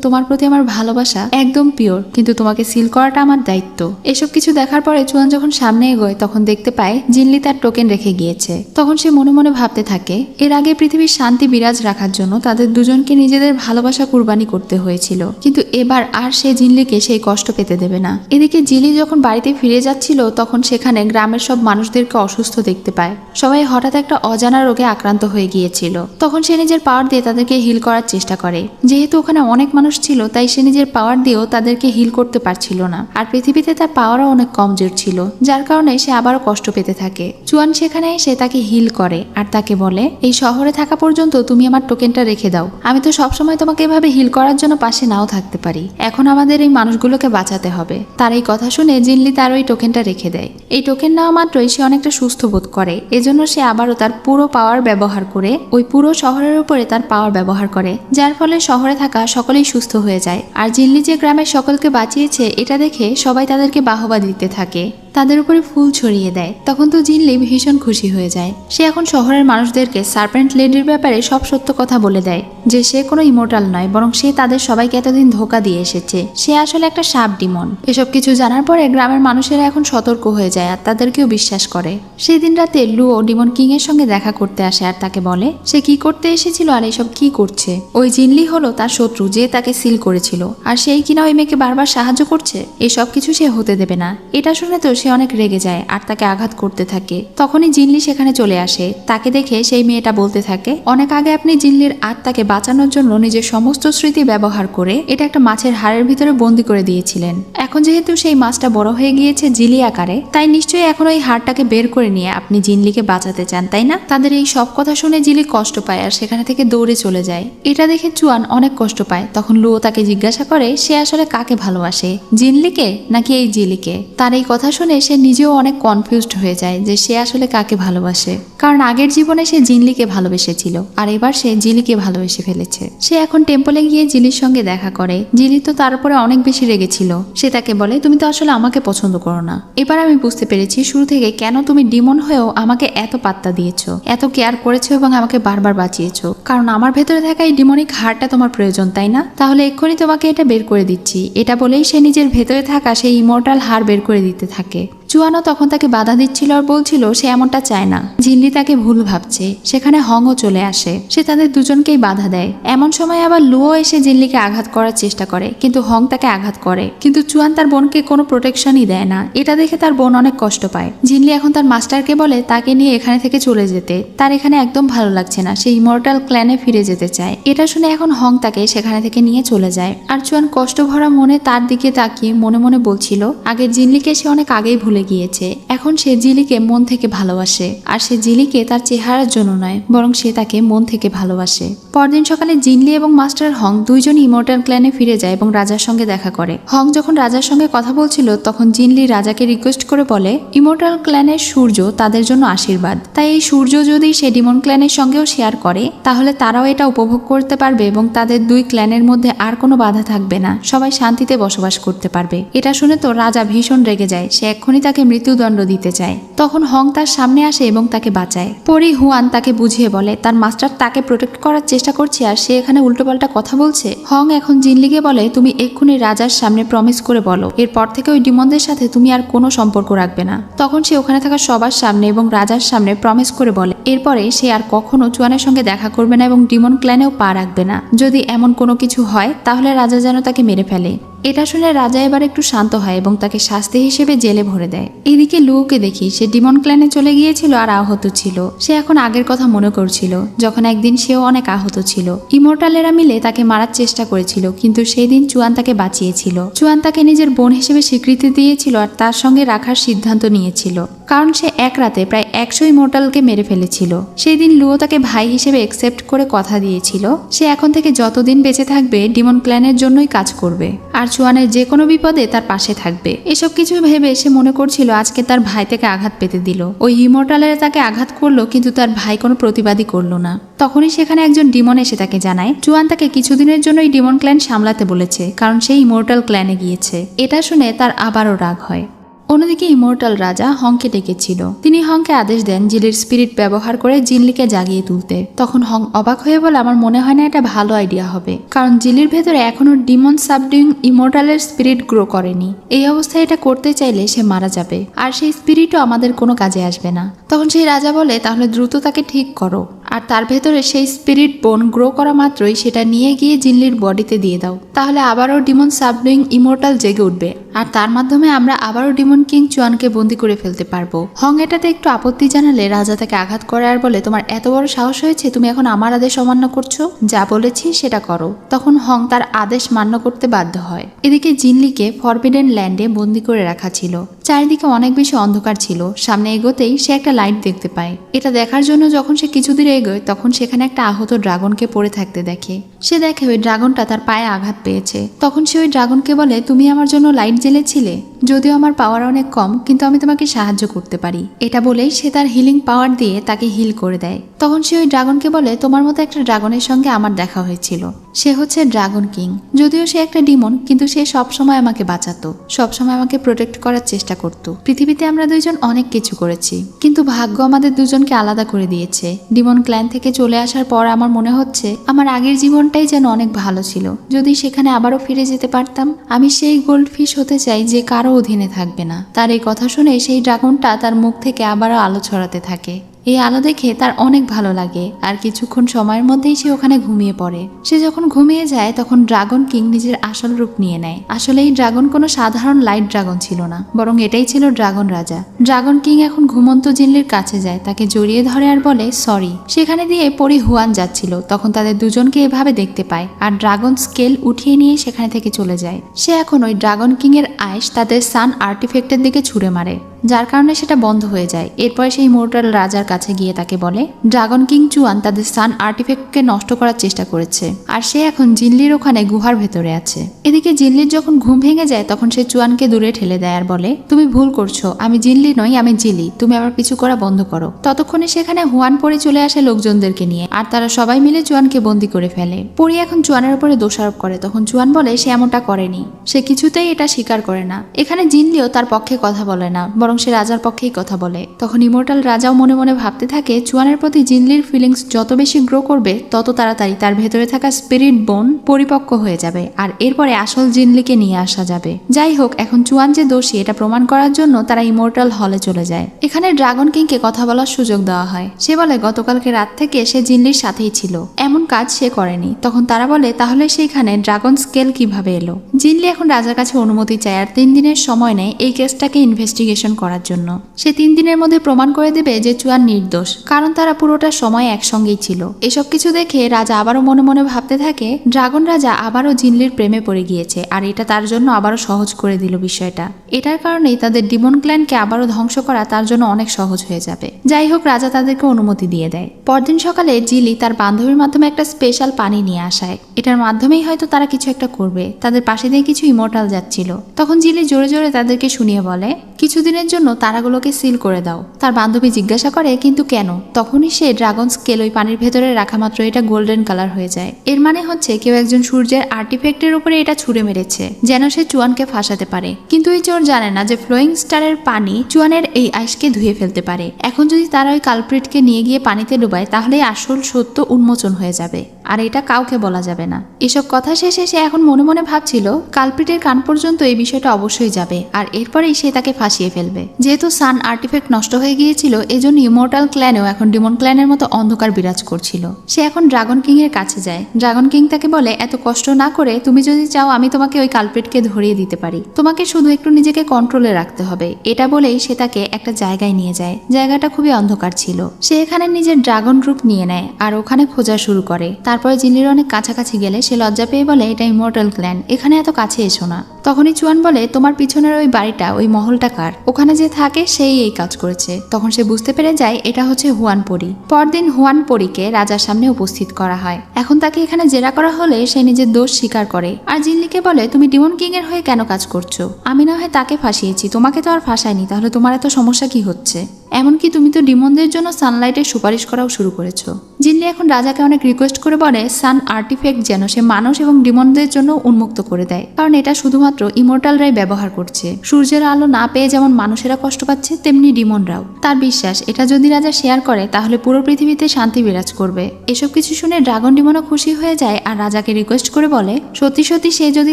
তোমার প্রতি আমার ভালোবাসা একদম পিওর, কিন্তু তোমাকে সিল করাটা আমার দায়িত্ব। এসব কিছু দেখার পরে চুয়ান যখন সামনে এগোয় তখন দেখতে পায় জিনলি তার টোকেন রেখে গিয়েছে। তখন সে মনে মনে ভাবতে থাকে, এর আগে পৃথিবীর শান্তি বিরাজ রাখার জন্য তাদের দুজনকে নিজেদের ভালোবাসা কুরবানি করতে হয়েছিল, কিন্তু এবার আর সে জিনলিকে সেই কষ্ট পেতে দেবে না। এদিকে জিলি যখন বাড়িতে ফিরে যাচ্ছিল তখন সেখানে গ্রামের সব মানুষদেরকে অসুস্থ দেখতে পায়। সবাই হঠাৎ একটা অজানা রোগে আক্রান্ত হয়ে গিয়েছিল। তখন সে নিজের পাওয়ার দিয়ে তাদেরকে হিল করার চেষ্টা করে। যেহেতু ওখানে অনেক মানুষ ছিল তাই সে নিজের পাওয়ার দিয়েও তাদেরকে হিল করতে পারছিল না, আর পৃথিবীতে তার পাওয়ারও অনেক কমজোর ছিল, যার কারণে সে আবারও কষ্ট পেতে থাকে। চুয়ান সেখানে এসে তাকে হিল করে আর তাকে বলে, এই শহরে থাকা পর্যন্ত তুমি আমার টোকেনটা রেখে দাও। আমি তো সবসময় তোমাকে এভাবে হিল করার জন্য পাশে নাও থাকতে পারি, এখন আমাদের এই মানুষগুলোকে বাঁচাতে হবে। তার এই কথা শুনে জিনলি তার ওই টোকেনটা রেখে দেয়। এই টোকেন নেওয়া মাত্রই সে অনেকটা সুস্থ বোধ করে। এজন্য সে আবারও তার পুরো পাওয়ার ব্যবহার করে ওই পুরো শহরের উপরে তার পাওয়ার ব্যবহার করে, যার ফলে শহরে থাকা সকলেই সুস্থ হয়ে যায়। আর জিনলি যে গ্রামের সকলকে বাঁচিয়েছে এটা দেখে সবাই তাদেরকে বাহবা দিতে থাকে, তাদের উপরে ফুল ছড়িয়ে দেয়। তখন তো জিনলি ভীষণ খুশি হয়ে যায়। সে এখন শহরের মানুষদেরকে সার্পেন্ট লেডির ব্যাপারে সব সত্য কথা বলে দেয়, যে সে কোনো ইমর্টাল নয়, বরং সে তাদের সবাইকে এতদিন ধোকা দিয়ে এসেছে। সে আসলে একটা সাপ ডিমন। এসব কিছু জানার পরে গ্রামের মানুষেরা এখন সতর্ক হয়ে যায় আর তাদেরকেও বিশ্বাস করে। সেই দিন রাতে লুও ডিমন কিং এর সঙ্গে দেখা করতে আসে আর তাকে বলে সে কি করতে এসেছিল আর এসব কি করছে। ওই জিনলি হলো তার শত্রু, যে তাকে সিল করেছিল, আর সেই কিনা ওই মেয়েকে বারবার সাহায্য করছে। এই সব কিছু সে হতে দেবে না। এটা শুনে তো সে অনেক রেগে যায় আর তাকে আঘাত করতে থাকে। তখনই জিনলি সেখানে চলে আসে। তাকে দেখে সেই মেয়েটা বলতে থাকে, অনেক আগে আপনি জিনলির আত্মাকে বাঁচানোর জন্য নিজের সমস্ত স্মৃতি ব্যবহার করে এটা একটা মাছের হাড়ের ভিতরে বন্দি করে দিয়েছিলেন। এখন যেহেতু সেই মাছটা বড় হয়ে গিয়েছে জিলি আকারে, তাই নিশ্চয়ই এখন ওই হাড়টাকে বের করে নিয়ে আপনি জিনলিকে বাঁচাতে চান, তাই না? তাদের এই সব কথা শুনে জিলি কষ্ট পায় আর সেখানে থেকে দৌড়ে চলে যায়। এটা দেখে চুয়ান অনেক কষ্ট পায়। তখন লুও তাকে জিজ্ঞাসা করে সে আসলে কাকে ভালোবাসে, জিনলিকে নাকি এই জিলিকে। তার এই কথা শুনে সে নিজেও অনেক কনফিউজড হয়ে যায় যে সে আসলে কাকে ভালোবাসে, কারণ আগের জীবনে সে জিনলিকে ভালোবেসেছিল আর এবার সে জিলিকে ভালোবেসে ফেলেছে। সে এখন টেম্পলে গিয়ে জিলির সঙ্গে দেখা করে। জিলি তো তার উপরে অনেক বেশি রেগেছিল। সে তাকে বলে, তুমি তো আসলে আমাকে পছন্দ করো না। এবার আমি বুঝতে পেরেছি শুরু থেকে কেন তুমি ডিমন হয়েও আমাকে এত পাত্তা দিয়েছো, এত কেয়ার করেছো এবং আমাকে বারবার বাঁচিয়েছো, কারণ আমার ভেতরে থাকা এই ডিমনিক হাড়টা তোমার প্রয়োজন, তাই না? তাহলে এক্ষুনি তোমাকে এটা বের করে দিচ্ছি। এটা বলেই সে নিজের ভেতরে থাকা সেই ইমর্টাল হাড় বের করে দিতে থাকে। চুয়ানো তখন তাকে বাধা দিচ্ছিল আর বলছিল সে এমনটা চায় না। জিনলি তাকে ভুল ভাবছে। সেখানে হংও চলে আসে। সে তাদের দুজনকেই বাধা দেয়। এমন সময় আবার লুও এসে জিনলিকে আঘাত করার চেষ্টা করে, কিন্তু হং তাকে আঘাত করে। কিন্তু চুয়ান তার বোনকে কোনো প্রোটেকশনই দেয় না। এটা দেখে তার বোন অনেক কষ্ট পায়। জিনলি এখন তার মাস্টারকে বলে তাকে নিয়ে এখানে থেকে চলে যেতে। তার এখানে একদম ভালো লাগছে না, সে ইমর্টাল ক্ল্যানে ফিরে যেতে চায়। এটা শুনে এখন হং তাকে সেখানে থেকে নিয়ে চলে যায়। আর চুয়ান কষ্ট ভরা মনে তার দিকে তাকিয়ে মনে মনে বলছিল আগের জিনলিকে সে অনেক আগেই ভুলে গিয়েছে। এখন সে জিলিকে মন থেকে ভালোবাসে, আর সে জিলিকে তার চেহারার জন্য নয়, বরং সে তাকে মন থেকে ভালোবাসে। পরদিন সকালে জিনলি এবং মাস্টার হং দুইজনই ইমর্টাল ক্ল্যানে ফিরে যায় এবং রাজার সঙ্গে দেখা করে। হং যখন রাজার সঙ্গে কথা বলছিল তখন জিনলি রাজাকে রিকোয়েস্ট করে বলে ইমর্টাল ক্ল্যানের সূর্য তাদের জন্য আশীর্বাদ, তাই এই সূর্য যদি সে ডিমন ক্ল্যানের সঙ্গেও শেয়ার করে তাহলে তারাও এটা উপভোগ করতে পারবে এবং তাদের দুই ক্ল্যানের মধ্যে আর কোনো বাধা থাকবে না, সবাই শান্তিতে বসবাস করতে পারবে। এটা শুনে তো রাজা ভীষণ রেগে যায়, সে এক্ষুনি তাকে মৃত্যুদণ্ড দিতে চায়। তখন হং তার সামনে আসে এবং তাকে বাঁচায়। পরি হুয়ান তাকে বুঝিয়ে বলে তার মাস্টার তাকে প্রোটেক্ট করার চেষ্টা করছে আর সে এখানে উল্টোপাল্টা কথা বলছে। হং এখন জিনলিকে বলে তুমি এক্ষুনি রাজার সামনে প্রমিস করে বলো এরপর থেকে ওই ডিমনদের সাথে তুমি আর কোনো সম্পর্ক রাখবে না। তখন সে ওখানে থাকা সবার সামনে এবং রাজার সামনে প্রমিস করে বলে এরপরে সে আর কখনো চুয়ানের সঙ্গে দেখা করবে না এবং ডিমন ক্ল্যানেও পা রাখবে না। যদি এমন কোনো কিছু হয় তাহলে রাজা যেন তাকে মেরে ফেলে। এটা শুনে রাজা এবার একটু শান্ত হয় এবং তাকে শাস্তি হিসেবে জেলে ভরে দেয়। এদিকে লুকে দেখি সে ডিমন ক্ল্যানে চলে গিয়েছিল আর আহত ছিল। সে এখন আগের কথা মনে করছিল যখন একদিন সেও অনেক আহত ছিল। ইমর্টালেরা মিলে তাকে মারার চেষ্টা করেছিল, কিন্তু সেই দিন চুয়ান তাকে বাঁচিয়েছিল। চুয়ান তাকে নিজের বোন হিসেবে স্বীকৃতি দিয়েছিল আর তার সঙ্গে রাখার সিদ্ধান্ত নিয়েছিল, কারণ সে এক রাতে প্রায় 100 ইমর্টালকে মেরে ফেলেছিল। সেই দিন লুও তাকে ভাই হিসেবে একসেপ্ট করে কথা দিয়েছিল সে এখন থেকে যতদিন বেঁচে থাকবে ডিমন ক্ল্যানের জন্যই কাজ করবে আর চুয়ানের যে কোনো বিপদে তার পাশে থাকবে। এসব কিছু ভেবে সে মনে করছিল আজকে তার ভাই থেকে আঘাত পেতে দিল। ওই ইমর্টালেরা তাকে আঘাত করলো কিন্তু তার ভাই কোনো প্রতিবাদই করলো না। তখনই সেখানে একজন ডিমন এসে তাকে জানায় চুয়ান তাকে কিছুদিনের জন্য এই ডিমন ক্ল্যান সামলাতে বলেছে, কারণ সে ইমর্টাল ক্ল্যানে গিয়েছে। এটা শুনে তার আবারও রাগ হয়। অন্যদিকে ইমর্টাল রাজা হংকে ডেকেছিল। তিনি হংকে আদেশ দেন জিলির স্পিরিট ব্যবহার করে জিনলিকে জাগিয়ে তুলতে। তখন হং অবাক হয়ে বলে আমার মনে হয় না এটা ভালো আইডিয়া হবে, কারণ জিলির ভেতরে এখনো ডিমন সাবডিউইং ইমর্টালের স্পিরিট গ্রো করেনি। এই অবস্থায় এটা করতে চাইলে সে মারা যাবে আর সেই স্পিরিটও আমাদের কোনো কাজে আসবে না। তখন সেই রাজা বলে তাহলে দ্রুত তাকে ঠিক করো আর তার ভেতরে সেই স্পিরিট বোন গ্রো করা মাত্রই সেটা নিয়ে গিয়ে জিনলির বডিতে দিয়ে দাও, তাহলে আবারও ডিমন সাবডিউইং ইমর্টাল জেগে উঠবে আর তার মাধ্যমে আমরা আবারও ডিমন কিং চুয়ানকে বন্দি করে ফেলতে পারবো। হং এটাতে একটু আপত্তি জানালে রাজা তাকে আঘাত করে আর বলে তোমার এত বড় সাহস হয়েছে তুমি এখন আমার আদেশ অমান্য করছো, যা বলেছি সেটা করো। তখন হং তার আদেশ মান্য করতে বাধ্য হয়। এদিকে জিনলিকে ফরবিডেন ল্যান্ডে বন্দি করে রাখা ছিল। চারিদিকে অনেক বেশি অন্ধকার ছিল। সামনে এগোতেই সে একটা লাইট দেখতে পায়। এটা দেখার জন্য যখন সে কিছু দূরে এগোয় তখন সেখানে একটা আহত ড্রাগনকে পড়ে থাকতে দেখে। সে দেখে ওই ড্রাগনটা তার পায়ে আঘাত পেয়েছে। তখন সে ওই ড্রাগনকে বলে তুমি আমার জন্য লাইট জ্বেলেছিলে, যদিও আমার পাওয়ার অনেক কম কিন্তু আমি তোমাকে সাহায্য করতে পারি। এটা বলেই সে তার হিলিং পাওয়ার দিয়ে তাকে হিল করে দেয়। তখন সে ওই ড্রাগনকে বলে তোমার মতো একটা ড্রাগনের সঙ্গে আমার দেখা হয়েছিল, সে হচ্ছে ড্রাগন কিং। যদিও সে একটা ডিমন কিন্তু সে সবসময় আমাকে বাঁচাতো, সবসময় আমাকে প্রোটেক্ট করার চেষ্টা করতো। পৃথিবীতে আমরা দুইজন অনেক কিছু করেছি কিন্তু ভাগ্য আমাদের দুজনকে আলাদা করে দিয়েছে। ডিমন ক্ল্যান থেকে চলে আসার পর আমার মনে হচ্ছে আমার আগের জীবনটাই যেন অনেক ভালো ছিল। যদি সেখানে আবারও ফিরে যেতে পারতাম। আমি সেই গোল্ড ফিশ হতে চাই যে কারো অধীনে থাকবে না। তার এই কথা শুনে সেই ড্রাগনটা তার মুখ থেকে আবারও আলো ছড়াতে থাকে। এই আলো দেখে তার অনেক ভালো লাগে আর কিছুক্ষণ সময়ের মধ্যেই সে ওখানে ঘুমিয়ে পড়ে। সে যখন ঘুমিয়ে যায় তখন ড্রাগন কিং নিজের আসল রূপ নিয়ে নেয়। আসলে এই ড্রাগন কোনো সাধারণ লাইট ড্রাগন ছিল না, বরং এটাই ছিল ড্রাগন রাজা। ড্রাগন কিং এখন ঘুমন্ত জিনলির কাছে যায়, তাকে জড়িয়ে ধরে আর বলে সরি। সেখানে দিয়ে পরি হুয়ান যাচ্ছিল, তখন তাদের দুজনকে এভাবে দেখতে পায় আর ড্রাগন স্কেল উঠিয়ে নিয়ে সেখানে থেকে চলে যায়। সে এখন ওই ড্রাগন কিং এর আইস তাদের সান আর্টিফ্যাক্টের দিকে ছুড়ে মারে, যার কারণে সেটা বন্ধ হয়ে যায়। এরপর সেই ইমর্টাল রাজার কাছে গিয়ে তাকে বলে ড্রাগন কিং চুয়ান তাদের সান আর্টিফ্যাক্টকে নষ্ট করার চেষ্টা করেছে আর সে এখন জিনলির ওখানে গুহার ভেতরে আছে। এদিকে জিনলির যখন ঘুম ভেঙে যায় তখন সে চুয়ানকে দূরে ঠেলে দেয় আর বলে তুমি ভুল করছো, আমি জিনলি নই, আমি জিলি, তুমি আমার পিছু করা বন্ধ করো। ততক্ষণে সেখানে হুয়ান পরি চলে আসে লোকজনদেরকে নিয়ে আর তারা সবাই মিলে চুয়ানকে বন্দি করে ফেলে। পরি এখন চুয়ানের উপরে দোষারোপ করে। তখন চুয়ান বলে সে এমনটা করেনি, সে কিছুতেই এটা স্বীকার করে না। এখানে জিনলিও তার পক্ষে কথা বলে না, বরং সে রাজার পক্ষেই কথা বলে। তখন ইমর্টাল রাজাও মনে মনে ভাবতে থাকে চুয়ানের প্রতি জিনলির ফিলিংস যত বেশি গ্রো করবে তত তাড়াতাড়ি তার ভেতরে থাকা স্পিরিট বোন পরিপক্ক হয়ে যাবে আর এরপরে আসল জিনলিকে নিয়ে আসা যাবে। যাই হোক, এখন চুয়ান যে দোষী এটা প্রমাণ করার জন্য তারা ইমর্টাল হলে চলে যায়। এখানে ড্রাগন কিংকে কথা বলার সুযোগ দেওয়া হয়। সে বলে গতকালকে রাত থেকে সে জিনলির সাথেই ছিল, এমন কাজ সে করেনি। তখন তারা বলে তাহলে সেইখানে ড্রাগন স্কেল কিভাবে এলো। জিনলি এখন রাজার কাছে অনুমতি চায় আর 3 দিনের সময় নেয় এই কেসটাকে ইনভেস্টিগেশন করার জন্য। সে 3 দিনের মধ্যে প্রমাণ করে দেবে যে চুয়ান নির্দোষ, কারণ তারা পুরোটা সময় একসঙ্গেই ছিল। এসব কিছু দেখে রাজা আবারও মনে মনে ভাবতে থাকে ড্রাগন রাজা আবারও জিনলির প্রেমে পড়ে গিয়েছে, আর এটা তার জন্য আবারও সহজ করে দিল বিষয়টা। এটার কারণেই তাদের ডিমন ক্ল্যানকে আবারও ধ্বংস করা তার জন্য অনেক সহজ হয়ে যাবে। যাই হোক, রাজা তাদেরকে অনুমতি দিয়ে দেয়। পরদিন সকালে জিলি তার বান্ধবীর মাধ্যমে একটা স্পেশাল পানি নিয়ে আসায়। এটার মাধ্যমেই হয়তো তারা কিছু একটা করবে। তাদের পাশে দিয়ে কিছু ইমর্টাল যাচ্ছিল। তখন জিলি জোরে জোরে তাদেরকে শুনিয়ে বলে, কিছুদিনের জন্য তারাগুলোকে সিল করে দাও। তার বান্ধবী জিজ্ঞাসা করে কিন্তু কেন? তখনই সে ড্রাগন স্কেল ওই পানির ভেতরে রাখা মাত্র এটা গোল্ডেন কালার হয়ে যায়। এর মানে হচ্ছে কেউ একজন সূর্যের আর্টিফ্যাক্টের উপরে এটা ছুঁড়ে মেরেছে, যেন সে চুয়ানকে ফাঁসাতে পারে। কিন্তু এই চোর জানে না যে ফ্লোয়িং স্টারের পানি চুয়ানের এই আইসকে ধুয়ে ফেলতে পারে। এখন যদি তারা ওই কালপ্রিটকে নিয়ে গিয়ে পানিতে ডুবায়, তাহলে আসল সত্য উন্মোচন হয়ে যাবে, আর এটা কাউকে বলা যাবে না। এসব কথা শেষে সে এখন মনে মনে ভাবছিল কালপ্রিটের কান পর্যন্ত এই বিষয়টা অবশ্যই যাবে, আর এরপরেই সে তাকে ফাঁসিয়ে ফেলবে। যেহেতু সান আর্টিফ্যাক্ট নষ্ট হয়ে গিয়েছিল, এজন্য ইমর্টাল ক্ল্যানেও এখন ডিমন ক্ল্যানের মতো অন্ধকার বিরাজ করছিল। সে এখন ড্রাগন কিং এর কাছে যায়। ড্রাগন কিং তাকে বলে, এত কষ্ট না করে তুমি যদি চাও আমি তোমাকে ওই কালপ্রিটকে ধরিয়ে দিতে পারি, তোমাকে শুধু একটু নিজেকে কন্ট্রোলে রাখতে হবে। এটা বলেই সে তাকে একটা জায়গায় নিয়ে যায়। জায়গাটা খুবই অন্ধকার ছিল। সে এখানে নিজের ড্রাগন রূপ নিয়ে নেয় আর ওখানে খোঁজা শুরু করে। তারপরে জিনলির অনেক কাছাকাছি গেলে সে লজ্জা পেয়ে বলে, এটা ইমর্টাল ক্ল্যান, এখানে এত কাছে এসো না। তখনই চুয়ান বলে, তোমার পিছনের ওই বাড়িটা, ওই মহলটা কার? ওখানে যে থাকে সেই এই কাজ করেছে। তখন সে বুঝতে পেরে যায় এটা হচ্ছে হুয়ান পরি। পরদিন হুয়ান পরিকে রাজার সামনে উপস্থিত করা হয়। এখন তাকে এখানে জেরা করা হলে সে নিজের দোষ স্বীকার করে আর জিনলিকে বলে, তুমি ডিমন কিং এর হয়ে কেন কাজ করছো? আমি না হয় তাকে ফাঁসিয়েছি, তোমাকে তো আর ফাঁসাইনি, তাহলে তোমার এত সমস্যা কি হচ্ছে? এমনকি তুমি তো ডিমনদের জন্য সানলাইটের সুপারিশ করাও শুরু করেছো। জিনলি এখন রাজাকে অনেক রিকোয়েস্ট করে বলে সান আর্টিফ্যাক্ট যেন সে মানুষ এবং ডিমনদের জন্য উন্মুক্ত করে দেয়, কারণ এটা শুধুমাত্র ইমর্টালরাই ব্যবহার করছে। সূর্যের আলো না পেয়ে যেমন মানুষেরা কষ্ট পাচ্ছে, তেমনি ডিমনরাও। তার বিশ্বাস এটা যদি রাজা শেয়ার করে তাহলে পুরো পৃথিবীতে শান্তি বিরাজ করবে। এসব কিছু শুনে ড্রাগন ডিমনও খুশি হয়ে যায় আর রাজাকে রিকোয়েস্ট করে বলে, সত্যি সত্যি সে যদি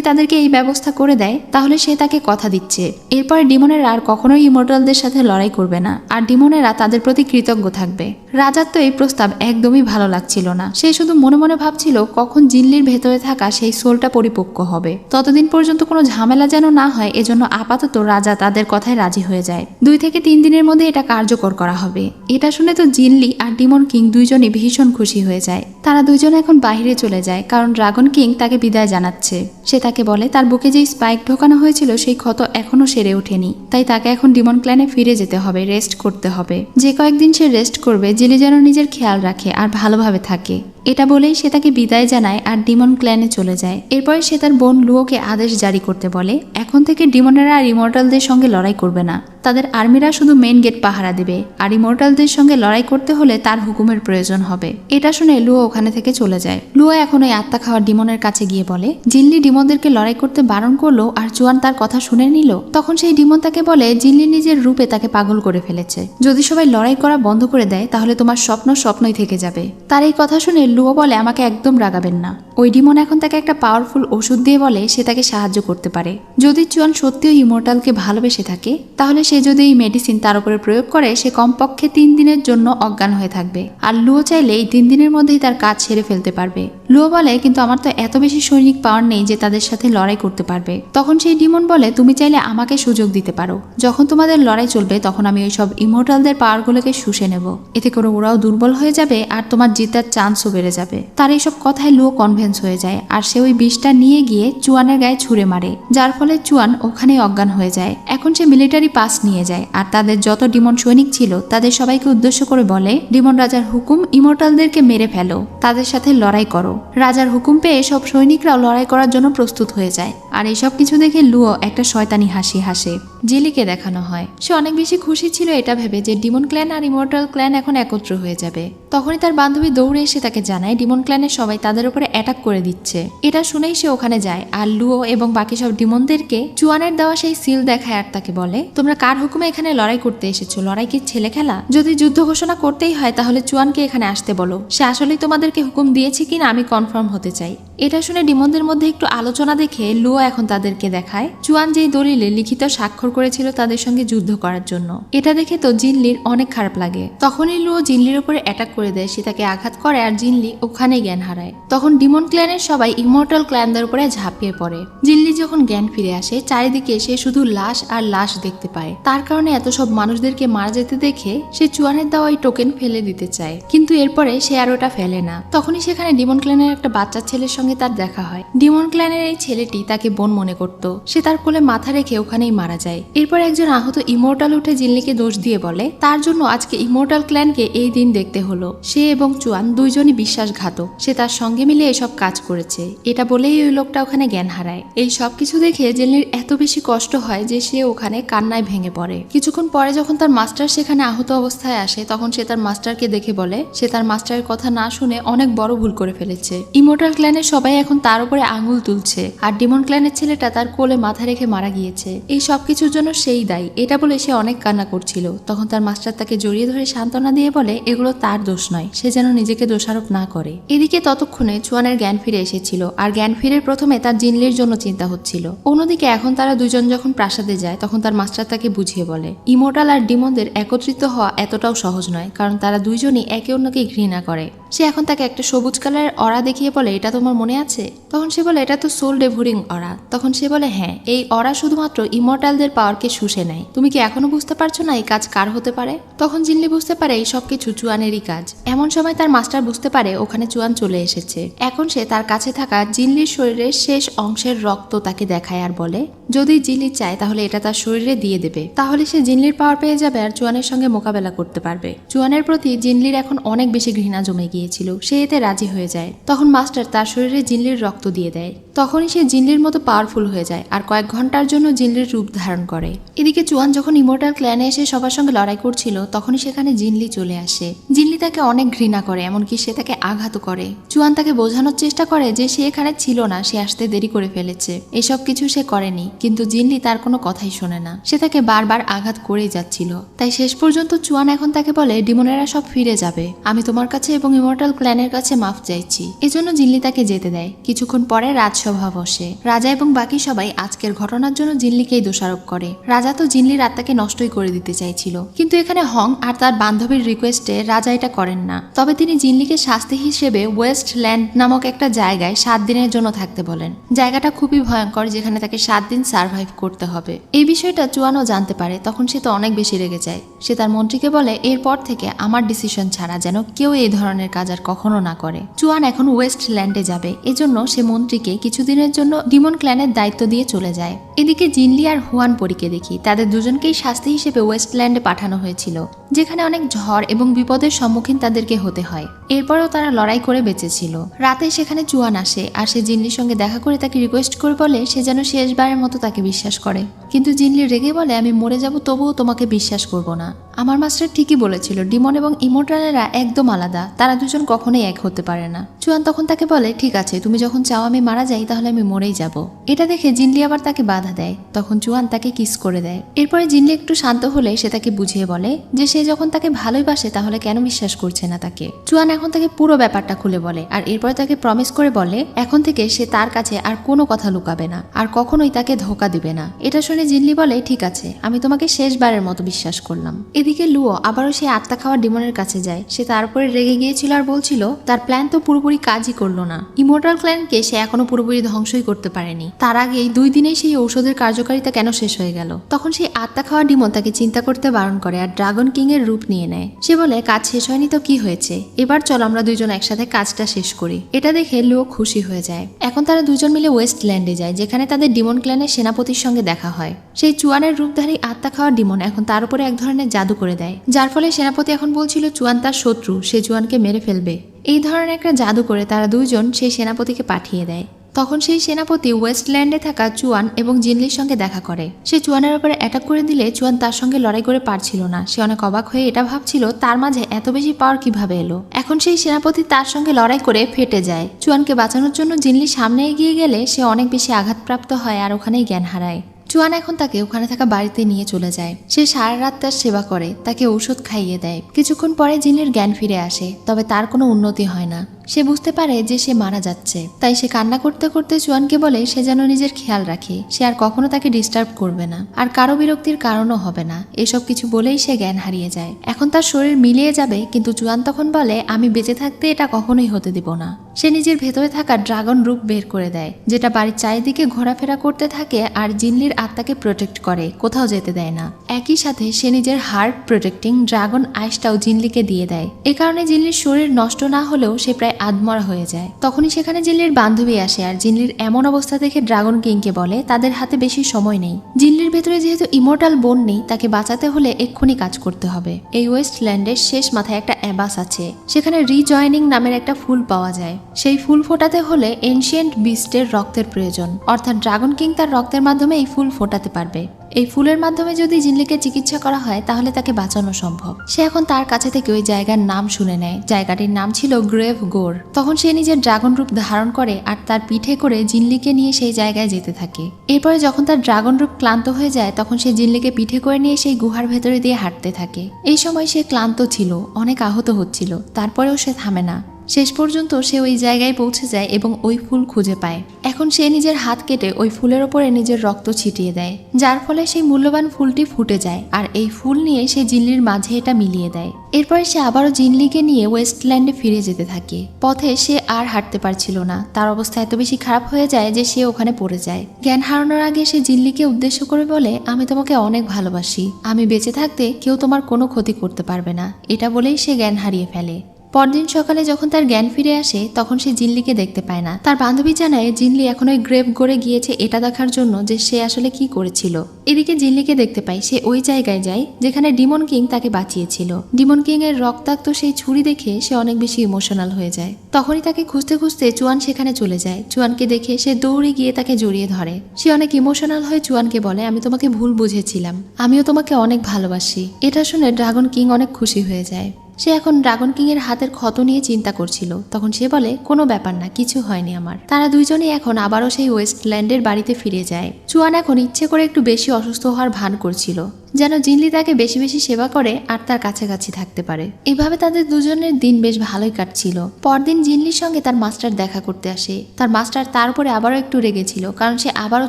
তাদেরকে এই ব্যবস্থা করে দেয় তাহলে সে তাকে কথা দিচ্ছে এরপরে ডিমনেরা আর কখনোই ইমর্টালদের সাথে লড়াই করবে না, আর ডিমনেরা তাদের প্রতি কৃতজ্ঞ থাকবে। রাজার তো এই প্রস্তাব একদমই ভালো লাগছিল না। সে শুধু মনে মনে ভাবছিল কখন জিনলির ভেতরে থাকা সেই সোলটা পরিপক্ক হবে। ততদিন পর্যন্ত কোনো ঝামেলা যেন না হয়, এজন্য আপাতত রাজা তাদের কথায় রাজি হয়ে যায়। 2 থেকে 3 দিনের মধ্যে এটা কার্যকর করা হবে। এটা শুনে তো জিনলি আর ডিমন কিং দুইজনই ভীষণ খুশি হয়ে যায়। তারা দুইজন এখন বাইরে চলে যায়, কারণ ড্রাগন কিং তাকে বিদায় জানাচ্ছে। সে তাকে বলে তার বুকে যেই স্পাইক ঢোকানো হয়েছিল সেই ক্ষত এখনো সেরে ওঠেনি, তাই তাকে এখন ডিমন ক্ল্যানে ফিরে যেতে হবে, রেস্ট করতে হবে। যে কয়েকদিন সে রেস্ট করবে, জিলি যেন নিজের খেয়াল রাখে আর ভালোভাবে থাকে। এটা বলেই সে তাকে বিদায় জানায় আর ডিমন ক্ল্যানে চলে যায়। এরপরে সে তার বোন লুওকে আদেশ জারি করতে বলে, এখন থেকে ডিমনেরা আর ইমর্টালদের সঙ্গে লড়াই করবে না। তাদের আর্মিরা শুধু মেইন গেট পাহারা দেবে, আর ইমর্টালদের সঙ্গে লড়াই করতে হলে তার হুকুমের প্রয়োজন হবে। এটা শুনে লুও ওখানে থেকে চলে যায়। লুও এখন ওই আত্মা খাওয়ার ডিমনের কাছে গিয়ে বলে, জিনলি ডিমনদেরকে লড়াই করতে বারণ করলো আর চুয়ান তার কথা শুনে নিল। তখন সেই ডিমন তাকে বলে, জিনলি নিজের রূপে তাকে পাগল করে ফেলেছে। যদি সবাই লড়াই করা বন্ধ করে দেয় তাহলে তোমার স্বপ্ন স্বপ্নই থেকে যাবে। তার এই কথা শুনে লুও বলে, আমাকে একদম রাগাবেন না। ওই ডিমন এখন তাকে একটা পাওয়ারফুল ওষুধ দিয়ে বলে সে তাকে সাহায্য করতে পারে। যদি চুয়ান সত্যিই ইমর্টালকে ভালোবেসে থাকে তাহলে সে যদি এই মেডিসিন তার উপরে প্রয়োগ করে সে কমপক্ষে 3 দিনের জন্য অজ্ঞান হয়ে থাকবে, আর লুও চাইলে এই 3 দিনের মধ্যেই তার কাজ সেরে ফেলতে পারবে। লুও বলে, কিন্তু আমার তো এত বেশি সৈনিক পাওয়ার নেই যে তাদের সাথে লড়াই করতে পারবে। তখন সেই ডিমন বলে, তুমি চাইলে আমাকে সুযোগ দিতে পারো। যখন তোমাদের লড়াই চলবে তখন আমি ওই সব ইমর্টালদের পাওয়ারগুলোকে শুষে নেব। এতে করে ওরাও দুর্বল হয়ে যাবে আর তোমার জিতার চান্সও বেড়ে যাবে। তার এইসব কথায় লুও কনভিন্স হয়ে যায় আর সে ওই বিষটা নিয়ে গিয়ে চুয়ানের গায়ে ছুঁড়ে মারে, যার ফলে চুয়ান ওখানেই অজ্ঞান হয়ে যায়। এখন সে মিলিটারি পাস নিয়ে যায় আর তাদের যত ডিমন সৈনিক ছিল তাদের সবাইকে উদ্দেশ্য করে বলে, ডিমন রাজার হুকুম, ইমর্টালদেরকে মেরে ফেলো, তাদের সাথে লড়াই করো। রাজার হুকুম পেয়ে সব সৈনিকরাও লড়াই করার জন্য প্রস্তুত হয়ে যায়। আর এইসব কিছু দেখে লুও একটা শয়তানি হাসি হাসে। জিলিকে দেখানো হয় সে অনেক বেশি খুশি ছিল এটা ভেবে যে ডিমন ক্ল্যান আর ইমর্টাল ক্ল্যান এখন একত্র হয়ে যাবে। তখনই তার বান্ধবী দৌড়ে এসে তাকে জানায় ডিমন ক্ল্যানের সবাই তাদের উপরে অ্যাটাক করে দিচ্ছে। এটা শুনেই সে ওখানে যায় আর লুও এবং বাকি সব ডিমনদেরকে চুয়ানের দেওয়া সেই সিল দেখায় আর তাকে বলে, তোমরা কার হুকুমে এখানে লড়াই করতে এসেছো? লড়াই কি ছেলে খেলা? যদি যুদ্ধ ঘোষণা করতেই হয় তাহলে চুয়ানকে এখানে আসতে বলো। সে আসলেই তোমাদেরকে হুকুম দিয়েছে কিনা আমি কনফার্ম হতে চাই। এটা শুনে ডিমনদের মধ্যে একটু আলোচনা দেখে লুও এখন তাদেরকে দেখায় চুয়ান যেই দলিলে লিখিত স্বাক্ষর করেছিল তাদের সঙ্গে যুদ্ধ করার জন্য। এটা দেখে তো জিনলির অনেক খারাপ লাগে। তখনই লুও জিনলির উপরে অ্যাটাক করে দেয়, সে তাকে আঘাত করে আর জিনলি ওখানেই জ্ঞান হারায়। তখন ডিমন ক্ল্যানের সবাই ইমর্টাল ক্ল্যানদের উপরে ঝাঁপিয়ে পড়ে। জিনলি যখন জ্ঞান ফিরে আসে চারিদিকে সে শুধু লাশ আর লাশ দেখতে পায়। তার কারণে এত সব মানুষদেরকে মারা যেতে দেখে সে চুয়ানের দেওয়া ওই টোকেন ফেলে দিতে চায়, কিন্তু এরপরে সে আর ওটা ফেলে না। তখনই সেখানে ডিমন ক্ল্যানের একটা বাচ্চা ছেলের সঙ্গে তার দেখা হয়। ডিমন ক্ল্যানের এই ছেলেটি তাকে বোন মনে করত। সে তার কোলে মাথা রেখে ওখানেই মারা যায়। এরপর একজন আহত ইমর্টাল উঠে জিনলিকে দোষ দিয়ে বলে তার জন্য আজকে ইমর্টাল ক্ল্যানকে এই দিন দেখতে হলো। সে এবং চুয়ান দুইজনই বিশ্বাসঘাতক, সে তার সঙ্গে মিলে এসব কাজ করেছে। এটা বলেই ওই লোকটা ওখানে জ্ঞান হারায়। এই সব কিছু দেখে জিনলির এত বেশি কষ্ট হয় যে সে ওখানে কান্নায় ভেঙে পড়ে। কিছুক্ষণ পরে যখন তার মাস্টার সেখানে আহত অবস্থায় আসে তখন সে তার মাস্টারকে দেখে বলে সে তার মাস্টারের কথা না শুনে অনেক বড় ভুল করে ফেলেছে। ইমর্টাল ক্ল্যানের সবাই এখন তার উপরে আঙুল তুলছে আর ডিমন ক্ল্যানের ছেলেটা তার কোলে মাথা রেখে মারা গিয়েছে। এই সব কিছুর জন্য সেই দায়ী, এটা বলে সে অনেক কান্না করছিল। তখন তার মাস্টার তাকে জড়িয়ে ধরে সান্ত্বনা দিয়ে বলে এগুলো তার দোষ নয়, সে যেন নিজেকে দোষারোপ না করে। এদিকে ততক্ষণে চুয়ানের জ্ঞান ফিরে এসেছিল আর জ্ঞান ফিরে প্রথমে তার জিনলির জন্য চিন্তা হচ্ছিল। অন্যদিকে এখন তারা দুজন যখন প্রাসাদে যায় তখন তার মাস্টার তাকে বুঝিয়ে বলে ইমর্টাল আর ডিমনদের একত্রিত হওয়া এতটাও সহজ নয়, কারণ তারা দুইজনই একে অন্যকে ঘৃণা করে। সে এখন তাকে একটা সবুজ কালারের অরা দেখিয়ে বলে এটা তোমার মনে আছে? তখন সে বলে এটা তো সোল ডেভোরিং অরা। তখন সে বলে হ্যাঁ, এই অরা শুধুমাত্র ইমর্টালদের পাওয়ারকে শুষে নেয়। তুমি কি এখনো বুঝতে পারছো না এই কাজ কার হতে পারে? তখন জিনলি বুঝতে পারে এই সব কিছু চুয়ানেরই কাজ। এমন সময় তার মাস্টার বুঝতে পারে ওখানে চুয়ান চলে এসেছে। এখন সে তার কাছে থাকা জিনলির শরীরের শেষ অংশের রক্ত তাকে দেখায় আর বলে যদি জিনলি চায় তাহলে এটা তার শরীরে দিয়ে দেবে, তাহলে সে জিনলির পাওয়ার পেয়ে যাবে আর চুয়ানের সঙ্গে মোকাবেলা করতে পারবে। চুয়ানের প্রতি জিনলির এখন অনেক বেশি ঘৃণা জমে গিয়েছিল, সে এতে রাজি হয়ে যায়। তখন মাস্টার তার শরীরে জিনলির রক্ত দিয়ে দেয়। তখনই সে জিনলির মতো পাওয়ারফুল হয়ে যায় আর কয়েক ঘন্টার জন্য জিনলির রূপ ধারণ করে। এদিকে চুয়ান যখন ইমর্টাল ক্ল্যানে এসে সবার সঙ্গে লড়াই করছিল তখনই সেখানে জিনলি চলে আসে। জিনলি তাকে অনেক ঘৃণা করে, এমনকি সে তাকে আঘাত করে। চুয়ান তাকে বোঝানোর চেষ্টা করে যে সে এখানে ছিল না, সে আসতে দেরি করে ফেলেছে। এসব কিছু সে করেনি, কিন্তু জিনলি তার কোনো কথাই শোনে না। সে তাকে বারবার আঘাত করেই যাচ্ছিল। তাই শেষ পর্যন্ত চুয়ান এখন তাকে বলে ডিমনেরা সব ফিরে যাবে, আমি তোমার কাছে এবং ইমর্টাল ক্ল্যানের কাছে মাফ চাইছি। এজন্য জিনলি তাকে যেতে দেয়। কিছুক্ষণ পরে রাজসভা বসে। রাজা এবং বাকি সবাই আজকের ঘটনার জন্য জিনলিকেই দোষারোপ করে। রাজা তো জিনলির আত্মাকে নষ্টই করে দিতে চাইছিল, কিন্তু এখানে হং আর তার বান্ধবীর রিকোয়েস্টে রাজা এটা করেন না। তবে তিনি জিনলিকে শাস্তি হিসেবে ওয়েস্টল্যান্ড নামক একটা জায়গায় 7 দিনের জন্য থাকতে বলেন। জায়গাটা খুবই ভয়ঙ্কর, যেখানে তাকে 7 দিন সার্ভাইভ করতে হবে। এই বিষয়টা চুয়ানও জানতে পারে। তখন সে তো অনেক বেশি রেগে যায়। সে তার মন্ত্রীকে বলে এরপর থেকে আমার ডিসিশন ছাড়া যেন কেউ এই ধরনের কাজ আর কখনো না করে। চুয়ান এখন ওয়েস্টল্যান্ডে যাবে, এজন্য সে মন্ত্রীকে কিছুদিনের জন্য ডিমন ক্ল্যানের দায়িত্ব দিয়ে চলে যায়। এদিকে জিনলি আর হুয়ান পরীকে দেখি, তাদের দুজনকেই শাস্তি হিসেবে ওয়েস্টল্যান্ডে পাঠানো হয়েছিল, যেখানে অনেক ঝড় এবং বিপদের সম্মুখীন তাদেরকে হতে হয়। এরপরেও তারা লড়াই করে বেঁচেছিল। রাতে সেখানে চুয়ান আসে আর সে জিনলির সঙ্গে দেখা করে তাকে রিকোয়েস্ট করে বলে সে যেন শেষবারের মতো তাকে বিশ্বাস করে। কিন্তু জিনলি রেগে বলে আমি মরে যাব তবুও তোমাকে বিশ্বাস করব না। আমার মাস্টার ঠিকই বলেছিল, ডিমন এবং ইমর্টালেরা একদম আলাদা, তারা দুজন কখনোই এক হতে পারে না। চুয়ান তখন তাকে বলে ঠিক আছে, তুমি যখন চাও আমি মারা যাই তাহলে আমি মরেই যাব। এটা দেখে জিনলি আবার তাকে বাধা দেয়। তখন চুয়ান তাকে কিস করে দেয়। এরপরে জিনলি একটু শান্ত হলে সে তাকে বুঝিয়ে বলে যে সে যখন তাকে ভালোবাসে তাহলে কেন বিশ্বাস করছে না তাকে। চুয়ান এখন তাকে পুরো ব্যাপারটা খুলে বলে আর এরপরে তাকে প্রমিস করে বলে এখন থেকে সে তার কাছে আর কোনো কথা লুকাবে না আর কখনোই তাকে ধোকা দিবে না। এটা শুনে জিনলি বলে ঠিক আছে, আমি তোমাকে শেষবারের মতো বিশ্বাস করলাম। এদিকে লুও আবারও সে আত্মা খাওয়া ডিমনের কাছে যায়। সে তার উপরে রেগে গিয়েছিল আর বলছিল তার প্ল্যান তো পুরোপুরি কাজই করলো না। ইমর্টাল ক্ল্যানকে সে এখনো পুরোপুরি ধ্বংসই করতে পারেনি। তার আগেই 2 দিনেই সেই ঔষধের কার্যকারিতা কেন শেষ হয়ে গেল। তখন সেই আত্মা খাওয়া ডিমন তাকে চিন্তা করতে বারণ করে আর ড্রাগন কিং এর রূপ নিয়ে নেয়। সে বলে কাজ শেষ হয়নি তো কি হয়েছে, এবার চল আমরা দুইজন একসাথে কাজটা শেষ করি। এটা দেখে লুও খুশি হয়ে যায়। এখন তারা দুজন মিলে ওয়েস্টল্যান্ডে যায়, যেখানে তাদের ডিমন ক্ল্যানের সেনাপতির সঙ্গে দেখা হয়। সেই চুয়ানের রূপধারী আত্মা খাওয়া ডিমন এখন তার উপরে এক ধরনের জাদু করে দেয়, যার ফলে সেনাপতি এখন বলছিল চুয়ান তার শত্রু, সে চুয়ানকে মেরে ফেলবে। এই ধরনের একটা জাদু করে তারা দুইজন সেই সেনাপতিকে পাঠিয়ে দেয়। তখন সেই সেনাপতি ওয়েস্টল্যান্ডে থাকা চুয়ান এবং জিনলির সঙ্গে দেখা করে। সে চুয়ানের উপরে অ্যাটাক করে দিলে চুয়ান তার সঙ্গে লড়াই করে পারছিল না। সে অনেক অবাক হয়ে এটা ভাবছিল তার মাঝে এত বেশি পাওয়ার কিভাবে এলো। এখন সেই সেনাপতি তার সঙ্গে লড়াই করে ফেটে যায়। চুয়ানকে বাঁচানোর জন্য জিনলি সামনে এগিয়ে গেলে সে অনেক বেশি আঘাতপ্রাপ্ত হয় আর ওখানেই জ্ঞান হারায়। চুয়ান এখন তাকে ওখানে থাকা বাড়িতে নিয়ে চলে যায়। সে সারা রাত তার সেবা করে, তাকে ঔষধ খাইয়ে দেয়। কিছুক্ষণ পরে জিনলির জ্ঞান ফিরে আসে, তবে তার কোনো উন্নতি হয় না। সে বুঝতে পারে যে সে মারা যাচ্ছে, তাই সে কান্না করতে করতে চুয়ানকে বলে সে যেন নিজের খেয়াল রাখে, সে আর কখনো তাকে ডিস্টার্ব করবে না, আর কারো বিরক্তির কারণও হবে না। এসব কিছু বলেই সে জ্ঞান হারিয়ে যায়। এখন তার শরীর মিলিয়ে যাবে, কিন্তু চুয়ান তখন বলে আমি বেঁচে থাকতে এটা কখনোই হতে দিব না। সে নিজের ভেতরে থাকা ড্রাগন রূপ বের করে দেয়, যেটা বাড়ির চারিদিকে ঘোরাফেরা করতে থাকে আর জিনলির আত্মাকে প্রোটেক্ট করে, কোথাও যেতে দেয় না। একই সাথে সে নিজের হার্ট প্রোটেক্টিং ড্রাগন আইসটাও জিনলিকে দিয়ে দেয়। এ কারণে জিনলির শরীর নষ্ট না হলেও সে প্রায় আধমরা হয়ে যায়। তখনই সেখানে জিনলির বান্ধবী আসে আর জিনলির এমন অবস্থা দেখে ড্রাগন কিংকে বলে তাদের হাতে বেশি সময় নেই। জিনলির ভেতরে যেহেতু ইমর্টাল বোন নেই, তাকে বাঁচাতে হলে এক্ষুনি কাজ করতে হবে। এই ওয়েস্টল্যান্ডের শেষ মাথায় একটা অ্যাবাস আছে, সেখানে রিজয়নিং নামের একটা ফুল পাওয়া যায়। সেই ফুল ফোটাতে হলে এনশিয়েন্ট বিস্টের রক্তের প্রয়োজন, অর্থাৎ ড্রাগন কিং তার রক্তের মাধ্যমে এই ফুল ফোটাতে পারবে। এই ফুলের মাধ্যমে যদি জিনলিকে চিকিৎসা করা হয় তাহলে তাকে বাঁচানো সম্ভব। সে এখন তার কাছে থেকে ওই জায়গার নাম শুনে নেয়। জায়গাটির নাম ছিল গ্রেভ গোর। তখন সে নিজের ড্রাগন রূপ ধারণ করে আর তার পিঠে করে জিনলিকে নিয়ে সেই জায়গায় যেতে থাকে। এরপরে যখন তার ড্রাগন রূপ ক্লান্ত হয়ে যায় তখন সে জিনলিকে পিঠে করে নিয়ে সেই গুহার ভেতরে দিয়ে হাঁটতে থাকে। এই সময় সে ক্লান্ত ছিল, অনেক আহত হচ্ছিল, তারপরেও সে থামে না। শেষ পর্যন্ত সে ওই জায়গায় পৌঁছে যায় এবং ওই ফুল খুঁজে পায়। এখন সে নিজের হাত কেটে ওই ফুলের ওপরে নিজের রক্ত ছিটিয়ে দেয়, যার ফলে সেই মূল্যবান ফুলটি ফুটে যায় আর এই ফুল নিয়ে সে জিনলির মাঝে এটা মিলিয়ে দেয়। এরপরে সে আবারও জিনলিকে নিয়ে ওয়েস্টল্যান্ডে ফিরে যেতে থাকে। পথে সে আর হাঁটতে পারছিল না, তার অবস্থা এত বেশি খারাপ হয়ে যায় যে সে ওখানে পড়ে যায়। জ্ঞান হারানোর আগে সে জিনলিকে উদ্দেশ্য করে বলে আমি তোমাকে অনেক ভালোবাসি, আমি বেঁচে থাকতে কেউ তোমার কোনো ক্ষতি করতে পারবে না। এটা বলেই সে জ্ঞান হারিয়ে ফেলে। পরদিন সকালে যখন তার জ্ঞান ফিরে আসে তখন সে জিনলিকে দেখতে পায় না। তার বান্ধবী জানায় জিনলি এখন ওই গ্রেভ গোরে গিয়েছে এটা দেখার জন্য যে সে আসলে কি করেছিল। এদিকে জিনলিকে দেখতে পায় সে ওই জায়গায় যায় যেখানে ডিমন কিং তাকে বাঁচিয়েছিল। ডিমন কিং এর রক্তাক্ত সেই ছুরি দেখে সে অনেক বেশি ইমোশনাল হয়ে যায়। তখনই তাকে খুঁজতে খুঁজতে চুয়ান সেখানে চলে যায়। চুয়ানকে দেখে সে দৌড়ে গিয়ে তাকে জড়িয়ে ধরে। সে অনেক ইমোশনাল হয়ে চুয়ানকে বলে আমি তোমাকে ভুল বুঝেছিলাম, আমিও তোমাকে অনেক ভালোবাসি। এটা শুনে ড্রাগন কিং অনেক খুশি হয়ে যায়। সে এখন ড্রাগন কিং এর হাতের ক্ষত নিয়ে চিন্তা করছিল। তখন সে বলে কোনো ব্যাপার না, কিছু হয়নি আমার। তারা দুইজনই এখন আবারও সেই ওয়েস্টল্যান্ডের বাড়িতে ফিরে যায়। চুয়ান এখন ইচ্ছে করে একটু বেশি অসুস্থ হওয়ার ভান করছিল, যেন জিনলি তাকে বেশি বেশি সেবা করে আর তার কাছাকাছি থাকতে পারে। এভাবে তাদের দুজনের দিন বেশ ভালোই কাটছিল। পরদিন জিনলির সঙ্গে তার মাস্টার দেখা করতে আসে। তার মাস্টার তার উপরে আবারও একটু রেগেছিল, কারণ সে আবারও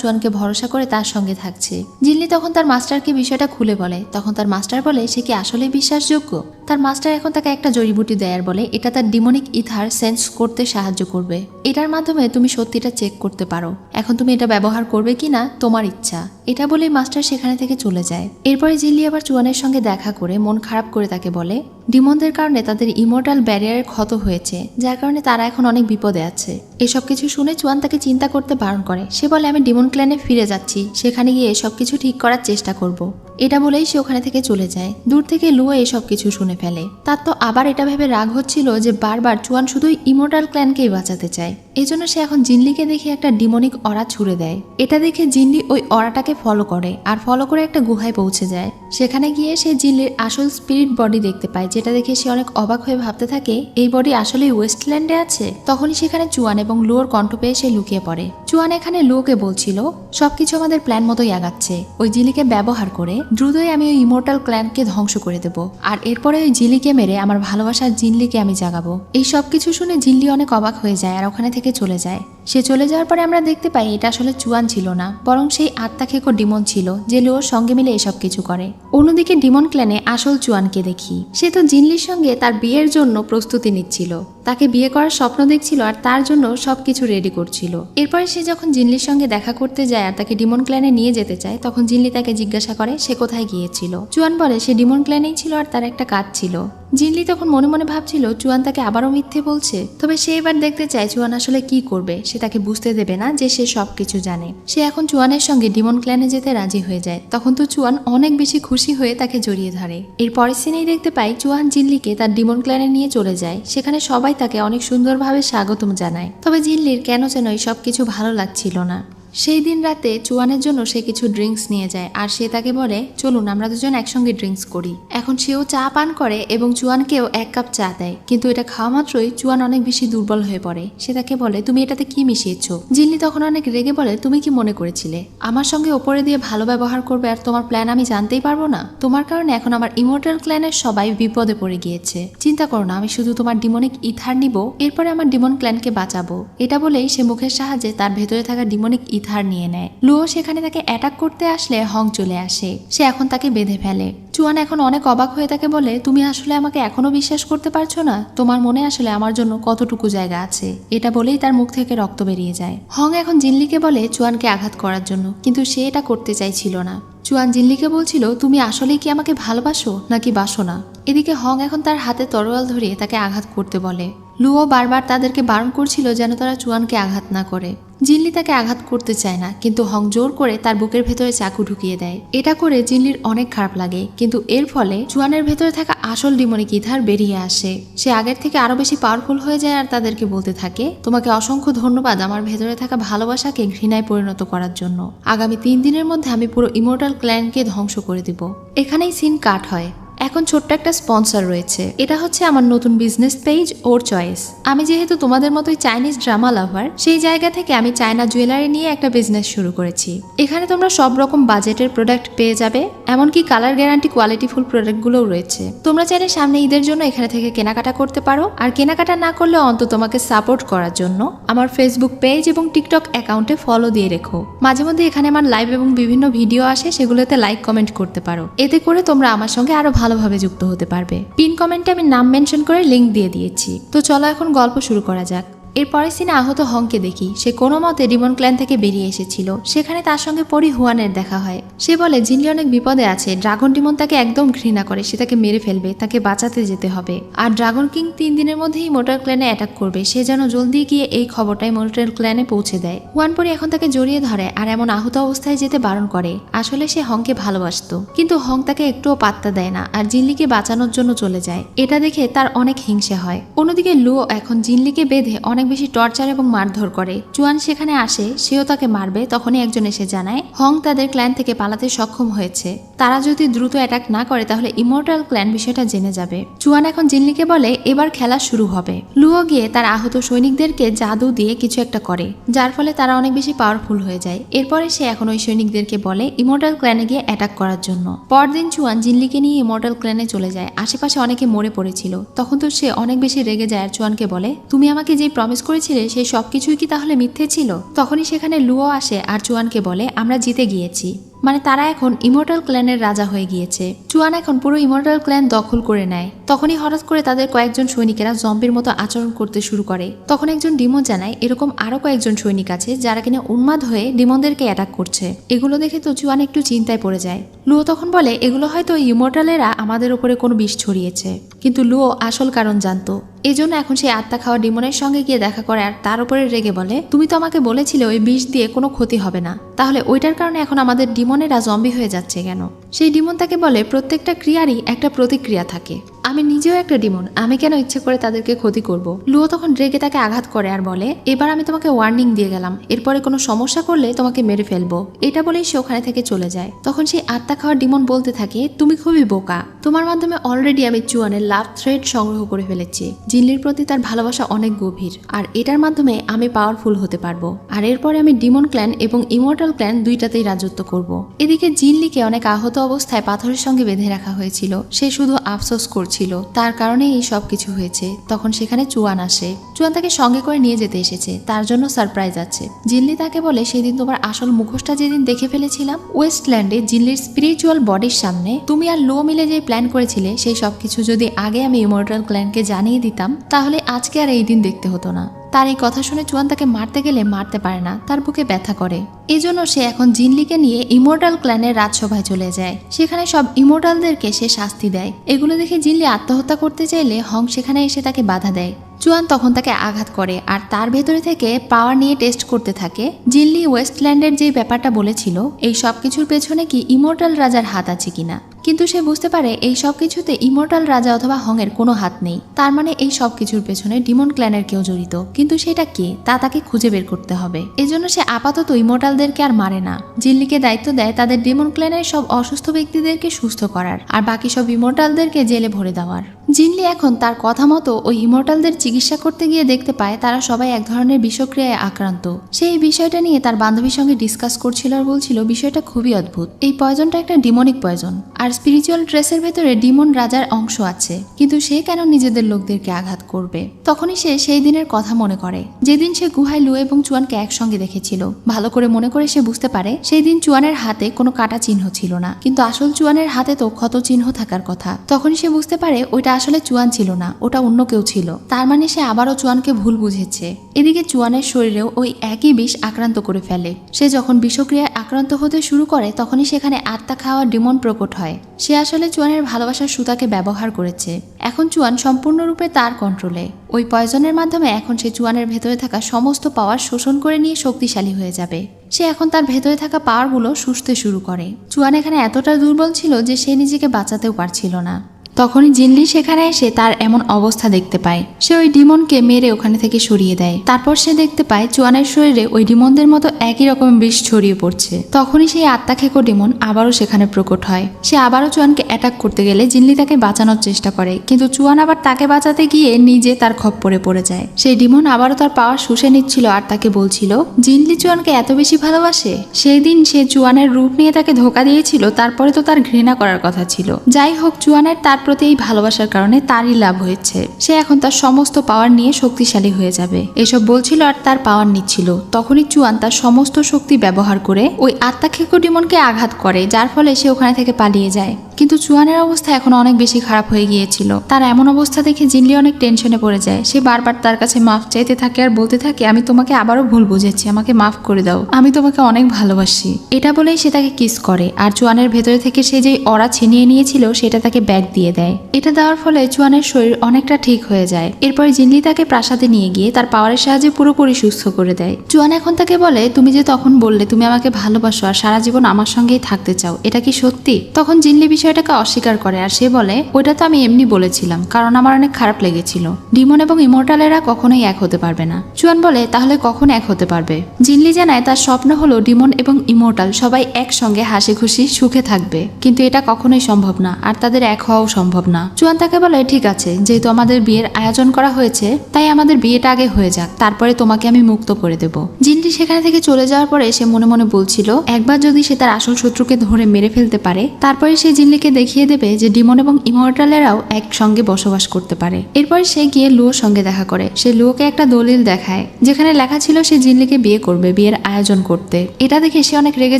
চুয়ানকে ভরসা করে তার সঙ্গে থাকছে। জিনলি তখন তার মাস্টারকে বিষয়টা খুলে বলে। তখন তার মাস্টার বলে সে কি আসলে বিশ্বাসযোগ্য। তার মাস্টার এখন তাকে একটা জড়িবুটি দেয় আর বলে এটা তার ডিমনিক ইথার সেন্স করতে সাহায্য করবে। এটার মাধ্যমে তুমি সত্যিটা চেক করতে পারো। এখন তুমি এটা ব্যবহার করবে কিনা তোমার ইচ্ছা। এটা বলেই মাস্টার সেখানে থেকে চলে যায়। এরপরে জিনলি আবার চুয়ানের সঙ্গে দেখা করে মন খারাপ করে তাকে বলে ডিমনদের কারণে তাদের ইমর্টাল ব্যারিয়ারের ক্ষত হয়েছে, যার কারণে তারা এখন অনেক বিপদে আছে। এসব কিছু শুনে চুয়ান তাকে চিন্তা করতে বারণ করে। সে বলে আমি ডিমন ক্ল্যানে ফিরে যাচ্ছি, সেখানে গিয়ে সবকিছু ঠিক করার চেষ্টা করব। এটা বলেই সে ওখানে থেকে চলে যায়। দূর থেকে লুও এসব কিছু শুনে ফেলে। তার তো আবার এটা ভেবে রাগ হচ্ছিল যে বারবার চুয়ান শুধুই ইমর্টাল ক্ল্যানকেই বাঁচাতে চায়। এজন্য সে এখন জিনলিকে দেখে একটা ডিমনিক অরা ছুড়ে দেয়। এটা দেখে জিনলি ওই অরাটাকে ফলো করে আর ফলো করে একটা গুহায় পৌঁছে যায়। সেখানে গিয়ে সে জিনলির আসল স্পিরিট বডি দেখতে পায়, যেটা দেখে সে অনেক অবাক হয়ে ভাবতে থাকে এই বডি আসলেই ওয়েস্টল্যান্ডে আছে। তখনই সেখানে চুয়ান এবং লুয়োর কণ্ঠ পেয়ে সে লুকিয়ে পড়ে। চুয়ান এখানে লুয়োকে বলছিল সবকিছু আমাদের প্ল্যান মতোই আগাচ্ছে। ওই জিলিকে ব্যবহার করে দ্রুতই আমি ওই ইমর্টাল ক্ল্যানকে ধ্বংস করে দেব, আর এরপরে ওই জিলিকে মেরে আমার ভালোবাসার জিনলিকে আমি জাগাবো। এই সব কিছু শুনে জিনলি অনেক অবাক হয়ে যায় আর ওখানে থেকে চলে যায়। সে চলে যাওয়ার পরে আমরা দেখতে পাই এটা আসলে চুয়ান ছিল না, বরং সেই আত্মা খেকো ডিমন ছিল যে লুয়োর সঙ্গে মিলে এসব কিছু করে। অন্যদিকে ডিমন ক্ল্যানে আসল চুয়ানকে দেখি। সে তো জিনলির সঙ্গে তার বিয়ের জন্য প্রস্তুতি নিচ্ছিল, তাকে বিয়ে করার স্বপ্ন দেখছিল আর তার জন্য সবকিছু রেডি করছিল। এরপরে সে যখন জিনলির সঙ্গে দেখা করতে যায় আর তাকে ডিমন ক্ল্যানে নিয়ে যেতে চায়, তখন জিনলি তাকে জিজ্ঞাসা করে সে কোথায় গিয়েছিল। চুয়ান বলে সে ডিমন ক্ল্যানেই ছিল আর তার একটা কাজ ছিল। জিনলি তখন মনে মনে ভাবছিল চুয়ান তাকে আবারও মিথ্যে বলছে। তবে সে এবার দেখতে চায় চুয়ান আসলে কি করবে। সে তাকে বুঝতে দেবে না যে সে সবকিছু জানে। সে এখন চুয়ানের সঙ্গে ডিমন ক্ল্যানে যেতে রাজি হয়ে যায়। তখন তো চুয়ান অনেক বেশি খুশি হয়ে তাকে জড়িয়ে ধরে। এর পরের সিনেই দেখতে পাই চুয়ান জিনলিকে তার ডিমন ক্ল্যানে নিয়ে চলে যায়। সেখানে সবাই তাকে অনেক সুন্দরভাবে স্বাগতম জানায়। তবে জিনলির কেন যেন এই সবকিছু ভালো লাগছিল না। সেই দিন রাতে চুয়ানের জন্য সে কিছু ড্রিঙ্কস নিয়ে যায় আর সে তাকে বলে চলুন আমরা দুজন একসঙ্গে ড্রিঙ্কস করি। এখন সেও চা পান করে এবং চুয়ানকেও 1 কাপ চা দেয়, কিন্তু এটা খাওয়া মাত্রই চুয়ান অনেক বেশি দুর্বল হয়ে পড়ে। সে তাকে বলে তুমি এটাতে কি মিশিয়েছো? জিনলি তখন অনেক রেগে বলে তুমি কি মনে করেছিলে আমার সঙ্গে ওপরে দিয়ে ভালো ব্যবহার করবে আর তোমার প্ল্যান আমি জানতেই পারবো না? তোমার কারণে এখন আমার ইমর্টাল ক্ল্যানের সবাই বিপদে পড়ে গিয়েছে। চিন্তা করো না, আমি শুধু তোমার ডিমনিক ইথার নিব, এরপরে আমার ডিমন ক্ল্যানকে বাঁচাবো। এটা বলেই সে মুখের সাহায্যে তার ভেতরে থাকা ডিমনিক ইথার নিয়ে নেয়। লুও সেখানে তাকে অ্যাটাক করতে আসলে হং চলে আসে। সে এখন তাকে বেঁধে ফেলে। চুয়ান এখন অনেক অবাক হয়ে তাকে বলে তুমি আসলে আমাকে এখনো বিশ্বাস করতে পারছো না? তোমার মনে আসলে আমার জন্য কতটুকু জায়গা আছে? এটা বলেই তার মুখ থেকে রক্ত বেরিয়ে যায়। হং এখন জিনলিকে বলে চুয়ানকে আঘাত করার জন্য, কিন্তু সে এটা করতে চাইছিল না। চুয়ান জিনলিকে বলছিল তুমি আসলেই কি আমাকে ভালোবাসো নাকি বাসো না? এদিকে হং এখন তার হাতে তরোয়াল ধরিয়ে তাকে আঘাত করতে বলে। লুও বারবার তাদেরকে বারণ করছিল যেন তারা চুয়ানকে আঘাত না করে। জিনলি তাকে আঘাত করতে চায় না, কিন্তু হং জোর করে তার বুকের ভেতরে চাকু ঢুকিয়ে দেয়। এটা করে জিনলির অনেক খারাপ লাগে, কিন্তু এর ফলে চুয়ানের ভেতরে থাকা আসল ডিমনিক ইথার বেরিয়ে আসে। সে আগের থেকে আরো বেশি পাওয়ারফুল হয়ে যায় আর তাদেরকে বলতে থাকে তোমাকে অসংখ্য ধন্যবাদ আমার ভেতরে থাকা ভালোবাসাকে ঘৃণায় পরিণত করার জন্য। আগামী 3 দিনের মধ্যে আমি পুরো ইমর্টাল ক্ল্যানকে ধ্বংস করে দিব। এখানেই সিন কাট হয়। এখন ছোট্ট একটা স্পন্সর রয়েছে, এটা হচ্ছে আমার নতুন বিজনেস পেজ ওর চয়েস। আমি যেহেতু তোমাদের মতোই চাইনিজ ড্রামা লাভার, সেই জায়গা থেকে আমি চায়না জুয়েলারি নিয়ে একটা বিজনেস শুরু করেছি। এখানে তোমরা সব রকম বাজেটের প্রোডাক্ট পেয়ে যাবে, এমনকি কালার গ্যারান্টি কোয়ালিটিফুল প্রোডাক্টগুলোও রয়েছে। তোমরা চাইলে সামনে ঈদের জন্য এখানে থেকে কেনাকাটা করতে পারো, আর কেনাকাটা না করলে অন্তত তোমাকে সাপোর্ট করার জন্য আমার ফেসবুক পেজ এবং টিকটক অ্যাকাউন্টে ফলো দিয়ে রেখো। মাঝে মধ্যে এখানে আমার লাইভ এবং বিভিন্ন ভিডিও আসে, সেগুলোতে লাইক কমেন্ট করতে পারো। এতে করে তোমরা আমার সঙ্গে আরো ভালোভাবে যুক্ত হতে পারবে। পিন কমেন্টে আমি নাম মেনশন করে লিংক দিয়ে দিয়েছি। তো চলো এখন গল্প শুরু করা যাক। এরপরে সিনে আহত হংকে দেখি। সে কোনো মতে ডিমন ক্ল্যান থেকে বেরিয়ে এসেছিল। সেখানে তার সঙ্গে পরি হুয়ানের দেখা হয়। সে বলে জিনলি অনেক বিপদে আছে, ড্রাগন ডিমন তাকে একদম ঘৃণা করে, সে তাকে মেরে ফেলবে, তাকে বাঁচাতে যেতে হবে। আর ড্রাগন কিং 3 দিনের মধ্যেই মোটার ক্ল্যানে অ্যাটাক করবে, সে যেন জলদি গিয়ে এই খবরটাই মোটার ক্ল্যানে পৌঁছে দেয়। হুয়ান পরি এখন তাকে জড়িয়ে ধরে আর এমন আহত অবস্থায় যেতে বারণ করে। আসলে সে হংকে ভালোবাসতো, কিন্তু হং তাকে একটুও পাত্তা দেয় না আর জিনলিকে বাঁচানোর জন্য চলে যায়। এটা দেখে তার অনেক হিংসে হয়। অন্যদিকে লুও এখন জিনলিকে বেঁধে অনেক বেশি টর্চার এবং মারধর করে। চুয়ান সেখানে আসে, সেও তাকে মারবে, তখনই একজন এসে জানায় হং তাদের ক্ল্যান থেকে পালাতে সক্ষম হয়েছে। তারা যদি দ্রুত অ্যাটাক না করে তাহলে ইমর্টাল ক্ল্যান বিষয়টা জেনে যাবে। চুয়ান এখন জিনলিকে বলে এবার খেলা শুরু হবে। লুও গিয়ে তার আহত সৈনিকদেরকে জাদু দিয়ে কিছু একটা করে, যার ফলে তারা অনেক বেশি পাওয়ারফুল হয়ে যায়। এরপরে সে এখন ওই সৈনিকদেরকে বলে ইমর্টাল ক্ল্যানে গিয়ে অ্যাটাক করার জন্য। পরদিন চুয়ান জিনলিকে নিয়ে ইমর্টাল ক্ল্যানে চলে যায়। আশেপাশে অনেকে মরে পড়েছিল। তখন তো সে অনেক বেশি রেগে যায় আর চুয়ানকে বলে তুমি আমাকে যে প্রমিস করেছিলে সেই সবকিছুই কি তাহলে মিথ্যে ছিল? তখনই সেখানে লুও আসে আর চুয়ানকে বলে আমরা জিতে গিয়েছি, মানে তারা এখন ইমর্টাল ক্ল্যানের রাজা হয়ে গিয়েছে। চুয়ান এখন পুরো ইমর্টাল ক্ল্যান দখল করে নেয়। তখনই হঠাৎ করে তাদের কয়েকজন সৈনিকেরা জম্বির মতো আচরণ করতে শুরু করে। তখন একজন ডিমন জানায় এরকম আরো কয়েকজন সৈনিক আছে যারা কিনা উন্মাদ হয়ে ডিমনদেরকে অ্যাটাক করছে। এগুলো দেখে তো চুয়ান একটু চিন্তায় পড়ে যায়। লুও তখন বলে এগুলো হয়তো ইমর্টালেরা আমাদের উপরে কোনো বিষ ছড়িয়েছে, কিন্তু লুও আসল কারণ জানতো। এজন্য এখন সে আত্মা খাওয়া ডিমনের সঙ্গে গিয়ে দেখা করে আর তার উপরে রেগে বলে তুমি তো আমাকে বলেছিলে ওই বিষ দিয়ে কোনো ক্ষতি হবে না, তাহলে ওইটার কারণে এখন আমাদের ডিমনেরা জম্বি হয়ে যাচ্ছে কেন? সেই ডিমন তাকে বলে প্রত্যেকটা ক্রিয়ারই একটা প্রতিক্রিয়া থাকে, আমি নিজেও একটা ডিমন, আমি কেন ইচ্ছে করে তাদেরকে ক্ষতি করব? লুও তখন রেগে তাকে আঘাত করে আর বলে এবার আমি তোমাকে ওয়ার্নিং দিয়ে গেলাম, এরপরে কোনো সমস্যা করলে তোমাকে মেরে ফেলবো। এটা বলেই সে ওখানে থেকে চলে যায়। তখন সেই আত্মা খাওয়া ডিমন বলতে থাকে তুমি খুবই বোকা, তোমার মাধ্যমে অলরেডি আমি চুয়ানের লাভ থ্রেড সংগ্রহ করে ফেলেছি। জিনলির প্রতি তার ভালোবাসা অনেক গভীর, আর এটার মাধ্যমে আমি পাওয়ারফুল হতে পারবো, আর এরপরে আমি ডিমন ক্ল্যান এবং ইমর্টাল ক্ল্যান দুইটাতেই রাজত্ব করব। এদিকে জিনলিকে অনেক আহত অবস্থায় পাথরের সঙ্গে বেঁধে রাখা হয়েছিল। সে শুধু আফসোস করছিল, তার কারণে এই সব কিছু হয়েছে। তখন সেখানে চুয়ান আসে। চুয়ান তাকে সঙ্গে করে নিয়ে যেতে এসেছে, তার জন্য সারপ্রাইজ আছে। জিনলি তাকে বলে সেদিন তোমার আসল মুখোশটা যেদিন দেখে ফেলেছিলাম ওয়েস্টল্যান্ডে জিনলির স্পিরিচুয়াল বডির সামনে, তুমি আর লো মিলে যে প্ল্যান করেছিলে সেই সবকিছু যদি আগে আমি ইমর্টাল ক্ল্যানকে জানিয়ে দিতাম তাহলে আজকে আর এই দিন দেখতে হতো না। তার এই কথা শুনে চুয়ান তাকে মারতে গেলে মারতে পারে না, তার বুকে ব্যথা করে। এজন্য সে এখন জিনলিকে নিয়ে ইমর্টাল ক্ল্যানের রাজসভায় চলে যায়। সেখানে সব ইমর্টালদেরকে সে শাস্তি দেয়। এগুলো দেখে জিনলি আত্মহত্যা করতে চাইলে হং সেখানে এসে তাকে বাধা দেয়। চুয়ান তখন তাকে আঘাত করে আর তার ভেতরে থেকে পাওয়ার নিয়ে টেস্ট করতে থাকে। জিনলি ওয়েস্টল্যান্ডের যে ব্যাপারটা বলেছিল এই সব কিছুর পেছনে কি ইমর্টাল রাজার হাত আছে কিনা, কিন্তু সে বুঝতে পারে এই সব কিছুতে ইমর্টাল রাজা অথবা হংয়ের কোনো হাত নেই। তার মানে এই সব কিছুর পেছনে ডিমন ক্ল্যানের কেউ জড়িত, কিন্তু সেটা কে তা তাকে খুঁজে বের করতে হবে। এজন্য সে আপাতত ইমর্টালদেরকে আর মারে না। জিনলিকে দায়িত্ব দেয় তাদের ডিমন ক্ল্যানের সব অসুস্থ ব্যক্তিদেরকে সুস্থ করার আর বাকি সব ইমর্টালদেরকে জেলে ভরে দেওয়ার। জিনলি এখন তার কথা মতো ওই ইমর্টালদের চিকিৎসা করতে গিয়ে দেখতে পায় তারা সবাই এক ধরনের বিষক্রিয়ায় আক্রান্ত। সেই বিষয়টা নিয়ে তার বান্ধবীর সঙ্গে ডিসকাস করছিল আর বলছিল বিষয়টা খুবই অদ্ভুত। এই পয়জনটা একটা ডিমনিক পয়জন আর স্পিরিচুয়াল ট্রেসের ভেতরে ডিমন রাজার অংশ আছে, কিন্তু সে কেন নিজেদের লোকদেরকে আঘাত করবে? তখনই সে সেই দিনের কথা মনে করে যেদিন সে গুহায় লু এবং চুয়ানকে একসঙ্গে দেখেছিল। ভালো করে মনে করে সে বুঝতে পারে সেই দিন চুয়ানের হাতে কোনো কাটা চিহ্ন ছিল না, কিন্তু আসল চুয়ানের হাতে তো ক্ষত চিহ্ন থাকার কথা। তখনই সে বুঝতে পারে ওইটা আসলে চুয়ান ছিল না, ওটা অন্য কেউ ছিল। তার মানে সে আবারও চুয়ানকে ভুল বুঝেছে। এদিকে চুয়ানের শরীরেও ওই একই বিষ আক্রান্ত করে ফেলে। সে যখন বিষক্রিয়ায় আক্রান্ত হতে শুরু করে তখনই সেখানে আত্মা খাওয়া ডিমন প্রকট হয়। সে আসলে চুয়ানের ভালোবাসার সুতাকে ব্যবহার করেছে। এখন চুয়ান সম্পূর্ণরূপে তার কন্ট্রোলে। ওই পয়জনের মাধ্যমে এখন সে চুয়ানের ভেতরে থাকা সমস্ত পাওয়ার শোষণ করে নিয়ে শক্তিশালী হয়ে যাবে। সে এখন তার ভেতরে থাকা পাওয়ারগুলো শুষতে শুরু করে। চুয়ান এখানে এতটা দুর্বল ছিল যে সে নিজেকে বাঁচাতেও পারছিল না। তখনই জিনলি সেখানে এসে তার এমন অবস্থা দেখতে পায়। সে ওই ডিমনকে মেরে ওখানে থেকে সরিয়ে দেয়। তারপর সে দেখতে পায় চুয়ানের শরীরে ওই ডিমনদের মতো একই রকম বিষ ছড়িয়ে পড়ছে। তখনই সেই আত্মা খেকো ডিমন আবারও সেখানে প্রকট হয়। সে আবারও চুয়ানকে অ্যাটাক করতে গেলে জিনলি তাকে বাঁচানোর চেষ্টা করে, কিন্তু চুয়ান আবার তাকে বাঁচাতে গিয়ে নিজে তার খপ্পরে পড়ে যায়। সেই ডিমন আবারও তার পাওয়ার শুষে নিচ্ছিল আর তাকে বলছিল জিনলি চুয়ানকে এত বেশি ভালোবাসে। সেই দিন সে চুয়ানের রূপ নিয়ে তাকে ধোকা দিয়েছিল, তারপরে তো তার ঘৃণা করার কথা ছিল। যাই হোক, চুয়ানের তার প্রতি এই ভালোবাসার কারণে তারই লাভ হয়েছে। সে এখন তার সমস্ত পাওয়ার নিয়ে শক্তিশালী হয়ে যাবে এসব বলছিল আর তার পাওয়ার নিচ্ছিল। তখনই চুয়ান তার সমস্ত শক্তি ব্যবহার করে ওই আত্মা খেকো ডিমনকে আঘাত করে, যার ফলে সে ওখানে থেকে পালিয়ে যায়। কিন্তু চুয়ানের অবস্থা এখন অনেক বেশি খারাপ হয়ে গিয়েছিল। তার এমন অবস্থা দেখে জিনলি অনেক টেনশনে পড়ে যায়। সে বারবার তার কাছে মাফ চাইতে থাকে আর বলতে থাকে আমি তোমাকে আবারও ভুল বুঝেছি, আমাকে মাফ করে দাও, আমি তোমাকে অনেক ভালোবাসি। এটা বলেই সে তাকে কিস করে আর চুয়ানের ভেতরে থেকে সে যেই অরা ছিনিয়ে নিয়েছিল সেটা তাকে ব্যাগ দিয়ে দেয়। এটা দেওয়ার ফলে চুয়ানের শরীর অনেকটা ঠিক হয়ে যায়। এরপরে জিনলি তাকে প্রাসাদে নিয়ে গিয়ে তার পাওয়ারের সাহায্যে পুরোপুরি সুস্থ করে দেয়। চুয়ান এখন তাকে বলে তুমি যে তখন বললে তুমি আমাকে ভালোবাসো আর সারা জীবন আমার সঙ্গেই থাকতে চাও, এটা কি সত্যি? তখন জিনলি বিষয়টাকে অস্বীকার করে আর সে বলে ওইটা তো আমি এমনি বলেছিলাম, কারণ আমার অনেক খারাপ লেগেছিল। ডিমন এবং ইমর্টালেরা কখনোই এক হতে পারবে না। চুয়ান বলে তাহলে কখন এক হতে পারবে? জিনলি জানায় তার স্বপ্ন হলো ডিমন এবং ইমর্টাল সবাই একসঙ্গে হাসি খুশি সুখে থাকবে, কিন্তু এটা কখনোই সম্ভব না আর তাদের এক হওয়াও সম্ভব না। চুয়ান তাকে বলে ঠিক আছে, যেহেতু আমাদের বিয়ের আয়োজন করা হয়েছে তাই আমাদের বিয়েটা আগে হয়ে যাক, তারপরে তোমাকে আমি মুক্ত করে দেব। জিনলি সেখানে থেকে চলে যাওয়ার পরে সে মনে মনে বলছিল একবার যদি সে তার আসল শত্রুকে ধরে মেরে ফেলতে পারে তারপরে সে জিনলিকে দেখিয়ে দেবে যে ডিমন এবং ইমর্টালেরাও একসঙ্গে বসবাস করতে পারে। এরপর সে গিয়ে লুয়োর সঙ্গে দেখা করে। সে লুয়োকে একটা দলিল দেখায় যেখানে লেখা ছিল সে জিনলিকে বিয়ে করবে, বিয়ের আয়োজন করতে। এটা দেখে সে অনেক রেগে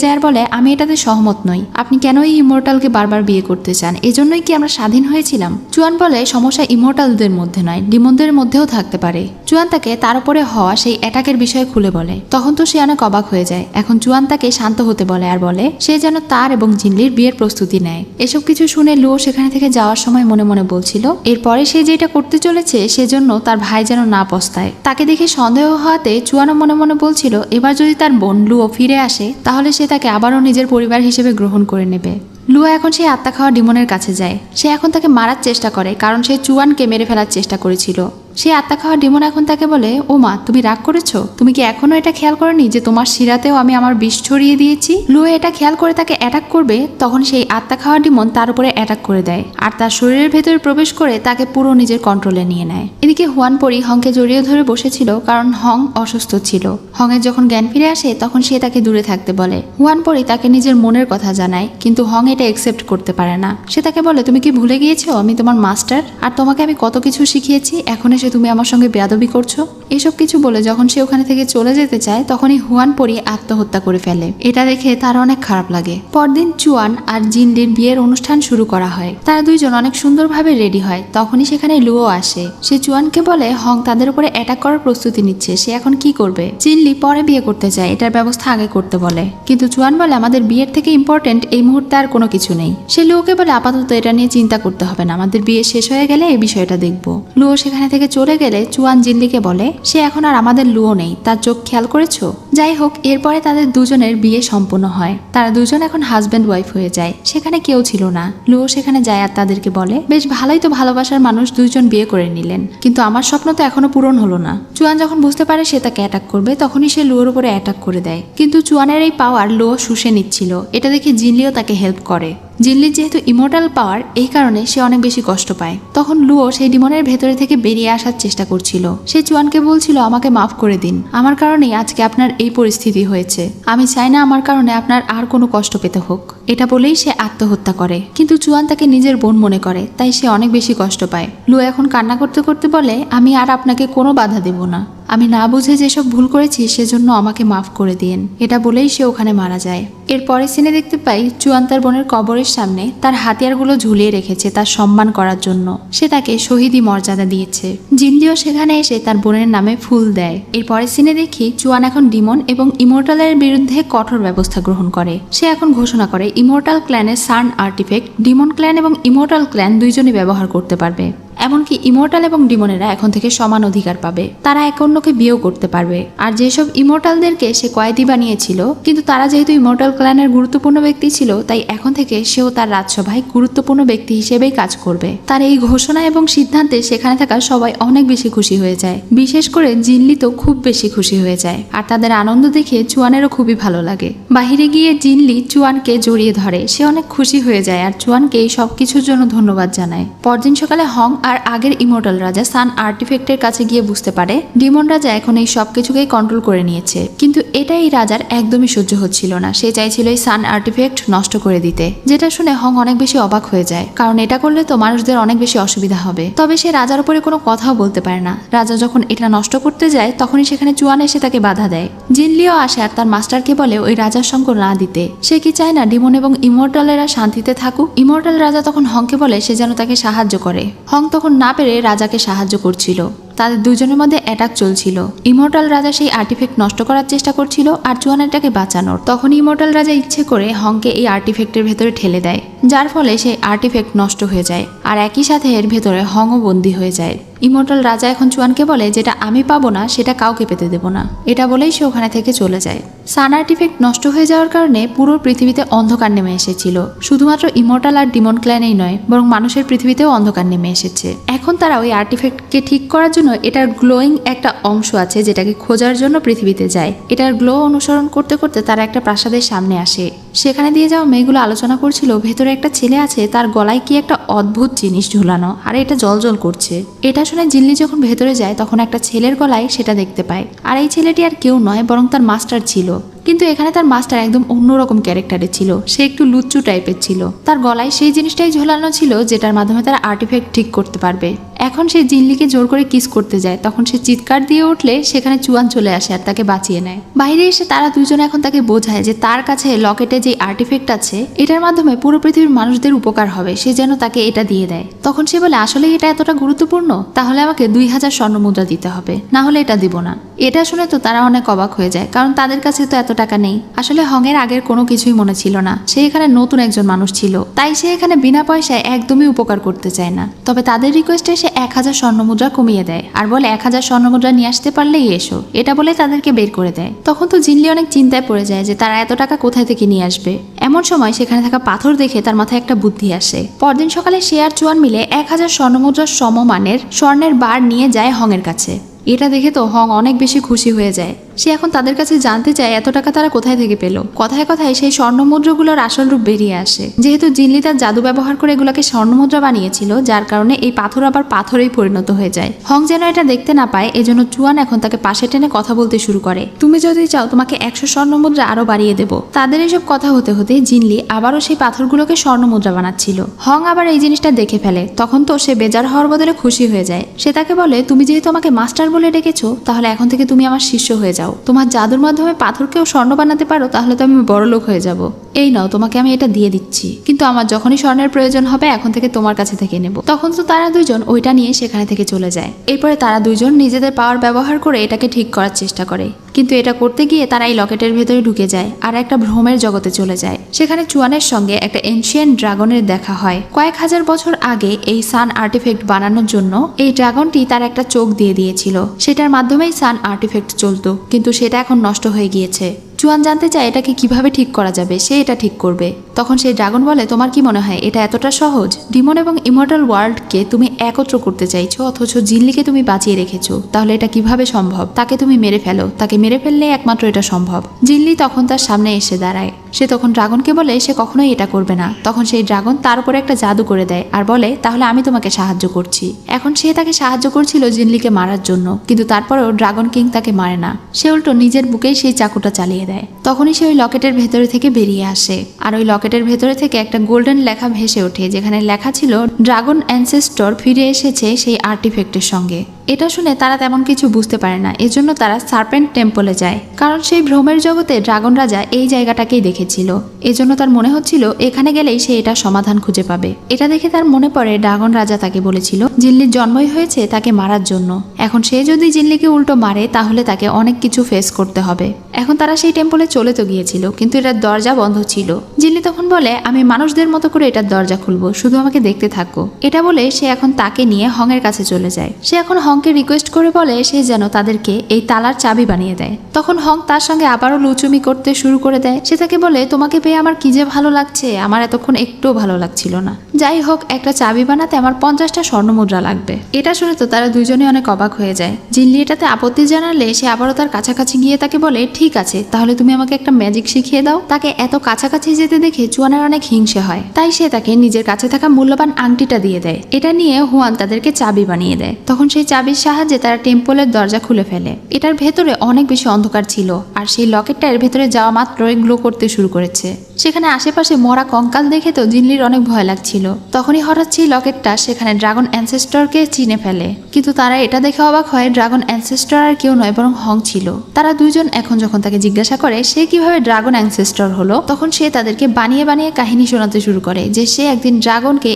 যায় আর বলে আমি এটাতে সহমত নই, আপনি কেন এই ইমর্টালকে বারবার বিয়ে করতে চান? এজন্যই কি আমরা স্বাধীন হয়েছিলাম? চুয়ান বলে সমস্যা ইমর্টালদের মধ্যে নয়, ডিমনদের মধ্যেও থাকতে পারে। চুয়ান তাকে তার উপরে হওয়া সেই অ্যাটাকের বিষয়ে খুলে বলে। তখন তো সে অনেক অবাক হয়ে যায়। এখন চুয়ান তাকে শান্ত হতে বলে আর বলে সে যেন তার এবং জিনলির বিয়ের প্রস্তুতি নেয়। এসব কিছু শুনে লুয়ো সেখানে থেকে যাওয়ার সময় মনে মনে বলছিল এরপরে সে যেটা করতে চলেছে সেজন্য তার ভাই যেন না পস্তায়। তাকে দেখে সন্দেহ হওয়াতে চুয়ানও মনে মনে বলছিল এবার যদি তার বোন লুয়ো ফিরে আসে তাহলে সে তাকে আবারও নিজের পরিবার হিসেবে গ্রহণ করে নেবে। লুয়া এখন সেই আত্মা খাওয়া ডিমনের কাছে যায়। সে এখন তাকে মারার চেষ্টা করে কারণ সে চুয়ানকে মেরে ফেলার চেষ্টা করেছিল। সে আত্মা খাওয়া ডিমন এখন তাকে বলে ও মা, তুমি রাগ করেছো? তুমি কি এখনো এটা খেয়াল করনি যে তোমার শিরাতেও আমি আমার বিষ ছড়িয়ে দিয়েছি? লুয়ে এটা খেয়াল করে তাকে অ্যাটাক করবে, তখন সেই আত্মা খাওয়া ডিমন তার উপরে অ্যাটাক করে দেয় আর তার শরীরের ভেতরে প্রবেশ করে তাকে পুরো নিজের কন্ট্রোলে নিয়ে নেয়। এদিকে হুয়ান পরি হংকে জড়িয়ে ধরে বসেছিল কারণ হং অসুস্থ ছিল। হংয়ের যখন জ্ঞান ফিরে আসে তখন সে তাকে দূরে থাকতে বলে। হুয়ান পরি তাকে নিজের মনের কথা জানায়, কিন্তু হং এটা একসেপ্ট করতে পারে না। সে তাকে বলে তুমি কি ভুলে গিয়েছো আমি তোমার মাস্টার আর তোমাকে আমি কত কিছু শিখিয়েছি, এখন এসে তুমি আমার সঙ্গে বেয়াদবি করছো? এসব কিছু বলে যখন সে ওখানে থেকে চলে যেতে চায় তখনই হুয়ান পরি আত্মহত্যা করে ফেলে। এটা দেখে তার অনেক খারাপ লাগে। পরদিন চুয়ান আর জিনলির বিয়ের অনুষ্ঠান শুরু করা হয়। তারা দুইজন অনেক সুন্দরভাবে রেডি হয়। তখনই সেখানে লুও আসে। সে চুয়ানকে বলে হং তাদের উপরে অ্যাটাক করার প্রস্তুতি নিচ্ছে, সে এখন কি করবে? জিনলি পরে বিয়ে করতে চায়, এটার ব্যবস্থা আগে করতে বলে, কিন্তু চুয়ান বলে আমাদের বিয়ের থেকে ইম্পর্টেন্ট এই মুহূর্তে আর কোনো কিছু নেই। সে লুওকে বলে আপাতত এটা নিয়ে চিন্তা করতে হবে না, আমাদের বিয়ে শেষ হয়ে গেলে এই বিষয়টা দেখবো। লুও সেখানে থেকে চলে গেলে চুয়ান জিনলিকে বলে সে এখন আর আমাদের লুও নেই, তার চোখ খেয়াল করেছো? যাই হোক, এরপরে তাদের দুজনের বিয়ে সম্পূর্ণ হয়। তারা দুজন এখন হাজব্যান্ড ওয়াইফ হয়ে যায়। সেখানে কেউ ছিল না। লুও সেখানে যায় আর তাদেরকে বলে বেশ ভালোই তো ভালোবাসার মানুষ দুইজন বিয়ে করে নিলেন, কিন্তু আমার স্বপ্ন তো এখনো পূরণ হলো না। চুয়ান যখন বুঝতে পারে সে তাকে অ্যাটাক করবে তখনই সে লুয়োর উপরে অ্যাটাক করে দেয়, কিন্তু চুয়ানের এই পাওয়ার লুও শুষে নিচ্ছিল। এটা দেখে জিনলিও তাকে হেল্প করে। জিনলির যেহেতু ইমর্টাল পাওয়ার, এই কারণে সে অনেক বেশি কষ্ট পায়। তখন লুও সেই ডিমনের ভেতরে থেকে বেরিয়ে আসার চেষ্টা করছিল। সে চুয়ানকে বলছিল আমাকে মাফ করে দিন, আমার কারণেই আজকে আপনার এই পরিস্থিতি হয়েছে। আমি চাই না আমার কারণে আপনার আর কোনো কষ্ট পেতে হোক। এটা বলেই সে আত্মহত্যা করে, কিন্তু চুয়ান তাকে নিজের বোন মনে করে, তাই সে অনেক বেশি কষ্ট পায়। লুও এখন কান্না করতে করতে বলে আমি আর আপনাকে কোনো বাধা দেব না, আমি না বুঝে যেসব ভুল করেছি সেজন্য আমাকে মাফ করে দিন। এটা বলেই সে ওখানে মারা যায়। এরপরে সিনে দেখতে পাই চুয়ান তার বোনের কবরের সামনে তার হাতিয়ারগুলো ঝুলিয়ে রেখেছে তার সম্মান করার জন্য। সে তাকে শহীদি মর্যাদা দিয়েছে। জিনলিও সেখানে এসে তার বোনের নামে ফুল দেয়। এরপরে সিনে দেখি চুয়ান এখন ডিমন এবং ইমর্টালের বিরুদ্ধে কঠোর ব্যবস্থা গ্রহণ করে। সে এখন ঘোষণা করে ইমর্টাল ক্ল্যানের সার্ন আর্টিফ্যাক্ট ডিমন ক্ল্যান এবং ইমর্টাল ক্ল্যান দুইজনই ব্যবহার করতে পারবে। এমনকি ইমর্টাল এবং ডিমনেরা এখন থেকে সমান অধিকার পাবে। তারা এক অন্যকে বিয়েও করতে পারবে। আর যেসব ইমর্টালদেরকে সে কয়েদি বানিয়েছিল, কিন্তু তারা যেহেতু ইমর্টাল ক্ল্যানের গুরুত্বপূর্ণ ব্যক্তি ছিল, তাই এখন থেকে সেও তার রাজসভায় গুরুত্বপূর্ণ ব্যক্তি হিসেবেই কাজ করবে। তার এই ঘোষণা এবং সিদ্ধান্তে সেখানে থাকা সবাই অনেক বেশি খুশি হয়ে যায়। বিশেষ করে জিনলি তো খুব বেশি খুশি হয়ে যায়। আর তাদের আনন্দ দেখে চুয়ানেরও খুবই ভালো লাগে। বাহিরে গিয়ে জিনলি চুয়ানকে জড়িয়ে ধরে। সে অনেক খুশি হয়ে যায় আর চুয়ানকে এই সব কিছুর জন্য ধন্যবাদ জানায়। পরদিন সকালে হং আর আগের ইমর্টাল রাজা সান আর্টিফ্যাক্টের কাছে গিয়ে বুঝতে পারে ডিমন রাজা এখন এই সব কিছুকেই কন্ট্রোল করে নিয়েছে। কিন্তু এটা এই রাজার একদমই সহ্য হচ্ছিল না। সে চাইছিল এই সান আর্টিফ্যাক্ট নষ্ট করে দিতে, যেটা শুনে হং অনেক বেশি অবাক হয়ে যায়, কারণ এটা করলে তো মানুষদের অনেক বেশি অসুবিধা হবে। তবে সে রাজার উপরে কোনো কথাও বলতে পারে না। রাজা যখন এটা নষ্ট করতে যায় তখনই সেখানে চুয়ান এসে তাকে বাধা দেয়। জিনলিও আসে আর তার মাস্টারকে বলে ওই রাজার সঙ্গ না দিতে। সে কি চায় না ডিমন এবং ইমর্টালেরা শান্তিতে থাকুক। ইমর্টাল রাজা তখন হংকে বলে সে যেন তাকে সাহায্য করে। হং তখন না পেরে রাজাকে সাহায্য করছিল। তাদের দুজনের মধ্যে অ্যাটাক চলছিল। ইমর্টাল রাজা সেই আর্টিফ্যাক্ট নষ্ট করার চেষ্টা করছিল আর চুয়ানেরটাকে বাঁচানোর। তখন ইমর্টাল রাজা ইচ্ছে করে হংকে এই আর্টিফ্যাক্টের ভেতরে ঠেলে দেয়, যার ফলে সেই আর্টিফ্যাক্ট নষ্ট হয়ে যায়। আর একই সাথে এর ভেতরে হংও বন্দী হয়ে যায়। ইমর্টাল রাজা এখন চুয়ানকে বলে যেটা আমি পাবো না সেটা কাউকে পেতে দেব না। এটা বলেই সে ওখানে থেকে চলে যায়। সান আর্টিফ্যাক্ট নষ্ট হয়ে যাওয়ার কারণে পুরো পৃথিবীতে অন্ধকার নেমে এসেছিল। শুধুমাত্র ইমর্টাল আর ডিমন ক্ল্যানেই নয়, বরং মানুষের পৃথিবীতেও অন্ধকার নেমে এসেছে। এখন তারা ওই আর্টিফ্যাক্টকে ঠিক করার জন্য এটার গ্লোয়িং একটা অংশ আছে যেটাকে খোঁজার জন্য পৃথিবীতে যায়। এটার গ্লো অনুসরণ করতে করতে তারা একটা প্রাসাদের সামনে আসে। সেখানে দিয়ে যাওয়া মেয়েগুলো আলোচনা করছিল ভেতরে একটা ছেলে আছে, তার গলায় কি একটা অদ্ভুত জিনিস ঝুলানো আর এটা জ্বলজ্বল করছে। এটা শুনে জিনলি যখন ভেতরে যায় তখন একটা ছেলের গলায় সেটা দেখতে পায়। আর এই ছেলেটি আর কেউ নয় বরং তার মাস্টার ছিল। কিন্তু এখানে তার মাস্টার একদম অন্যরকম ক্যারেক্টারে ছিল। সে একটু লুচ্চু টাইপের ছিল। তার গলায় সেই জিনিসটাই ঝোলানো ছিল যেটার মাধ্যমে তারা আর্টিফ্যাক্ট ঠিক করতে পারবে। এখন সে জিনলিকে জোর করে কিস করতে যায়, তখন সে চিৎকার দিয়ে উঠলে সেখানে চুয়ান চলে আসে আর তাকে বাঁচিয়ে নেয়। বাইরে এসে তারা দুজনে এখন তাকে বোঝায় যে তার কাছে লকেটে যে আর্টিফ্যাক্ট আছে এটার মাধ্যমে পুরো পৃথিবীর মানুষদের উপকার হবে, সে যেন তাকে এটা দিয়ে দেয়। তখন সে বলে আসলে এটা এতটা গুরুত্বপূর্ণ, তাহলে আমাকে 2000 স্বর্ণমুদ্রা দিতে হবে, না হলে এটা দিব না। এটা শুনে তো তারা অনেক অবাক হয়ে যায়, কারণ তাদের কাছে তো এত টাকা নেই। আসলে হংয়ের আগের কোনো কিছুই মনে ছিল না। সে এখানে নতুন একজন মানুষ ছিল, তাই সে এখানে বিনা পয়সায় একদমই উপকার করতে চায় না। তবে তাদের রিকোয়েস্টে সে 1000 স্বর্ণমুদ্রা কমিয়ে দেয় আর বলে 1000 স্বর্ণমুদ্রা নিয়ে আসতে পারলেই এসো। এটা বলে তাদেরকে বের করে দেয়। তখন তো জিনলি অনেক চিন্তায় পড়ে যায় যে তারা এত টাকা কোথায় থেকে নিয়ে আসবে। এমন সময় সেখানে থাকা পাথর দেখে তার মাথায় একটা বুদ্ধি আসে। পরদিন সকালে সে আর চুয়ান মিলে 1000 স্বর্ণমুদ্রার সমমানের স্বর্ণের বার নিয়ে যায় হংয়ের কাছে। এটা দেখে তো হং অনেক বেশি খুশি হয়ে যায়। সে এখন তাদের কাছে জানতে চায় এত টাকা তারা কোথায় থেকে পেল। কথায় কথায় সেই স্বর্ণমুদ্রাগুলোর আসল রূপ বেরিয়ে আসে। যেহেতু জিনলি তার জাদু ব্যবহার করে এগুলোকে স্বর্ণমুদ্রা বানিয়েছিল, যার কারণে এই পাথর আবার পাথরেই পরিণত হয়ে যায়। হং যেন এটা দেখতে না পায়, এজন্য চুয়ান এখন তাকে পাশে টেনে কথা বলতে শুরু করে। তুমি যদি চাও তোমাকে 100 স্বর্ণমুদ্রা আরো বাড়িয়ে দেব। তাদের এসব কথা হতে হতে জিনলি আবারও সেই পাথরগুলোকে স্বর্ণমুদ্রা বানাচ্ছিল। হং আবার এই জিনিসটা দেখে ফেলে। তখন তো সে বেজার হওয়ার বদলে খুশি হয়ে যায়। সে তাকে বলে তুমি যেহেতু আমাকে মাস্টার বলে ডেকেছো, তাহলে এখন থেকে তুমি আমার শিষ্য হয়ে যাও। চাও, তোমার জাদুর মাধ্যমে পাথরকেও স্বর্ণ বানাতে পারো, তাহলে তো আমি বড়লোক হয়ে যাব। এই নাও, তোমাকে আমি এটা দিয়ে দিচ্ছি, কিন্তু আমার যখনই স্বর্ণের প্রয়োজন হবে এখন থেকে তোমার কাছে থেকে নেব। তখন তো তারা দুইজন ওইটা নিয়ে সেখানে থেকে চলে যায়। এরপরে তারা দুইজন নিজেদের পাওয়ার ব্যবহার করে এটাকে ঠিক করার চেষ্টা করে, কিন্তু এটা করতে গিয়ে তারা এই লকেটের ভেতরে ঢুকে যায় আর একটা ভ্রমের জগতে চলে যায়। সেখানে চুয়ানের সঙ্গে একটা এনশিয়েন্ট ড্রাগনের দেখা হয়। কয়েক হাজার বছর আগে এই সান আর্টিফ্যাক্ট বানানোর জন্য এই ড্রাগনটি তার একটা চোখ দিয়ে দিয়েছিল, সেটার মাধ্যমেই সান আর্টিফ্যাক্ট চলতো, কিন্তু সেটা এখন নষ্ট হয়ে গিয়েছে। চুয়ান জানতে চায় এটাকে কিভাবে ঠিক করা যাবে, সে এটা ঠিক করবে। তখন সেই ড্রাগন বলে, তোমার কি মনে হয় এটা এতটা সহজ? ডিমন এবং ইমর্টাল ওয়ার্ল্ডকে তুমি একত্র করতে চাইছো, অথচ জিনলিকে তুমি বাঁচিয়ে রেখেছো, তাহলে এটা কিভাবে সম্ভব? তাকে তুমি মেরে ফেলো, তাকে মেরে ফেললে একমাত্র এটা সম্ভব। জিনলি তখন তার সামনে এসে দাঁড়ায়। সে তখন ড্রাগনকে বলে সে কখনোই এটা করবে না। তখন সেই ড্রাগন তার উপরে একটা জাদু করে দেয় আর বলে, তাহলে আমি তোমাকে সাহায্য করছি। এখন সে তাকে সাহায্য করছিল জিনলিকে মারার জন্য, কিন্তু তারপরেও ড্রাগন কিং তাকে মারে না। সে উল্টো নিজের বুকেই সেই চাকুটা চালিয়ে দেয়। তখনই সে ওই লকেটের ভেতরে থেকে বেরিয়ে আসে, আর ওই লকেটের ভেতরে থেকে একটা গোল্ডেন লেখা ভেসে ওঠে, যেখানে লেখা ছিল ড্রাগন অ্যানসেস্টর ফিরে এসেছে সেই আর্টিফ্যাক্টের সঙ্গে। এটা শুনে তারা তেমন কিছু বুঝতে পারে না, এজন্য তারা সার্পেন্ট টেম্পলে যায়, কারণ সেই ভ্রমের জগতে ড্রাগন রাজা এই জায়গাটাকেই দেখেছিল। এজন্য তার মনে হচ্ছিল এখানে গেলেই সে এটা সমাধান খুঁজে পাবে। এটা দেখে তার মনে পড়ে ড্রাগন রাজা তাকে বলেছিল জিনলির জন্মই হয়েছে তাকে মারার জন্য। এখন সে যদি জিনলিকে উল্টো মারে তাহলে তাকে অনেক কিছু ফেস করতে হবে। এখন তারা সেই টেম্পলে চলে তো গিয়েছিল, কিন্তু এটার দরজা বন্ধ ছিল। জিনলি তখন বলে, আমি মানুষদের মতো করে এটার দরজা খুলবো, শুধু আমাকে দেখতে থাকো। এটা বলে সে এখন তাকে নিয়ে হংয়ের কাছে চলে যায়। সে এখন হংকে রিকোয়েস্ট করে বলে সে যেন তাদেরকে এই তালার চাবি বানিয়ে দেয়। তখন হং তার সঙ্গে আবারও লুচুমি করতে শুরু করে দেয়। সে তাকে বলে, তোমাকে পেয়ে আমার কি যে ভালো লাগছে, আমার এতক্ষণ একটুও ভালো লাগছিল না। যাই হোক, একটা চাবি বানাতে আমার 50টা স্বর্ণ মুদ্রা লাগবে। এটা শুনে তো তারা দুইজনে অনেক অবাক হয়ে যায়। জিনলি এটাতে আপত্তি জানালে সে আবারও তার কাছাকাছি গিয়ে তাকে বলে, ঠিক আছে, তাহলে তুমি আমাকে একটা ম্যাজিক শিখিয়ে দাও। তাকে এত কাছাকাছি যেতে দেখে চুয়ানের অনেক হিংসে হয়, তাই সে তাকে নিজের কাছে থাকা মূল্যবান আংটিটা দিয়ে দেয়। এটা নিয়ে হুয়ান তাদেরকে চাবি বানিয়ে দেয়। তখন সেই চাবির সাহায্যে তারা টেম্পলের দরজা খুলে ফেলে। এটার ভেতরে অনেক বেশি অন্ধকার ছিল, আর সেই লকেটটা এর ভেতরে যাওয়া মাত্রই গ্লো করতে শুরু করেছে। সেখানে আশেপাশে মরা কঙ্কাল দেখে তো জিনলির অনেক ভয় লাগছিল। তখনই হঠাৎ সেই লকেটটা সেখানে ড্রাগন অ্যানসেস্টরকে চিনে ফেলে, কিন্তু তারা এটা দেখে অবাক হয় ড্রাগন অ্যানসেস্টর আর কেউ নয়, বরং হং ছিল। তারা দুইজন এখন যখন তাকে জিজ্ঞাসা করে সে কিভাবে ড্রাগন অ্যানসেস্টর হলো, তখন সে তাদেরকে বানিয়ে বানিয়ে কাহিনী শোনাতে শুরু করে যে সে একদিন ড্রাগনকে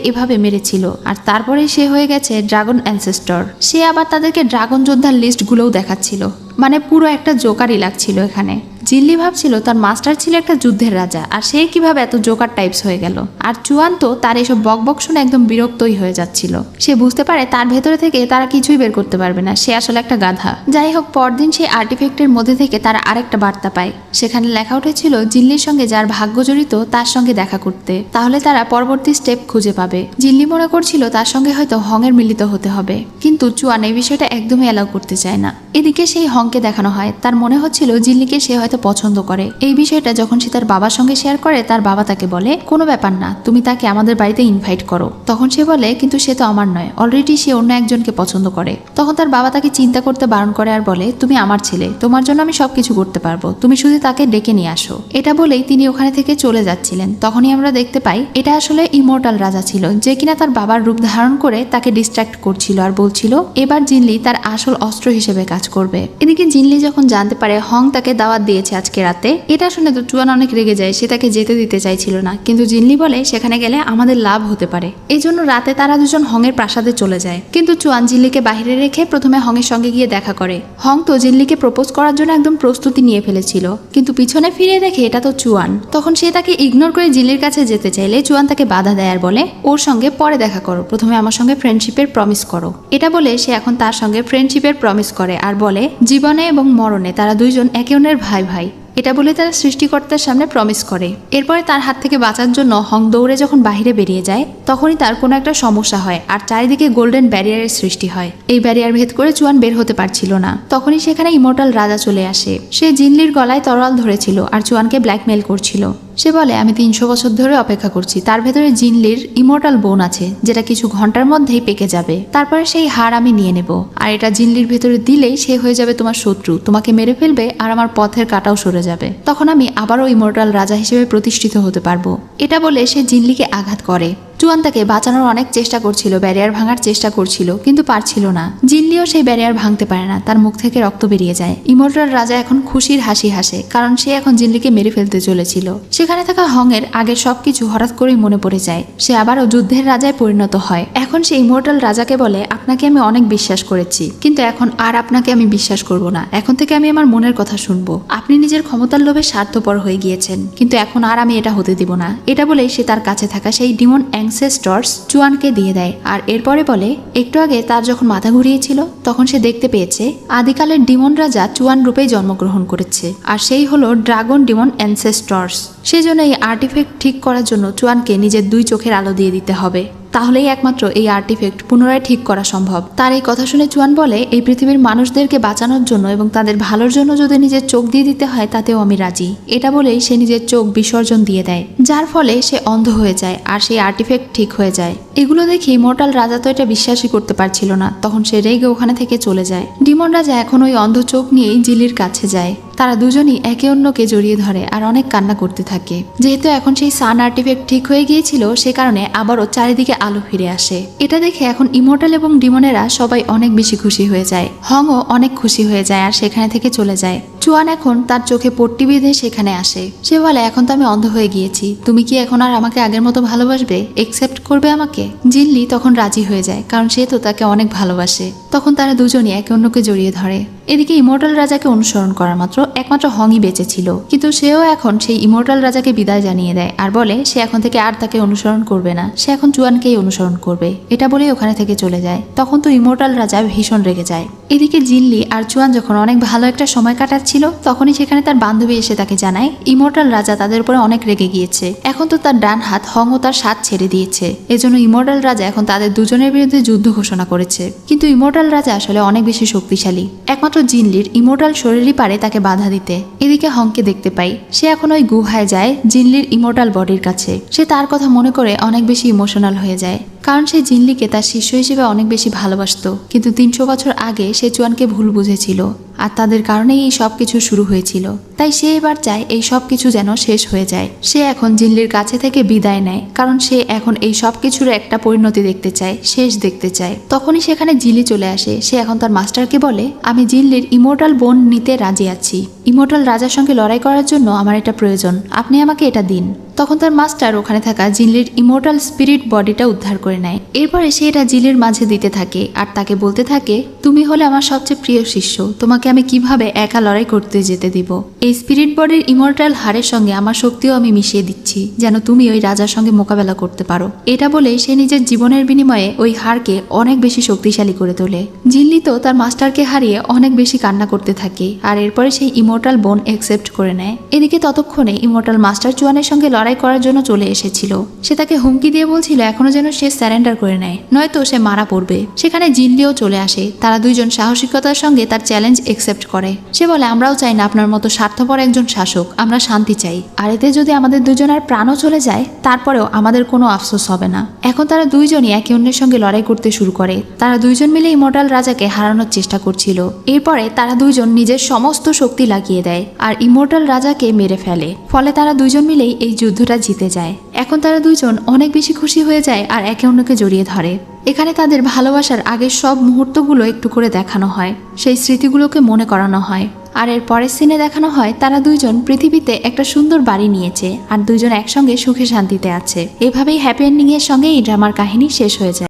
এভাবে মেরেছিল, আর তারপরে সে হয়ে গেছে ড্রাগন অ্যানসেস্টর। সে আবার তাদেরকে ড্রাগন যোদ্ধার লিস্টগুলোও দেখাচ্ছিল, মানে পুরো একটা জোকারই লাগছিল এখানে। জিনলি ভাবছিল তার মাস্টার ছিল একটা যুদ্ধের রাজা, আর সে কিভাবে এত জোকার টাইপস হয়ে গেল। আর চুয়ান তো তার এসব বকবক শুনে একদম বিরক্তই হয়ে যাচ্ছিল। সে বুঝতে পারে তার ভেতরে থেকে তারা কিছুই বের করতে পারবে না, সে আসলে একটা গাধা। যাই হোক, পরদিন সেই আর্টিফ্যাক্টের মধ্যে থেকে তারা আরেকটা বার্তা পায়। সেখানে লেখা উঠেছিল জিনলির সঙ্গে যার ভাগ্য জড়িত তার সঙ্গে দেখা করতে, তাহলে তারা পরবর্তী স্টেপ খুঁজে পাবে। জিনলি মনে করছিল তার সঙ্গে হয়তো হংয়ের মিলিত হতে হবে, কিন্তু চুয়ান এই বিষয়টা একদমই অ্যালাউ করতে চায় না। এদিকে সেই হংকে দেখানো হয়, তার মনে হচ্ছিল জিনলিকে সে হয়তো পছন্দ করে। এই বিষয়টা যখন সে তার বাবার সঙ্গে শেয়ার করে, তার বাবা তাকে বলে, কোনো ব্যাপার না, তুমি তাকে আমাদের বাড়িতে ইনভাইট করো। তখন সে বলে, কিন্তু সে তো আমার নয়, অলরেডি সে অন্য একজনকে পছন্দ করে। তখন তার বাবা তাকে চিন্তা করতে বারণ করে আর বলে, তুমি আমার ছেলে, তোমার জন্য আমি সবকিছু করতে পারবো, তুমি শুধু তাকে ডেকে নিয়ে আসো। এটা বলেই তিনি ওখানে থেকে চলে যাচ্ছিলেন। তখনই আমরা দেখতে পাই এটা আসলে ইমর্টাল রাজা ছিল, যে কিনা তার বাবার রূপ ধারণ করে তাকে ডিস্ট্র্যাক্ট করছিল আর বলছিল এবার জিনলি তার আসল অস্ত্র হিসেবে কাজ করবে। এদিকে জিনলি যখন জানতে পারে হং তাকে দাওয়াত দিয়েছে আজকে রাতে, এটা শুনে তো চুয়ান অনেক রেগে যায়। সে তাকে যেতে দিতে চাইছিল না, কিন্তু জিনলি বলে সেখানে গেলে আমাদের লাভ হতে পারে। এই জন্য রাতে তারা দুজন হংয়ের প্রাসাদে চলে যায়। কিন্তু চুয়ান জিনলিকে বাইরে রেখে প্রথমে হংয়ের সঙ্গে গিয়ে দেখা করে। হং তো জিনলিকে প্রপোজ করার জন্য একদম প্রস্তুতি নিয়ে ফেলেছিল, কিন্তু পিছনে ফিরে দেখে এটা তো চুয়ান। তখন সে তাকে ইগনোর করে জিনলির কাছে যেতে চাইলে চুয়ান তাকে বাধা দেয় আর বলে, ওর সঙ্গে পরে দেখা করো, প্রথমে আমার সঙ্গে ফ্রেন্ডশিপের প্রমিস করো। এটা বলে সে এখন তার সঙ্গে ফ্রেন্ডশিপের প্রমিস করে আর বলে জীবনে এবং মরণে তারা দুইজন একে অন্যের ভাই ভাই। এটা বলে তারা সৃষ্টিকর্তার সামনে প্রমিস করে। এরপরে তার হাত থেকে বাঁচার জন্য হং দৌড়ে যখন বাহিরে বেরিয়ে যায়, তখনই তার কোনো একটা সমস্যা হয় আর চারিদিকে গোল্ডেন ব্যারিয়ারের সৃষ্টি হয়। এই ব্যারিয়ার ভেদ করে চুয়ান বের হতে পারছিল না। তখনই সেখানে ইমর্টাল রাজা চলে আসে। সে জিনলির গলায় তরোয়াল ধরেছিল আর চুয়ানকে ব্ল্যাকমেল করছিল। সে বলে, আমি 300 বছর ধরে অপেক্ষা করছি, তার ভেতরে জিনলির ইমর্টাল বোন আছে যেটা কিছু ঘন্টার মধ্যেই পেকে যাবে, তারপরে সেই হার আমি নিয়ে নেব, আর এটা জিনলির ভেতরে দিলেই সে হয়ে যাবে তোমার শত্রু, তোমাকে মেরে ফেলবে আর আমার পথের কাটাও সরে যাবে, তখন আমি আবারও ইমর্টাল রাজা হিসেবে প্রতিষ্ঠিত হতে পারবো। এটা বলে সে জিনলিকে আঘাত করে। চুয়ান তাকে বাঁচানোর অনেক চেষ্টা করছিল, ব্যারিয়ার ভাঙার চেষ্টা করছিল, কিন্তু পারছিল না। জিনলিও সেই ব্যারিয়ার ভাঙতে পারে না, তার মুখ থেকে রক্ত বেরিয়ে যায়। ইমর্টাল রাজা এখন খুশির হাসি হাসে, কারণ সে এখন জিনলিকে মেরে ফেলতে চলেছিল। সেখানে থাকা হং এর আগের সবকিছু হঠাৎ করেই মনে পড়ে যায়। সে আবারও যুদ্ধের রাজায় পরিণত হয়। এখন সে ইমর্টাল রাজাকে বলে, আপনাকে আমি অনেক বিশ্বাস করেছি, কিন্তু এখন আর আপনাকে আমি বিশ্বাস করব না। এখন থেকে আমি আমার মনের কথা শুনবো। আপনি নিজের ক্ষমতার লোভে স্বার্থপর হয়ে গিয়েছেন, কিন্তু এখন আর আমি এটা হতে দিব না। এটা বলেই সে তার কাছে থাকা সেই ডিমন অ্যানসেস্টরস চুয়ানকে দিয়ে দেয়। আর এরপরে বলে, একটু আগে তার যখন মাথা ঘুরিয়েছিল তখন সে দেখতে পেয়েছে আদিকালের ডিমন রাজা চুয়ান রূপেই জন্মগ্রহণ করেছে, আর সেই হলো ড্রাগন ডিমন অ্যানসেস্টরস। সেজন্য এই আর্টিফ্যাক্ট ঠিক করার জন্য চুয়ানকে নিজের 2 চোখের আলো দিয়ে দিতে হবে। তাহলেই একমাত্র এই আর্টিফ্যাক্ট পুনরায় ঠিক করা সম্ভব। তার এই কথা শুনে চুয়ান বলে, এই পৃথিবীর মানুষদেরকে বাঁচানোর জন্য এবং তাদের ভালোর জন্য যদি নিজের চোখ দিয়ে দিতে হয় তাতেও আমি রাজি। এটা বলেই সে নিজের চোখ বিসর্জন দিয়ে দেয়, যার ফলে সে অন্ধ হয়ে যায় আর সেই আর্টিফ্যাক্ট ঠিক হয়ে যায়। এগুলো দেখে ইমর্টাল রাজা তো এটা বিশ্বাসই করতে পারছিল না। তখন সে রেগে ওখানে থেকে চলে যায়। ডিমন রাজা এখন ওই অন্ধ চোখ নিয়েই জিলির কাছে যায়। তারা দুজনই একে অন্যকে জড়িয়ে ধরে আর অনেক কান্না করতে থাকে। যেহেতু এখন সেই সান আর্টিফ্যাক্ট ঠিক হয়ে গিয়েছিল, সে কারণে আবারও চারিদিকে আলো ফিরে আসে। এটা দেখে এখন ইমর্টাল এবং ডিমনেরা সবাই অনেক বেশি খুশি হয়ে যায়। হংও অনেক খুশি হয়ে যায় আর সেখানে থেকে চলে যায়। চুয়ান এখন তার চোখে পট্টি বেঁধে সেখানে আসে। সে বলে, এখন তো আমি অন্ধ হয়ে গিয়েছি, তুমি কি এখন আর আমাকে আগের মতো ভালোবাসবে, একসেপ্ট করবে আমাকে? জিনলি তখন রাজি হয়ে যায়, কারণ সে তো তাকে অনেক ভালোবাসে। তখন তারা দুজনই একে অন্যকে জড়িয়ে ধরে। এদিকে ইমর্টাল রাজাকে অনুসরণ করার একমাত্র হংই বেঁচে ছিল, কিন্তু সেও এখন সেই ইমর্টাল রাজাকে বিদায় জানিয়ে দেয় আর বলে সে এখন থেকে আর তাকে অনুসরণ করবে না, সে এখন চুয়ানকেই অনুসরণ করবে। এটা বলেই ওখানে থেকে চলে যায়। তখন তো ইমর্টাল রাজা ভীষণ রেগে যায়। এদিকে জিনলি আর চুয়ান যখন অনেক ভালো একটা সময় কাটাচ্ছিল, তখনই সেখানে তার বান্ধবী এসে তাকে জানায় ইমর্টাল রাজা তাদের উপরে অনেক রেগে গিয়েছে। এখন তো তার ডান হাত হংও তার সাথ ছেড়ে দিয়েছে। এজন্য ইমর্টাল রাজা এখন তাদের দুজনের বিরুদ্ধে যুদ্ধ ঘোষণা করেছে। কিন্তু ইমর্টাল রাজা আসলে অনেক বেশি শক্তিশালী, একমাত্র জিনলির ইমর্টাল শরীরই পারে তাকে বাধা দিতে। এদিকে হংকে দেখতে পাই, সে এখন ওই গুহায় যায় জিনলির ইমর্টাল বডির কাছে। সে তার কথা মনে করে অনেক বেশি ইমোশনাল হয়ে যায়, কারণ সে জিনলিকে তার শিষ্য হিসেবে অনেক বেশি ভালোবাসতো। কিন্তু 300 বছর আগে সে চুয়ানকে ভুল বুঝেছিল, আর তাদের কারণেই এই সব কিছু শুরু হয়েছিল। তাই সে এবার চায় এই সব কিছু যেন শেষ হয়ে যায়। সে এখন জিনলির কাছে থেকে বিদায় নেয়, কারণ সে এখন এই সব কিছুর একটা পরিণতি দেখতে চায়, শেষ দেখতে চায়। তখনই সেখানে জিলি চলে আসে। সে এখন তার মাস্টারকে বলে, আমি জিনলির ইমর্টাল বোন নিতে রাজি আছি। ইমর্টাল রাজার সঙ্গে লড়াই করার জন্য আমার এটা প্রয়োজন, আপনি আমাকে এটা দিন। তখন তার মাস্টার ওখানে থাকা জিনলির ইমর্টাল স্পিরিট বডিটা উদ্ধার করে নেয়। এরপরে সে এটা জিলির মাঝে দিতে থাকে আর তাকে বলতে থাকে, তুমি হলে আমার সবচেয়ে প্রিয় শিষ্য, তোমাকে আমি কিভাবে একা লড়াই করতে যেতে দিব। এই স্পিরিট বডির ইমর্টাল হাড়ের সঙ্গে আমার শক্তিও আমি মিশিয়ে দিচ্ছি, যেন তুমি ওই রাজার সঙ্গে মোকাবেলা করতে পারো। এটা বলে সে নিজের জীবনের বিনিময়ে ওই হাড়কে অনেক বেশি শক্তিশালী করে তোলে। জিনলি তো তার মাস্টারকে হারিয়ে অনেক বেশি কান্না করতে থাকে, আর এরপরে সেই ইমর্টাল বোন একসেপ্ট করে নেয়। এদিকে ততক্ষণে ইমর্টাল মাস্টার চুয়ানের সঙ্গে লড়াই করার জন্য চলে এসেছিল। সে তাকে হুমকি দিয়ে বলছিল এখনো যেন সে স্যারেন্ডার করে নেয়, নয়তো সে মারা পড়বে। সেখানে জিনলিও চলে আসে। তারা দুইজন সাহসিকতার সঙ্গে তার চ্যালেঞ্জ একসেপ্ট করে। সে বলে, আমরাও চাই না আপনার মতো স্বার্থপর একজন শাসক, আমরা শান্তি চাই। আর এতে যদি আমাদের দুজনের প্রাণও চলে যায় তারপরেও আমাদের কোনো আফসোস হবে না। এখন তারা দুইজনই একে অন্যের সঙ্গে লড়াই করতে শুরু করে। তারা দুইজন মিলে ইমর্টাল রাজাকে হারানোর চেষ্টা করছিল। এরপরে তারা দুইজন নিজের সমস্ত শক্তি লাগিয়ে দেয় আর ইমর্টাল রাজাকে মেরে ফেলে। ফলে তারা দুইজন মিলেই এই যুদ্ধটা জিতে যায়। এখন তারা দুইজন অনেক বেশি খুশি হয়ে যায় আর একে অন্যকে জড়িয়ে ধরে। এখানে তাদের ভালোবাসার আগের সব মুহূর্তগুলো একটু করে দেখানো হয়, সেই স্মৃতিগুলোকে মনে করানো হয়। আর এর পরের সিনে দেখানো হয় তারা দুইজন পৃথিবীতে একটা সুন্দর বাড়ি নিয়েছে আর দুইজন একসঙ্গে সুখে শান্তিতে আছে। এভাবেই হ্যাপি এন্ডিং এর সঙ্গে এই ড্রামার কাহিনী শেষ হয়ে যায়।